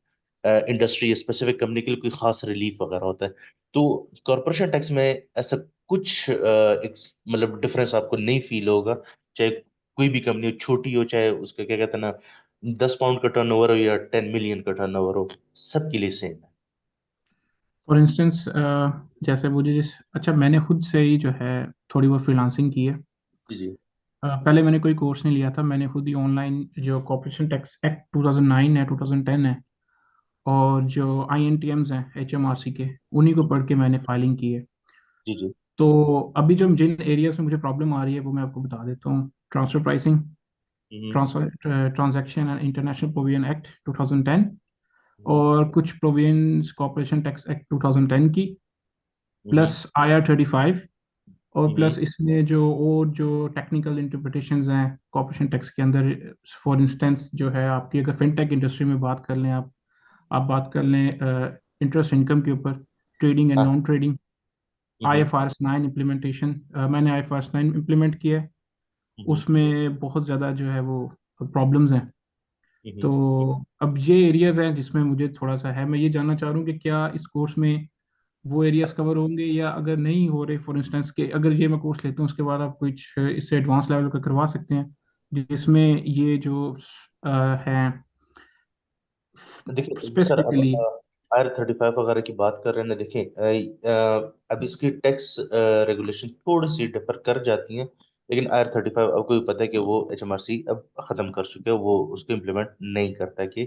S2: इंडस्ट्री या स्पेसिफिक कंपनी के लिए कोई खास रिलीफ वगैरह होता है। तो कॉर्पोरेशन टैक्स में ऐसा कुछ मतलब डिफरेंस आपको नहीं फील होगा, चाहे कोई भी कंपनी हो, छोटी हो चाहे उसका क्या कहते हैं ना 10 पाउंड का टर्नओवर हो या 10 मिलियन का टर्नओवर हो, सबके लिए सेम है।
S10: फॉर इंस्टेंस, जैसे मुझे अच्छा, मैंने खुद से ही जो है थोड़ी बहुत फ्रीलांसिंग की है।
S2: जी जी
S10: पहले मैंने कोई कोर्स नहीं लिया था, मैंने खुद ही ऑनलाइन जो कॉर्पोरेशन टैक्स एक्ट 2009 है, 2010 है, और जो INTMs हैं HMRC के, उन्हीं को पढ़ के मैंने फाइलिंग की है।
S2: जी जी
S10: तो अभी जो जिन एरियाज में मुझे प्रॉब्लम आ रही है वो मैं आपको बता देता हूँ। Transfer pricing,
S2: hmm
S10: transaction and international provision act 2010,
S2: हम्म
S10: और कुछ प्रोविजंस कॉर्पोरेशन टैक्स एक्ट 2010 की,
S2: हम्म
S10: प्लस IR 35, और
S2: हम्म
S10: प्लस इसमें जो टेक्निकल इंटरप्रिटेशंस हैं कॉर्पोरेशन टैक्स के अंदर। फॉर इंस्टेंस जो है आपकी, अगर फिनटेक इंडस्ट्री में बात कर लें, आप बात कर लें इंटरेस्ट इनकम के ऊपर, ट्रेडिंग एंड
S2: हाँ
S10: नॉन ट्रेडिंग,
S2: हम्म
S10: IFRS 9 इम्प्लीमेंटेशन। मैंने IFRS 9 इम्प्लीमेंट किया है,
S2: हम्म
S10: उसमें बहुत ज़्यादा जो है वो प्रॉब्लम्स हैं।
S2: हम्म
S10: तो अब ये एरियाज हैं जिसमें मुझे थोड़ा सा है, मैं ये जानना चाह रहा हूँ कि क्या इस कोर्स में वो एरियाज कवर होंगे, या अगर नहीं हो रहे, फॉर इंस्टेंस के अगर ये मैं कोर्स लेता हूँ उसके बाद आप कुछ इससे एडवांस लेवल का करवा सकते हैं जिसमें ये जो है
S2: देखिए सर, अब
S10: स्पेसिफिकली।
S2: IR 35 वगैरह की बात कर रहे हैं ना, देखिए अब इसकी टैक्स रेगुलेशन थोड़ी सी डिफर कर जाती हैं, लेकिन IR 35 आपको भी पता है कि वो HMRC अब खत्म कर चुके हैं, वो उसको इम्प्लीमेंट नहीं करता कि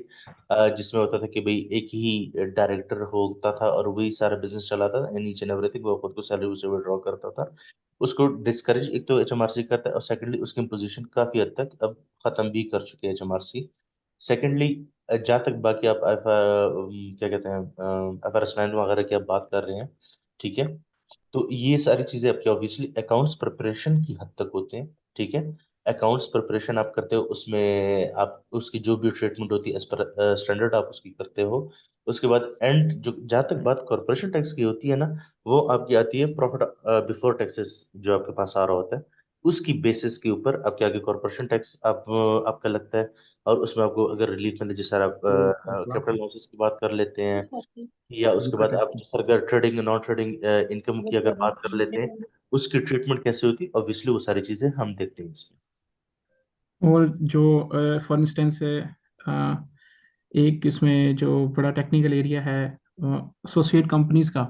S2: जिसमें होता था कि भाई एक ही डायरेक्टर होता था और वही सारा बिजनेस चलाता था, एंड ईच एंड एवरीथिंग वो खुद को सैलरी उसे विड्रॉ करता था। उसको डिस्करेज एक तो HMRC करता है, और सेकेंडली उसकी पोजीशन काफी हद तक अब खत्म भी कर चुके हैं HMRC। सेकेंडली, जहाँ तक बाकी आप क्या कहते हैं IFRS 9 वगैरह की आप बात कर रहे हैं, ठीक है, तो ये सारी चीजें आपकी ऑब्वियसली अकाउंट्स प्रिपरेशन की हद तक होते हैं, ठीक है। अकाउंट्स प्रिपरेशन आप करते हो, उसमें आप उसकी जो भी ट्रीटमेंट होती है एज पर स्टैंडर्ड आप उसकी करते हो। उसके बाद एंड जो जहाँ तक बात कॉर्पोरेशन टैक्स की होती है ना, वो आपकी आती है प्रॉफिट बिफोर टैक्सेस जो आपके पास आ रहा होता है। उसकी बेसिस के ऊपर आपके आगे कॉर्पोरेशन टैक्स आपका लगता है, और उसमें आपको अगर रिलीफ मिले, जिस तरह आप कैपिटल लॉसेस की बात कर लेते हैं, या उसके बाद आप जिस तरह का ट्रेडिंग नॉन ट्रेडिंग इनकम की अगर बात कर लेते हैं, उसकी ट्रीटमेंट कैसे होती है, ऑब्वियसली वो सारी चीजें हम देखते हैं इसमें।
S10: और जो फॉर इंस्टेंस एक इसमें जो बड़ा टेक्निकल एरिया है एसोसिएट कंपनीज का,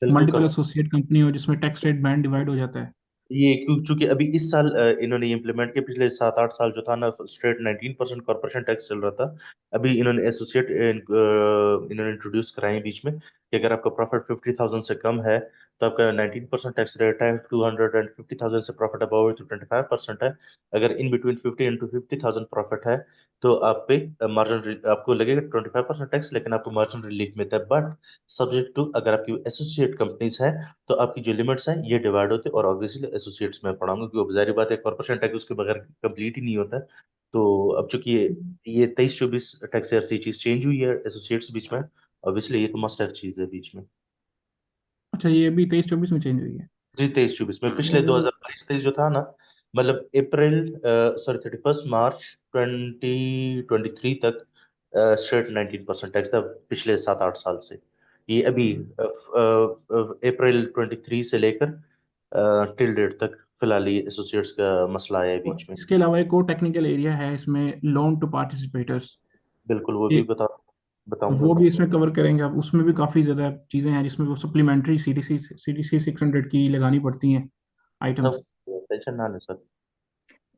S2: बिल्कुल
S10: मल्टीपल
S2: करेक्ट।
S10: एसोसिएट कंपनी हो जिसमें टैक्स रेट बैंड डिवाइड हो जाता है।
S2: ये चूंकि अभी इस साल इन्होंने इम्प्लीमेंट किया, पिछले 7-8 साल जो था ना, स्ट्रेट 19% कॉर्पोरेशन टैक्स चल रहा था। अभी इन्होंने एसोसिएट इन्होंने इंट्रोड्यूस कराए बीच में कि अगर आपका प्रॉफिट 50,000 से कम है तो आपका 19% टैक्स रेट है, 250,000 से प्रॉफिट अबव तो 25% है, अगर इन बिटवीन 50 इंटू 50,000 प्रॉफिट है तो आप पे मार्जिन आपको लगेगा 25% टैक्स, लेकिन आपको मार्जिन रिलीफ मिलता है। बट सब्जेक्ट टू अगर आपकी एसोसिएट कंपनीज है तो आपकी जो लिमिट्स हैं ये डिवाइड होते हैं, और ऑब्वियसली एसोसिएट्स में पढ़ाऊंगा क्योंकि जाहिर बात है कॉर्पोरेशन टैक्स उसके बगैर कंप्लीट ही नहीं होता है। तो अब चूंकि ये 23-24 टैक्स ईयर से चीज चेंज हुई है एसोसिएट्स बीच में, ऑब्वियसली ये तो मस्ट हैव चीज है बीच में।
S10: अच्छा, ये अभी 23-24 में चेंज हुई है।
S2: जी 23-24 में, पिछले 2022-23 जो था ना, मतलब अप्रैल 31 मार्च 2023 तक स्ट्रेट 19% टैक्स था, पिछले 7-8 साल से। ये अभी अप्रैल 23 से लेकर टिल डेट तक फिलहाल ये एसोसिएट्स का मसला आया है
S10: और
S2: बीच में।
S10: इसके अलावा एक और टेक्निकल एरिया है इसमें, लोन टू पार्टिसिपेटर्स।
S2: बिल्कुल, वो भी बताऊंगा।
S10: वो भी इसमें कवर करेंगे आप। उसमें भी काफ़ी ज़्यादा चीज़ें हैं जिसमें वो सप्लीमेंट्री CDC 600 की लगानी पड़ती हैं आइटम्स।
S2: टेंशन ना ले सर।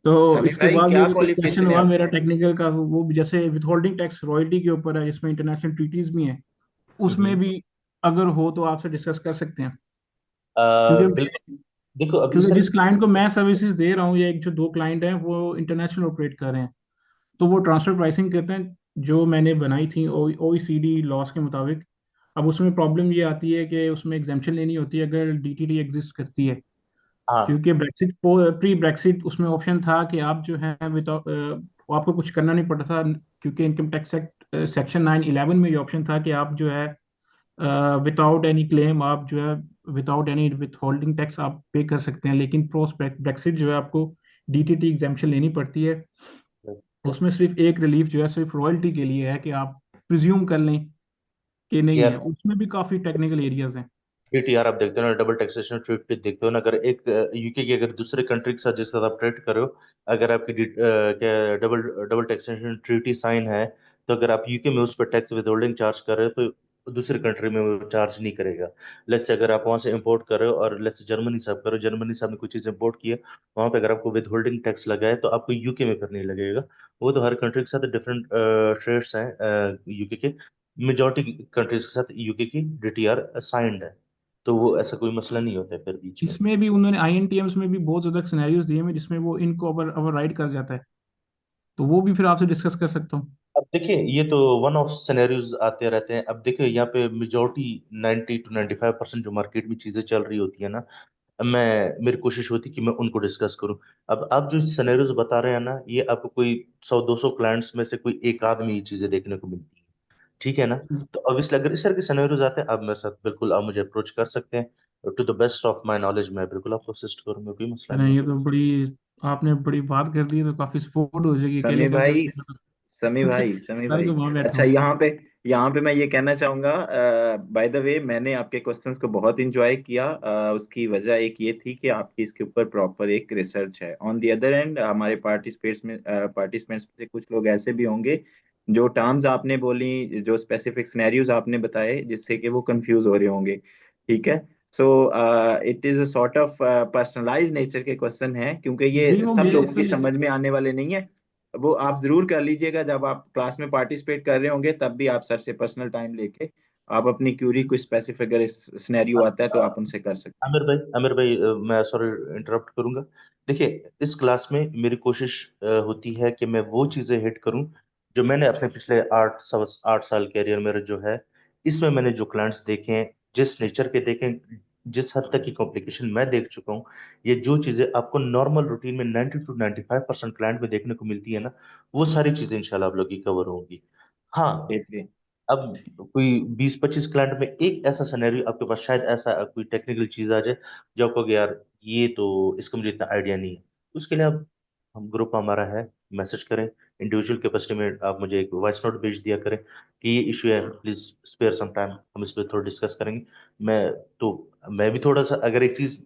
S10: तो
S1: समी
S10: इसके
S1: भाई
S10: बाद
S1: क्या
S10: जो क्वेश्चन
S1: क्वालिफिकेशन है
S10: हुआ
S1: आपकी?
S10: मेरा टेक्निकल का, वो भी जैसे विथहोल्डिंग टैक्स रॉयल्टी के ऊपर है जिसमें इंटरनेशनल ट्रीटीज भी हैं, उसमें भी अगर हो तो आपसे डिस्कस कर सकते हैं। क्योंकि
S2: बिल्कुल। देखो अब इस
S10: क्योंकि
S2: तरह
S10: जिस क्लाइंट को मैं सर्विसेज दे रहा हूँ, या एक जो दो क्लाइंट हैं वो इंटरनेशनल ऑपरेट कर रहे हैं, तो वो ट्रांसफर प्राइसिंग करते हैं जो मैंने बनाई थी OECD लॉस के मुताबिक। अब उसमें प्रॉब्लम ये आती है कि उसमें एग्जाम्पशन लेनी होती है अगर DTT एग्जिस्ट करती है,
S2: हाँ
S10: क्योंकि ब्रेक्सिट प्री ब्रेक्सिट उसमें ऑप्शन था कि आप जो है विदाउट, आपको कुछ करना नहीं पड़ता था, क्योंकि इनकम टैक्स एक्ट सेक्शन 9(11) में ये ऑप्शन था कि आप जो है विदाउट एनी क्लेम, आप जो है without any with holding tax आप पे कर सकते हैं। लेकिन पोस्ट ब्रेक्सिट जो है आपको DTT एग्जाम्पशन लेनी पड़ती है। उसमें सिर्फ एक रिलीफ जो है सिर्फ रॉयल्टी के लिए है कि आप प्रिज्यूम कर लें कि नहीं है।
S2: यार,
S10: उसमें भी काफ़ी टेक्निकल एरियाज हैं।
S2: PTR आप देखते हो ना, डबल टैक्सेशन ट्रीट देखते हो ना, अगर एक यूके की अगर दूसरे कंट्री के साथ जिस साथ आप ट्रेड कर रहे हो, अगर आपकी क्या double double taxation treaty sign है, तो अगर आप यूके में उस पर टैक्स विदहोल्डिंग चार्ज कर रहे हो तो दूसरी कंट्री में वो चार्ज नहीं करेगा। लेट्स से अगर आप वहां से इंपोर्ट कर रहे हो और लेट्स से जर्मनी से आप करो, जर्मनी से आपने कुछ चीज इंपोर्ट की है, वहां पे अगर आपको विदहोल्डिंग टैक्स लगा है तो आपको यूके में फिर नहीं लगेगा। वो तो हर कंट्री के साथ डिफरेंट ट्रेड्स हैं यूके के। मेजोरिटी कंट्रीज के साथ यूके की DTR साइंड है, तो वो ऐसा कोई मसला नहीं होता है फिर बीच में।
S10: इसमें भी उन्होंने INTMs में भी बहुत ज़्यादा सिनेरियोज दिए हैं जिसमें वो इनको ओवर राइड कर जाता है, तो वो भी फिर आपसे डिस्कस कर सकता हूँ।
S2: अब देखिए, ये तो वन ऑफ सिनेरियोज आते रहते हैं। अब देखिए यहाँ पे मेजोरिटी 90 to 95% जो मार्केट में चीजें चल रही होती है ना, मेरी कोशिश होती है कि मैं उनको डिस्कस करूं। अब आप जो सिनेरियोज बता रहे हैं ना, ये आपको कोई 100-200 क्लाइंट्स में से कोई एक आदमी ये चीजें देखने को मिलती है, ठीक है ना। तो ऑब्वियसली अगर इस तरह के सिनेरियोज आते हैं, आप मेरे साथ बिल्कुल आप मुझे अप्रोच कर सकते हैं। To the best of my knowledge मैं बिल्कुल आपको असिस्ट करूंगा, कोई मसला नहीं
S10: नहीं, ये
S2: होगा।
S10: तो बड़ी आपने बड़ी बात कर दी है, तो काफ़ी सपोर्ट हो जाएगी। अकेले
S1: समी
S10: अकेले
S1: भाई,
S10: तो
S1: समी
S10: सर
S1: भाई,
S10: को वहां बैठा
S1: अच्छा
S10: हूँ।
S1: यहाँ पे मैं ये कहना चाहूंगा, बाय द वे मैंने आपके क्वेश्चंस को बहुत इंजॉय किया। उसकी वजह एक ये थी कि आपकी इसके ऊपर प्रॉपर एक रिसर्च है। ऑन द अदर एंड हमारे पार्टिसिपेंट्स में से कुछ लोग ऐसे भी होंगे जो टर्म्स आपने बोली, जो स्पेसिफिक सिनेरियोज आपने बताए, जिससे कि वो कंफ्यूज हो रहे होंगे। ठीक है। So it is a sort of personalize nature के क्वेश्चन है, क्योंकि
S10: जी,
S1: ये
S10: वो
S1: सब
S10: मेरे
S1: लोगों की
S10: समझ
S1: समझ में आने वाले नहीं है। वो आप जरूर कर लीजिएगा, जब आप क्लास में पार्टिसिपेट कर रहे होंगे तब भी आप सर से पर्सनल टाइम लेके आप अपनी क्यूरी को स्पेसिफिक, अगर सिनेरियो आता है तो आप उनसे कर सकते हैं।
S2: आमिर भाई, मैं सॉरी इंटरप्ट करूंगा। देखिए, इस क्लास में मेरी कोशिश होती है कि मैं वो चीजें हिट करूं जो मैंने अपने पिछले 8 साल कैरियर में जो है, इसमें मैंने जो क्लाइंट्स देखे हैं, जिस नेचर के देखे हैं, जिस हद तक की कॉम्प्लिकेशन मैं देख चुका हूँ, ये जो चीजें आपको नॉर्मल रूटीन में 90 to 95% क्लाइंट में देखने को मिलती है ना, वो सारी चीजें इंशाल्लाह आप लोग की कवर होंगी। हाँ,
S1: बेहतरीन।
S2: अब कोई 20-25 क्लाइंट में एक ऐसा सिनेरियो आपके पास शायद ऐसा कोई टेक्निकल चीज आ जाए जो आपको कि यार ये तो इसका मुझे इतना आइडिया नहीं है, उसके लिए आप हम ग्रुप हमारा है, मैसेज करें। इंडिविजुअल कैपेसिटी में आप मुझे एक वॉइस नोट भेज दिया करें कि ये इशू है, प्लीज स्पेयर सम टाइम, हम इस पर थोड़ा डिस्कस करेंगे। मैं भी थोड़ा सा अगर एक चीज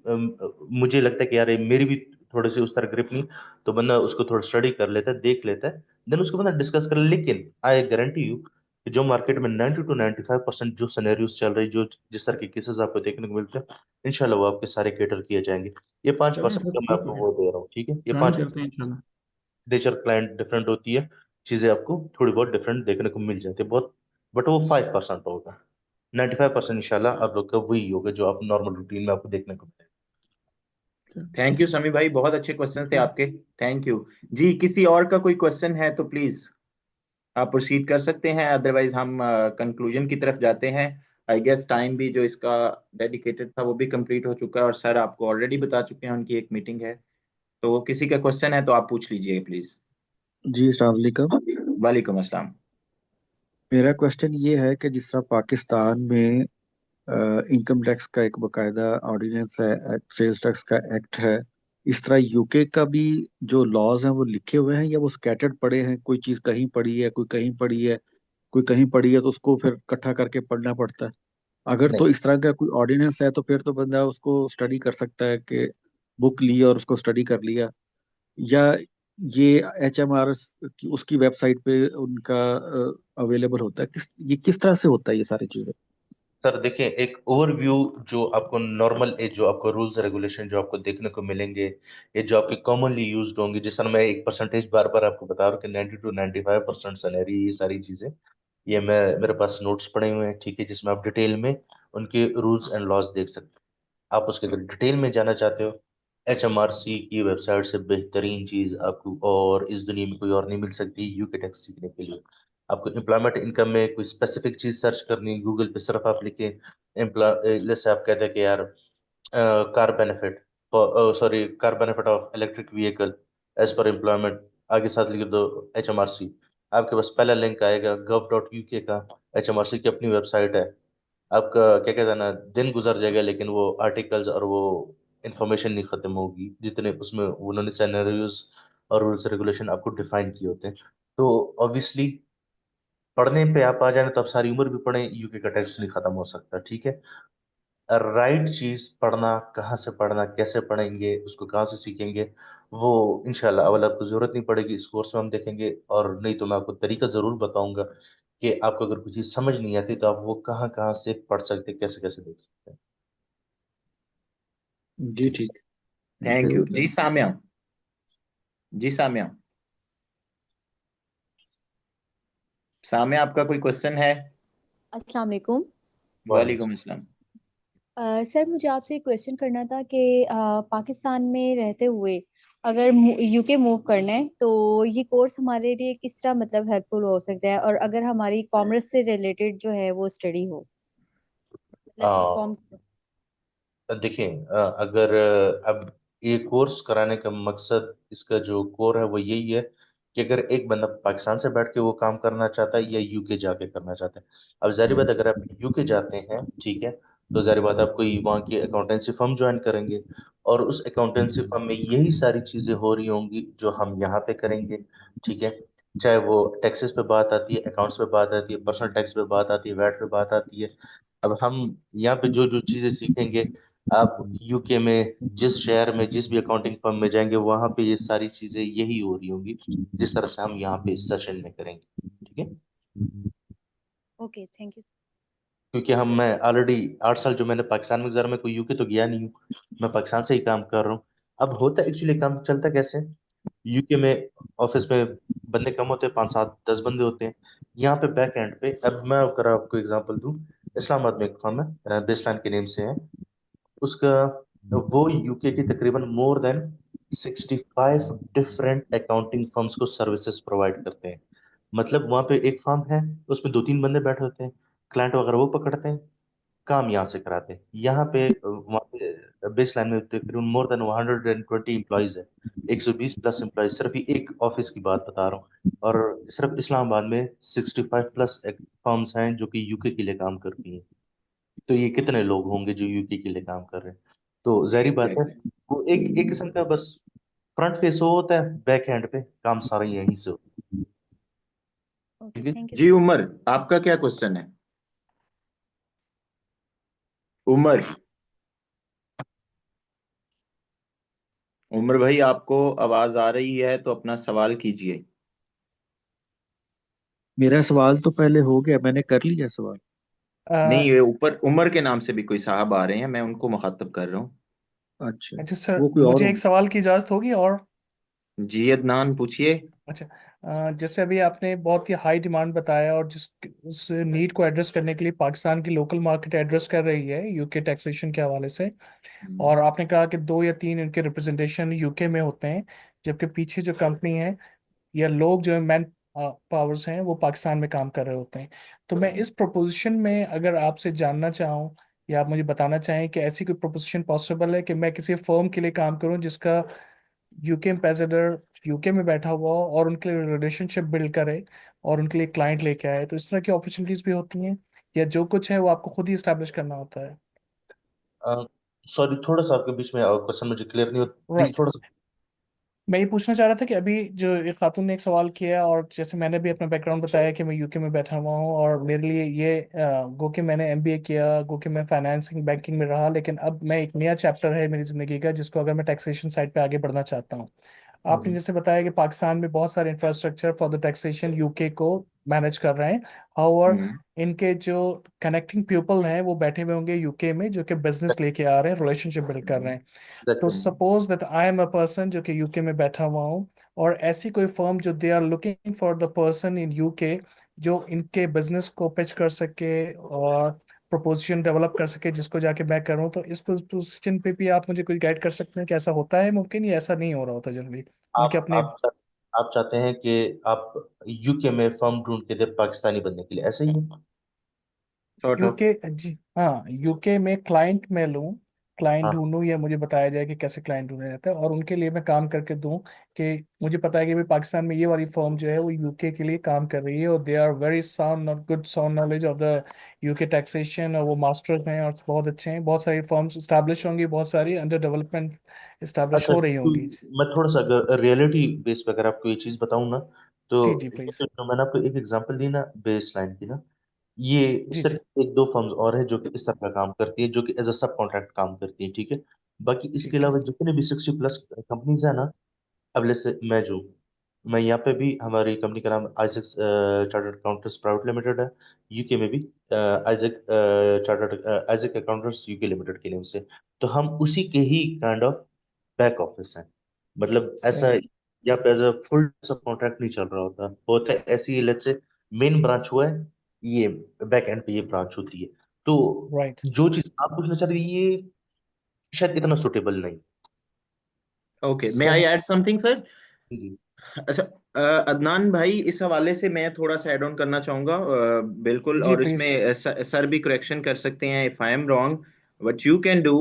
S2: मुझे लगता है कि यार ये मेरी भी थोड़ी सी उस तरह ग्रिप नहीं, तो बंदा उसको थोड़ा स्टडी कर लेता है, देख लेता है, देन उसके बंदा डिस्कस कर ले। लेकिन आई गारंटी यू कि जो मार्केट में 90 to 95% जो सिनेरियोस चल रही, जो जिस तरह के केसेस आपको देखने को मिलते हैं, इंशाल्लाह वो आपके सारे कैटर किए जाएंगे। ये
S10: चलिए
S2: 5%
S10: सर,
S2: का मैं
S10: ठीक
S2: आपको
S10: है,
S2: वो दे रहा हूँ, ठीक है? ये
S10: ज्वाइन करते
S2: 5%
S10: हैं इंशाल्लाह।
S2: नेचर क्लाइंट डिफरेंट होती है, चीजें आपको थोड़ी बहुत डिफरेंट देखने को मिल जाती है बहुत, बट वो 5% होगा। 95% इंशाल्लाह आप लोग का वही होगा जो आप नॉर्मल रूटीन में आपको देखने को मिलेगा।
S1: थैंक यू समी भाई, बहुत अच्छे क्वेश्चन थे आपके। थैंक यू जी। किसी और का कोई क्वेश्चन है तो प्लीज आप प्रोसीड कर सकते हैं, अदरवाइज हम कंक्लूजन की तरफ जाते हैं। आई गेस टाइम भी जो इसका डेडिकेटेड था वो भी कंप्लीट हो चुका है, और सर आपको ऑलरेडी बता चुके हैं उनकी एक मीटिंग है। तो किसी का क्वेश्चन है तो आप पूछ लीजिए प्लीज।
S11: जी अस्सलाम वालेकुम।
S1: वालेकुम अस्सलाम।
S11: मेरा क्वेश्चन ये है कि जिस तरह पाकिस्तान में इनकम टैक्स का एक बकायदा ऑर्डिनेंस है, सेल्स टैक्स का एक्ट है, इस तरह यूके का भी जो लॉज हैं वो लिखे हुए हैं या वो स्कैटर्ड पड़े हैं? कोई चीज़ कहीं पड़ी है, कोई कहीं पड़ी है, कोई कहीं पड़ी है, तो उसको फिर इकट्ठा करके पढ़ना पड़ता है? अगर
S2: नहीं
S11: तो इस तरह का कोई ऑर्डिनेंस है तो फिर तो बंदा उसको स्टडी कर सकता है कि बुक ली और उसको स्टडी कर लिया, या ये HMR की उसकी वेबसाइट पे उनका अवेलेबल होता है? ये किस तरह से होता है ये सारी चीजें?
S2: सर देखिए, एक ओवरव्यू जो आपको नॉर्मल जो आपको रूल्स रेगुलेशन जो आपको देखने को मिलेंगे, ये जो आपके कॉमनली यूज्ड होंगे, जिस तरह मैं एक परसेंटेज बार बार आपको बता रहा हूँ कि 90 to 95% सैलरी, ये सारी चीजें, ये मैं मेरे पास नोट्स पड़े हुए हैं, ठीक है, जिसमें आप डिटेल में उनके रूल्स एंड लॉज देख सकते हैं। आप उसके अगर डिटेल में जाना चाहते हो, HMRC की वेबसाइट से बेहतरीन चीज आपको और इस दुनिया में कोई और नहीं मिल सकती यूके टैक्स सीखने के लिए। आपको एम्प्लॉयमेंट इनकम में कोई स्पेसिफिक चीज सर्च करनी है, गूगल पे सिर्फ आप लिखे जैसे आप कहते हैं कि यार car benefit, car benefit of electric vehicle as per employment, आगे साथ लिख दो HMRC, आपके पास पहला लिंक आएगा gov.uk का। HMRC की अपनी वेबसाइट है। आपका क्या कहते हैं ना, दिन गुजर जाएगा लेकिन वो आर्टिकल्स और वो इंफॉर्मेशन नहीं खत्म होगी, जितने उसमें उन्होंने सिनेरियोज और रूल्स रेगुलेशन आपको डिफाइन किए होते हैं। तो ऑब्वियसली पढ़ने पे आप आ जाए तो आप सारी उम्र भी पढ़े, यूके का टेक्स्ट नहीं खत्म हो सकता, ठीक है? राइट चीज पढ़ना, कहाँ से पढ़ना, कैसे पढ़ेंगे, उसको कहाँ से सीखेंगे, वो इंशाल्लाह अवल आपको जरूरत नहीं पड़ेगी, इस कोर्स में हम देखेंगे। और नहीं तो मैं आपको तरीका जरूर बताऊंगा कि आपको अगर कोई चीज समझ नहीं आती तो आप वो कहाँ कहाँ से पढ़ सकते हैं, कैसे कैसे देख सकते हैं।
S11: जी
S2: ठीक है
S11: ठीक।
S2: सर।
S1: थैंक
S11: फिर
S1: यू जी। साम्या, जी साम्या, साम्या आपका कोई क्वेश्चन है?
S12: अस्सलाम वालेकुम।
S1: वालेकुम अस्सलाम।
S12: सर मुझे आपसे एक क्वेश्चन करना था कि पाकिस्तान में रहते हुए अगर यूके मूव करना है तो ये कोर्स हमारे लिए किस तरह मतलब हेल्पफुल हो सकता है, और अगर हमारी कॉमर्स से रिलेटेड जो है वो स्टडी हो, मतलब कि कॉम।
S2: देखिए, अगर अब ये कोर्स कराने का मकसद, इसका जो कोर है वो यही है कि अगर एक बंदा पाकिस्तान से बैठ के वो काम करना चाहता है या यूके जाके करना चाहता है। अब जारी बात, अगर आप यूके जाते हैं, ठीक है, तो जारी बात आप कोई वहाँ की अकाउंटेंसी फर्म ज्वाइन करेंगे, और उस अकाउंटेंसी फर्म में यही सारी चीजें हो रही होंगी जो हम यहाँ पे करेंगे, ठीक है? चाहे वो टैक्सेस पे बात आती है, अकाउंट्स पे बात आती है, पर्सनल टैक्स पे बात आती है, वैट पे बात आती है। अब हम यहाँ पे जो जो चीजें सीखेंगे, आप यूके में जिस शहर में जिस भी अकाउंटिंग फर्म में जाएंगे वहां पे ये सारी चीजें यही हो रही होंगी जिस तरह से हम यहाँ पे इस सेशन में करेंगे, ठीक है?
S12: Okay, thank you.
S2: क्योंकि मैं ऑलरेडी 8 साल जो मैंने पाकिस्तान में गुजारा, मैं कोई यूके तो गया नहीं हूँ, मैं पाकिस्तान से ही काम कर रहा हूँ। अब होता एक्चुअली काम चलता कैसे, यूके में ऑफिस में बंदे कम होते हैं, 5 7 10 बंदे होते हैं। यहाँ पे बैक एंड पे, अब मैं अगर आपको एग्जांपल दूं, इस्लामाबाद में एक फर्म है, बेसलान के नेम से है उसका, वो यूके की तकरीबन more than 65 different accounting firms को सर्विसेज प्रोवाइड करते हैं। मतलब वहाँ पे एक फर्म है, उसमें 2 3 बंदे बैठे होते हैं, क्लाइंट वगैरह वो पकड़ते हैं, काम यहाँ से कराते हैं। यहाँ पे वहाँ पे बेस लाइन में तकरीबन मोर देन 120 एम्प्लॉयज है, 120 प्लस एम्प्लॉयज, सिर्फ ये एक ऑफिस की बात बता रहा हूँ। और सिर्फ इस्लामाबाद में 65 प्लस फर्म्स हैं जो कि यूके के लिए काम करती हैं। तो ये कितने लोग होंगे जो यूके के लिए काम कर रहे हैं? तो जाहिर बात है
S1: एग्जैक्टली।
S2: वो एक किस्म का बस फ्रंट फेस वो होता है, बैक हैंड पे काम सारा यहीं से होता है।
S12: ओके,
S2: ठीक है।
S12: थैंक यू
S1: जी
S12: सर।
S1: उमर, आपका क्या क्वेश्चन है? उमर, उमर भाई आपको आवाज आ रही है तो अपना सवाल कीजिए।
S11: मेरा सवाल तो पहले हो गया, मैंने कर लिया सवाल।
S1: नहीं, ये ऊपर उमर के नाम से भी कोई साहब आ रहे हैं, मैं उनको मुखातब कर रहा हूँ।
S11: अच्छा,
S4: अच्छा सर,
S11: वो कोई और
S4: मुझे एक
S11: होंगे।
S4: सवाल की इजाज़त होगी और
S1: जी अदनान पूछिए।
S4: अच्छा, जैसे अभी आपने बहुत ही हाई डिमांड बताया और जिस उस नीड को एड्रेस करने के लिए पाकिस्तान की लोकल मार्केट एड्रेस कर रही है यूके टैक्सेशन के हवाले से, और आपने कहा कि 2 या 3 इनके रिप्रेजेंटेशन यूके में होते हैं, जबकि पीछे जो कंपनी है या लोग जो मैन पावर्स हैं वो पाकिस्तान में काम कर रहे होते हैं। तो मैं इस प्रोपोजिशन में अगर आपसे जानना चाहूँ या आप मुझे बताना चाहें कि ऐसी कोई प्रोपोजिशन पॉसिबल है कि मैं किसी फर्म के लिए काम करूं जिसका यूके एम्बेसडर यूके में बैठा हुआ हो और उनके लिए रिलेशनशिप बिल्ड करे और उनके लिए क्लाइंट लेके आए, तो इस तरह की अपॉर्चुनिटीज भी होती हैं या जो कुछ है वो आपको खुद ही इस्टेब्लिश करना होता है?
S2: सॉरी, थोड़ा सा आपके बीच में क्वेश्चन मुझे क्लियर नहीं हो, प्लीज
S4: राइट,
S2: थोड़ा सा।
S4: मैं ये पूछना चाह रहा था कि अभी जो एक खातून ने एक सवाल किया और जैसे मैंने भी अपना बैकग्राउंड बताया कि मैं यूके में बैठा हुआ हूँ और मेरे लिए ये गो कि मैंने एमबीए किया, गो कि मैं फाइनेंसिंग बैंकिंग में रहा, लेकिन अब मैं एक नया चैप्टर है मेरी ज़िंदगी का जिसको अगर मैं टैक्सेशन साइड पे आगे बढ़ना चाहता हूँ। आपने जैसे बताया कि पाकिस्तान में बहुत सारे infrastructure for the taxation UK को मैनेज कर रहे हैं, हाउएवर
S1: हम्म।
S4: इनके जो कनेक्टिंग पीपल हैं वो बैठे हुए होंगे यूके में जो कि बिजनेस लेके आ रहे हैं, रिलेशनशिप बिल्ड कर रहे हैं। तो suppose that I am a person जो कि यूके में बैठा हुआ हूँ और ऐसी कोई फर्म जो they are looking for the person in UK जो इनके बिजनेस को पिच कर सके और प्रोपोजिशन डेवलप कर सके जिसको जाके मैं करूँ, तो इस पोजिशन पे भी आप मुझे कोई गाइड कर सकते हैं कि ऐसा होता है मुमकिन या ऐसा नहीं हो रहा होता जनरली उनके
S2: आप
S4: अपने?
S2: आप चाह- आप चाहते हैं कि आप यूके में फर्म ढूंढ के दे पाकिस्तानी बनने के लिए, ऐसे ही है?
S1: Sort of.
S4: यूके, जी हाँ, यूके में क्लाइंट मैं लूँ, क्लाइंट
S2: हाँ।
S4: ढूंढूं या मुझे बताया जाए कि कैसे क्लाइंट ढूंढा जाता है और उनके लिए मैं काम करके दूं कि मुझे पता है कि भाई पाकिस्तान में ये वाली फर्म जो है वो यूके के लिए काम कर रही है और दे आर वेरी साउंड और good sound knowledge of the UK taxation और वो मास्टर्स हैं और बहुत अच्छे हैं, बहुत सारी फर्म्स इस्टेब्लिश होंगी, बहुत सारी अंडर डेवलपमेंट इस्टेब्लिश
S2: अच्छा,
S4: हो रही होंगी।
S2: मैं थोड़ा सा अगर रियलिटी बेस पे अगर आपको ये चीज बताऊं ना, तो
S4: जी जी
S2: ये
S4: प्लीज।
S2: जो मैंने आपको एक एग्जांपल दी ना बेस लाइन की ना, ये
S4: जी जी।
S2: सिर्फ एक दो फर्म्स और है जो कि इस तरह का काम करती है, जो कि एज अ सब कॉन्ट्रैक्ट काम करती है, ठीक है। बाकी इसके
S4: ठीक है।
S2: अलावा जितने भी 60 प्लस कंपनीज है ना, अब जैसे मैं यहाँ पे भी, हमारी कंपनी का नाम Isaac chartered accountants private limited है। यूके में भी आइजैक अकाउंटेंट्स यूके लिमिटेड के नाम से। तो हम उसी के ही काइंड ऑफ बैक ऑफिस हैं। मतलब ऐसा
S4: सही।
S2: यहाँ पे एज अ फुल सब कॉन्ट्रैक्ट नहीं चल रहा होता है ऐसी, लेट्स से मेन ब्रांच हुआ है, ये बैक एंड पे ये ब्रांच होती है। तो
S4: राइट।
S2: जो चीज आप पूछना चाह रहे हैं, ये शायद इतना सुटेबल नहीं।
S1: ओके, मे आई
S4: सही।
S1: Add something sir?
S2: जी।
S1: अच्छा, अदनान भाई, इस हवाले से मैं थोड़ा सा ऐड ऑन करना चाहूंगा, बिल्कुल।
S4: जी
S1: और
S4: प्लीज।
S1: इसमें सर भी करेक्शन कर सकते हैं if I am wrong. What you can do,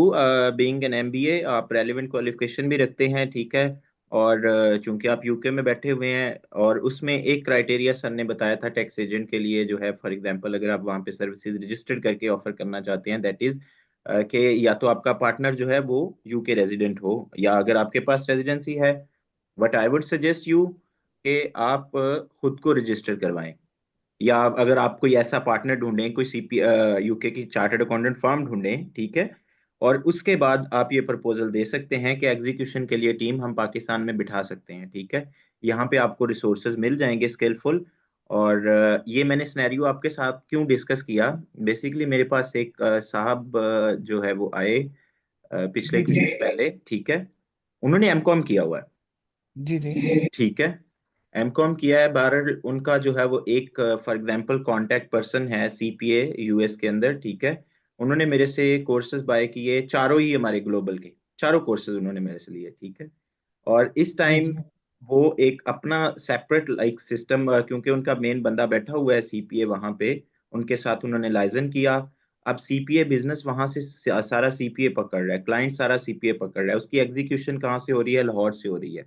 S1: being an MBA, आप रेलेवेंट क्वालिफिकेशन भी रखते हैं, ठीक है। और चूंकि आप यूके में बैठे हुए हैं, और उसमें एक क्राइटेरिया सर ने बताया था टैक्स एजेंट के लिए जो है, फॉर एग्जांपल अगर आप वहाँ पे सर्विसेज रजिस्टर्ड करके ऑफर करना चाहते हैं, दैट इज कि या तो आपका पार्टनर जो है वो यूके रेजिडेंट हो, या अगर आपके पास रेजिडेंसी है, what I would suggest you कि आप खुद को रजिस्टर करवाएं। या अगर आप कोई ऐसा पार्टनर ढूंढें, कोई सीपी यूके की चार्टर्ड अकाउंटेंट फर्म ढूंढें, ठीक है। और उसके बाद आप ये प्रपोजल दे सकते हैं कि एग्जीक्यूशन के लिए टीम हम पाकिस्तान में बिठा सकते हैं, ठीक है। यहाँ पे आपको रिसोर्सेज मिल जाएंगे स्किलफुल। और ये मैंने सिनेरियो आपके साथ क्यों डिस्कस किया, बेसिकली मेरे पास एक साहब जो है वो आए पिछले
S4: जी
S1: कुछ
S4: जी।
S1: दिन पहले, ठीक है। उन्होंने एमकॉम किया हुआ है,
S4: जी जी।
S1: ठीक है। एमकॉम किया है, बहरहाल उनका जो है वो एक फॉर एग्जांपल कांटेक्ट पर्सन है सीपीए यूएस के अंदर, ठीक है। उन्होंने मेरे से कोर्सेज बाय किए, चारों ही हमारे ग्लोबल के चारों कोर्सेज उन्होंने मेरे से लिए, ठीक है। और इस
S4: जी
S1: टाइम
S4: जी।
S1: वो एक अपना सेपरेट लाइक सिस्टम, क्योंकि उनका मेन बंदा बैठा हुआ है सीपीए वहां पे, उनके साथ उन्होंने लाइजन किया। अब सीपीए बिजनेस वहां से सारा सीपीए पकड़ रहा है, क्लाइंट सारा सीपीए पकड़ रहा है, उसकी एग्जीक्यूशन कहाँ से हो रही है? लाहौर से हो रही है।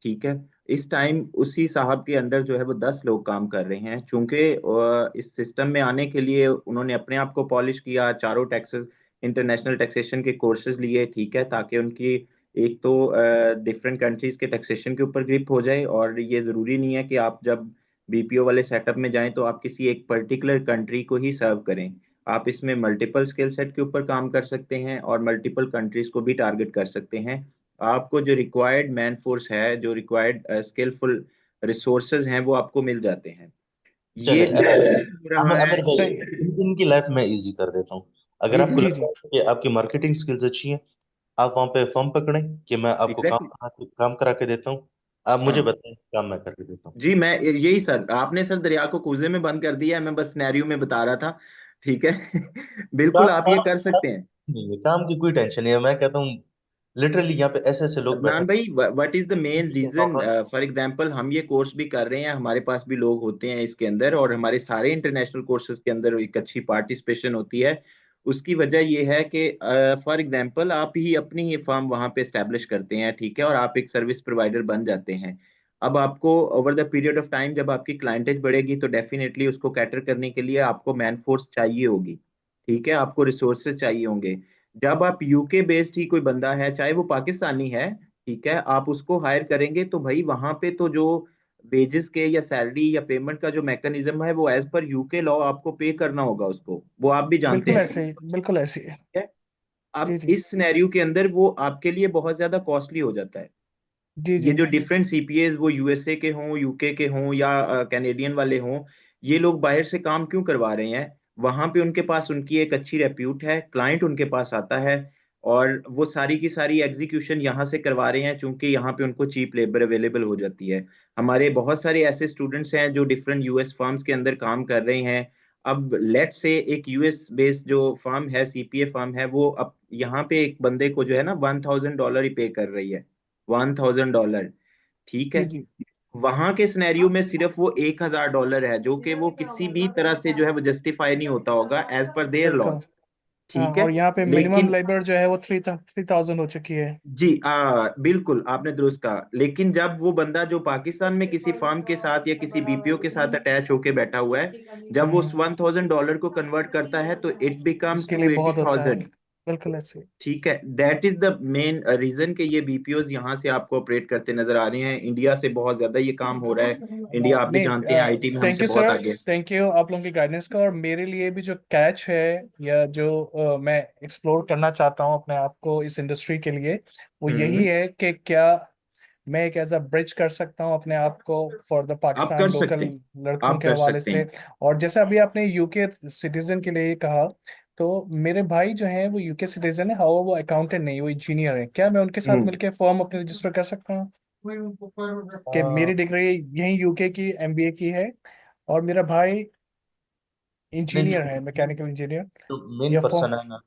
S1: ठीक है। इस टाइम उसी साहब के अंडर जो है वो 10 लोग काम कर रहे हैं, चूंकि इस सिस्टम में आने के लिए उन्होंने अपने आप को पॉलिश किया, चारों टैक्सेस, इंटरनेशनल टैक्सेशन के कोर्सेज लिए, ठीक है, ताकि उनकी एक तो डिफरेंट कंट्रीज के टैक्सेशन के ऊपर ग्रिप हो जाए। और ये जरूरी नहीं है कि आप जब बीपीओ वाले सेटअप में जाएं तो आप किसी एक पर्टिकुलर कंट्री को ही सर्व करें। आप इसमें मल्टीपल स्किल सेट के ऊपर काम कर सकते हैं और मल्टीपल कंट्रीज को भी टारगेट कर सकते हैं। आपको जो रिक्वायर्ड मैन फोर्स है, जो रिक्वायर्ड स्किलफुल रिसोर्सेज हैं, वो आपको मिल जाते हैं। ये
S2: चले
S1: हो रहा
S2: आमिर
S1: है।
S2: आमिर भाई,
S4: सही।
S2: इनकी लाइफ मैं इजी कर देता हूँ। अगर
S1: जी
S2: आपको
S1: जी
S4: जी जी
S2: लगता है कि आपकी मार्केटिंग स्किल्स अच्छी हैं, आप वहाँ पे फर्म पकड़ें कि मैं आपको
S1: एग्जैक्टली।
S2: काम करा के देता हूँ। आप मुझे
S1: हाँ
S2: बताएं, काम मैं करके देता हूँ।
S1: जी, मैं यही सर, आपने सर दरिया को कूजे में बंद कर दिया है, मैं बस सिनेरियो में बता रहा था। ठीक है। बिल्कुल
S2: काम
S1: आप ये
S2: काम
S1: कर
S2: काम
S1: सकते हैं।
S2: नहीं है, काम की कोई टेंशन नहीं है। मैं कहता हूँ लिटरली यहाँ पे ऐसे ऐसे लोग बैठे
S1: अदनान भाई, व्हाट इज द मेन
S2: हैं
S1: रीजन? फॉर एग्जांपल हम ये कोर्स भी कर रहे हैं, हमारे पास भी लोग होते हैं इसके अंदर, और हमारे सारे इंटरनेशनल कोर्सेज के अंदर एक अच्छी पार्टिसिपेशन होती है। उसकी वजह ये है कि फॉर एग्जांपल आप ही अपनी ही फर्म वहां पे एस्टेब्लिश करते हैं, ठीक है, और आप एक सर्विस प्रोवाइडर बन जाते हैं। अब आपको over the period of time जब आपकी क्लाइंटेज बढ़ेगी तो डेफिनेटली उसको कैटर करने के लिए आपको मैन फोर्स चाहिए होगी। ठीक है, आपको रिसोर्सेज चाहिए होंगे। जब आप यूके बेस्ड ही कोई बंदा है, चाहे वो पाकिस्तानी है, ठीक है, आप उसको हायर करेंगे तो भाई वहां पे तो जो वेजेस के या सैलरी या पेमेंट का जो मैकेनिज्म है वो एज पर यूके लॉ आपको पे करना होगा उसको, वो आप भी जानते
S4: बिल्कुल
S1: हैं।
S4: ऐसे ही, बिल्कुल ऐसे ही।
S1: ठीक है।
S4: जी
S1: अब
S4: जी
S1: इस सिनेरियो के अंदर वो आपके लिए बहुत ज्यादा कॉस्टली हो जाता है।
S4: जी
S1: ये
S4: जी
S1: जो डिफरेंट सीपीएज, वो यूएसए के हों, यूके के हों, या कैनेडियन वाले हों, ये लोग बाहर से काम क्यों करवा रहे हैं? वहां पे उनके पास उनकी एक अच्छी रेप्यूट है, क्लाइंट उनके पास आता है, और वो सारी की सारी एग्जीक्यूशन यहाँ से करवा रहे हैं, चूंकि यहाँ पे उनको चीप लेबर अवेलेबल हो जाती है। हमारे बहुत सारे ऐसे स्टूडेंट्स हैं जो डिफरेंट यूएस फर्म्स के अंदर काम कर रहे हैं। अब लेट से एक यूएस बेस्ड जो फर्म है, सीपीए फर्म है, वो अब यहाँ पे एक बंदे को जो है ना $1,000 ही पे कर रही है। $1,000। ठीक
S4: जी
S1: है।
S4: जी
S1: वहां के सिनेरियो में सिर्फ वो $1,000 है, जो कि वो किसी भी तरह से जो है वो जस्टिफाई नहीं होता होगा एज पर देयर
S4: बिल्कुल।
S1: लॉज।
S4: हाँ,
S1: ठीक है।
S4: और यहाँ पे मिनिमम
S1: लेकिन
S4: लेबर जो है वो 3,000 हो चुकी है।
S1: जी, बिल्कुल आपने दुरुस्त कहा। लेकिन जब वो बंदा जो पाकिस्तान में किसी फार्म के साथ या किसी बीपीओ के साथ अटैच होके बैठा हुआ है, जब वो उस
S4: हम्म
S1: $1,000 को कन्वर्ट करता है तो इट बिकम्स
S4: उसके
S1: टू
S4: लिए
S1: एटी
S4: बहुत होता है।
S1: थाउजेंड
S4: बिल्कुल ऐसे।
S1: ठीक है। That is the main reason कि ये बीपीओज यहाँ से आपको ऑपरेट करते नजर आ रहे हैं। इंडिया से बहुत ज्यादा ये काम हो रहा है। इंडिया आप भी
S4: नहीं,
S1: जानते हैं आईटी में
S4: थैंक
S1: हमसे
S4: यू
S1: बहुत
S4: सर,
S1: आगे है।
S4: थैंक यू आप लोगों की गाइडेंस का। और मेरे लिए भी जो कैच है, या जो मैं एक्सप्लोर करना चाहता हूँ अपने आप को इस इंडस्ट्री के लिए, वो यही
S1: हम्म।
S4: है कि क्या मैं एक एज अ ब्रिज कर सकता हूँ अपने आप को फॉर द
S1: आप
S4: पाकिस्तान
S1: कर
S4: लोकल
S1: सकते हैं,
S4: लड़कों
S1: आप
S4: के
S1: कर
S4: हवाले
S1: सकते
S4: से।
S1: हैं।
S4: और जैसे अभी आपने यूके सिटीजन के लिए कहा, तो मेरे भाई जो हैं वो यूके सिटीजन है, हाँ, वो अकाउंटेंट नहीं, वो इंजीनियर है। क्या मैं उनके साथ
S1: हम्म।
S4: मिलकर फॉर्म अपने रजिस्टर कर सकता हूँ? कि मेरी डिग्री यहीं यूके की एमबीए की है, और मेरा भाई
S2: नहीं,
S4: इंजीनियर
S2: जो
S4: है, मैकेनिकल इंजीनियर।
S2: जो मेन
S4: या फॉर्म।
S2: पर्सन है ना,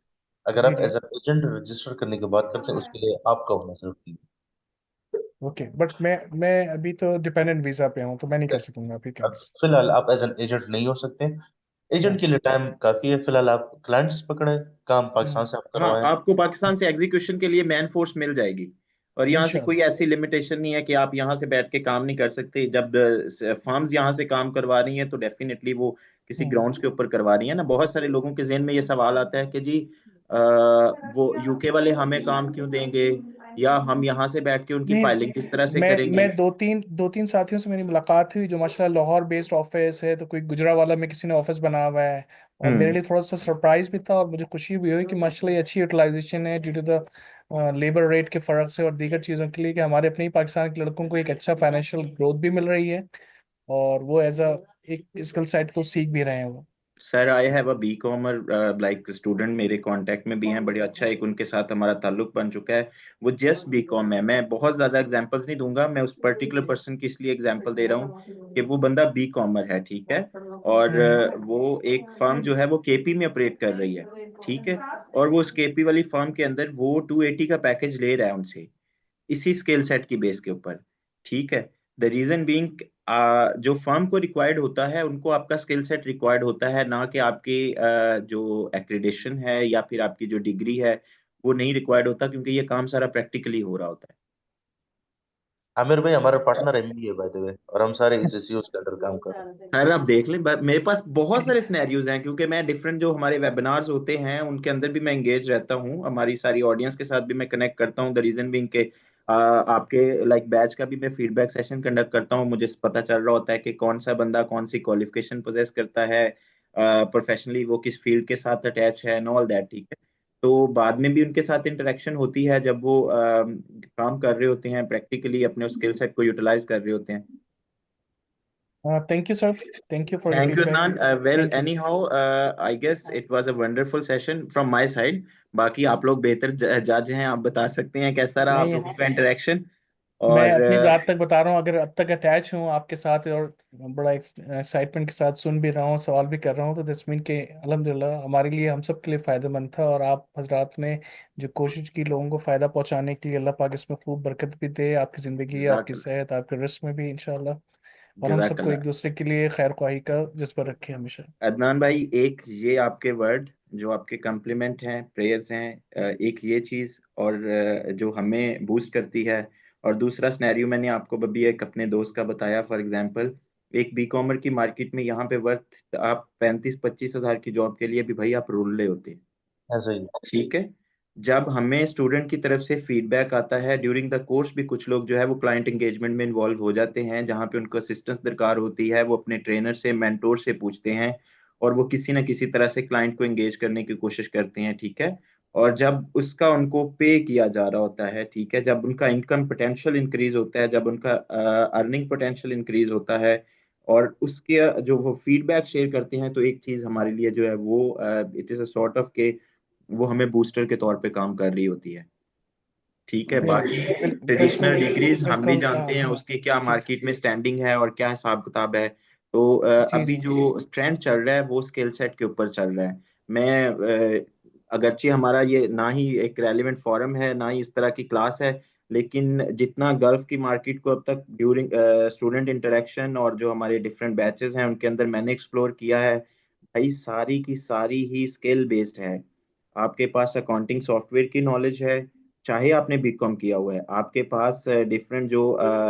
S2: अगर
S4: जी
S2: आप
S4: जी।
S2: एज एन एजेंट रजिस्टर करने की बात करते हैं, उसके लिए आपका होना जरूरी है।
S4: ओके, बट मैं अभी तो डिपेंडेंट वीजा पे हूँ, तो मैं नहीं कर सकूंगा अभी। क्या?
S2: अब फिलहाल आप एज एन एजेंट नहीं हो सकते।
S4: हाँ।
S2: एजेंट के लिए टाइम काफी है। फिलहाल आप क्लाइंट्स पकड़े, काम पाकिस्तान
S4: हम्म,
S2: से आप
S1: हाँ,
S2: करवाएं।
S1: आपको पाकिस्तान से एग्जीक्यूशन के लिए मैन फोर्स मिल जाएगी, और यहाँ से कोई
S4: इंशाल्लाह।
S1: ऐसी लिमिटेशन नहीं है कि आप यहाँ से बैठ के काम नहीं कर सकते। जब फर्म्स यहाँ से काम करवा रही हैं तो डेफिनेटली वो किसी
S4: हम्म
S1: ग्राउंड्स के ऊपर करवा रही है ना। बहुत सारे लोगों के जहन में ये सवाल आता है कि जी वो यूके वाले हमें काम क्यों देंगे, या हम यहाँ से बैठ के उनकी
S4: नहीं,
S1: फाइलिंग किस तरह से
S4: मैं
S1: करेंगे।
S4: दो तीन साथियों से मेरी मुलाकात हुई जो माशाल्लाह लाहौर बेस्ड ऑफिस है, तो कोई गुजरावाला में किसी ने ऑफिस बना हुआ है। और मेरे
S1: हम्म।
S4: लिए थोड़ा सा सरप्राइज भी था, और मुझे खुशी भी हुई कि माशाल्लाह ये अच्छी यूटिलाइजेशन है due to the labour rate के फर्क से और दीगर चीज़ों के लिए, कि हमारे अपने ही पाकिस्तान के लड़कों को एक अच्छा फाइनेंशियल ग्रोथ भी मिल रही है, और वो एज अ एक स्किल सेट को सीख भी रहे हैं वो।
S1: Sir, I have a B commer like student मेरे कांटेक्ट में भी हैं, बड़े अच्छा एक उनके साथ हमारा ताल्लुक बन चुका है। वो जस्ट बी कॉम है। मैं बहुत ज्यादा एग्जांपल्स नहीं दूंगा, मैं उस पर्टिकुलर पर्सन की इसलिए एग्जांपल दे रहा हूँ कि वो बंदा बी कॉमर है, ठीक है, और वो एक फर्म जो है वो केपी में ऑपरेट कर रही है, ठीक है, और वो उस केपी वाली फर्म के अंदर वो 280 का पैकेज ले रहा है उनसे, इसी स्किल सेट की बेस के ऊपर। ठीक है। द रीजन बीइंग जो फर्म को रिक्वायर्ड होता है उनको आपका स्किल सेट रिक्वायर्ड होता है, ना कि आपकी जो एक्रेडिशन है या फिर आपकी जो डिग्री है वो नहीं रिक्वायर्ड होता, क्योंकि ये काम सारा प्रैक्टिकली हो रहा होता है।
S2: आमिर भाई हमारा पार्टनर एमबी है बाय द वे, और हम सारे एसएससी उसके अंडर काम कर रहे हैं।
S1: सर आप देख लें, मेरे पास बहुत सारे सिनेरियोज हैं, क्योंकि मैं डिफरेंट जो हमारे वेबिनार्स होते हैं उनके अंदर भी मैं एंगेज रहता हूँ, हमारी सारी ऑडियंस के साथ भी मैं कनेक्ट करता हूँ। द रीजन बीइंग के आपके लाइक बैच का भी मैं फीडबैक सेशन कंडक्ट करता हूँ, मुझे पता चल रहा होता है कि कौन सा बंदा कौन सी क्वालिफिकेशन पोजेस करता है, प्रोफेशनली वो किस फील्ड के साथ अटैच है एंड ऑल दैट, ठीक है। तो बाद में भी उनके साथ इंटरेक्शन होती है जब वो काम कर रहे होते हैं, प्रैक्टिकली अपने स्किल सेट को यूटिलाइज कर रहे होते हैं।
S4: Thank you, sir. Thank you for your
S1: Thank you,
S4: feedback.
S1: Adnan. Well,
S4: Thank you.
S1: anyhow, I guess it was a wonderful session from my side. बाकी आप लोग बेहतर जज हैं, आप बता सकते हैं कैसा रहा आप
S4: नहीं,
S1: लोगों का इंटरेक्शन।
S4: मैं
S1: और
S4: अपनी ज़ात तक बता रहा हूँ, अगर अब तक अटैच हूँ आपके साथ और बड़ा एक्साइटमेंट के साथ सुन भी रहा हूँ, सवाल भी कर रहा हूँ, तो दैट्स मीन के अल्हम्दुलिल्लाह हमारे लिए, हम सब के लिए फ़ायदेमंद था। और आप हजरात ने जो कोशिश की लोगों को फ़ायदा पहुँचाने की, अल्लाह पाक इसमें खूब बरकत भी दे, आपकी ज़िंदगी, आपकी
S1: जज़ाकल्लाह
S4: सेहत, आपके रिस्क में भी इंशाल्लाह। और हम सबको
S1: जज़ाकल्लाह।
S4: एक दूसरे के लिए खैर ख्वाही का जज्बा रखे हमेशा।
S1: अदनान भाई, एक ये आपके वर्ड जो आपके कम्प्लीमेंट हैं, प्रेयर्स हैं, एक ये चीज़, और जो हमें बूस्ट करती है। और दूसरा सिनेरियो मैंने आपको अभी एक अपने दोस्त का बताया, फॉर एग्जांपल एक बी कॉमर की मार्केट में यहाँ पे वर्थ आप 35-25 हज़ार की जॉब के लिए भी भाई आप रुल्ले होते हैं,
S2: ऐसे ही।
S1: ठीक है। जब हमें स्टूडेंट की तरफ से फीडबैक आता है ड्यूरिंग द कोर्स, भी कुछ लोग जो है वो क्लाइंट एंगेजमेंट में इन्वॉल्व हो जाते हैं, जहाँ पे उनको असिस्टेंस दरकार होती है, वो अपने ट्रेनर से, मेंटोर से पूछते हैं, और वो किसी न किसी तरह से क्लाइंट को एंगेज करने की कोशिश करते हैं, ठीक है। और जब उसका उनको पे किया जा रहा होता है, ठीक है, जब उनका इनकम पोटेंशियल इंक्रीज होता है, जब उनका अर्निंग पोटेंशियल इंक्रीज होता है, और उसके जो वो फीडबैक शेयर करते हैं, तो एक चीज हमारे लिए जो है वो it is a sort of के वो हमें बूस्टर के तौर पे काम कर रही होती है, ठीक है। बाकी ट्रेडिशनल
S4: बिल्कुल
S1: डिग्रीज हम भी
S4: बिल्कुल,
S1: जानते हैं उसकी क्या
S4: जी
S1: मार्केट में स्टैंडिंग है और क्या हिसाब किताब है। तो
S4: जी
S1: अभी
S4: जी
S1: जो ट्रेंड चल रहा है वो स्किल सेट के ऊपर चल रहा है। मैं अगरचे हमारा ये ना ही एक रेलिवेंट फोरम है, ना ही इस तरह की क्लास है, लेकिन जितना गल्फ की मार्केट को अब तक ड्यूरिंग स्टूडेंट इंटरेक्शन और जो हमारे डिफरेंट बैचेस हैं उनके अंदर मैंने एक्सप्लोर किया है, भाई सारी की सारी ही स्किल बेस्ड है। आपके पास अकाउंटिंग सॉफ्टवेयर की नॉलेज है, चाहे आपने बीकॉम किया हुआ है, आपके पास डिफरेंट जो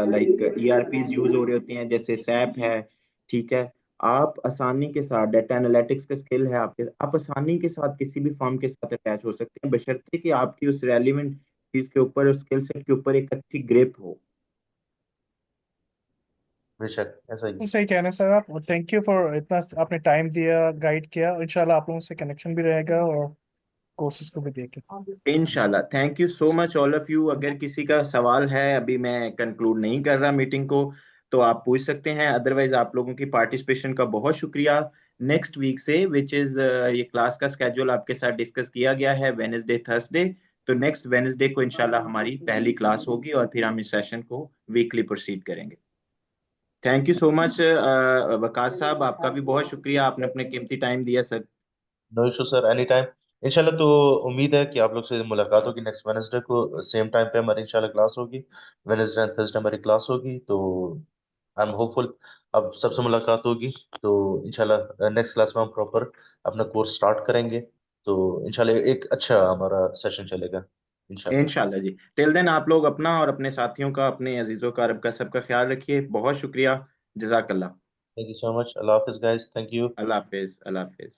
S1: लाइक ईआरपीज यूज हो रहे होते हैं जैसे सैप है, ठीक है। आप आसानी के साथ डाटा एनालिटिक्स का स्किल है आपके, आप आसानी के साथ किसी भी फर्म के साथ अटैच हो सकते हैं, बशर्ते कि आपकी उस रेलिवेंट चीज के ऊपर, उस स्किल सेट के ऊपर एक अच्छी ग्रिप हो।
S2: बेशक ऐसा ही।
S4: सही कह रहे हैं सर आप। थैंक यू फॉर इतना आपने टाइम दिया, गाइड किया। इंशाल्लाह आप लोगों से कनेक्शन भी रहेगा और कोर्सेज को भी देखें।
S1: इंशाल्लाह। Thank you so much all of you. अगर किसी का सवाल है, अभी मैं कंक्लूड नहीं कर रहा मीटिंग को, तो आप पूछ सकते हैं, अदरवाइज आप लोगों की पार्टिसिपेशन का बहुत शुक्रिया। नेक्स्ट वीक से विच इज ये क्लास का स्केड्यूल आपके साथ डिस्कस किया गया है वेनेसडे थर्सडे, तो नेक्स्ट वेनेसडे को इंशाल्लाह हमारी पहली क्लास होगी और फिर हम इस सेशन को वीकली प्रोसीड करेंगे। Thank you so much Waqas साहब, आपका भी बहुत शुक्रिया, आपने अपने कीमती टाइम दिया sir.
S2: No issue sir, anytime. इंशाल्लाह तो उम्मीद है कि आप लोग से मुलाकात होगी नेक्स्ट वेडनेसडे को, सेम टाइम पे हमारी इंशाल्लाह क्लास होगी। वेडनेसडे एंड थर्सडे हमारी क्लास होगी, तो आई एम होपफुल अब सबसे मुलाकात होगी। तो इंशाल्लाह नेक्स्ट क्लास में हम प्रॉपर अपना कोर्स स्टार्ट करेंगे, तो इंशाल्लाह एक अच्छा हमारा सेशन चलेगा इंशाल्लाह।
S1: इंशाल्लाह जी। टिल देन आप लोग अपना और अपने साथियों का, अपने अजीजों का, रब का सबका ख्याल रखिए। बहुत शुक्रिया, जजाकल्लाह।
S2: Thank you so much. अल्लाह हाफिज गाइस, थैंक यू।
S1: अल्लाह हाफिज, अल्लाह हाफिज।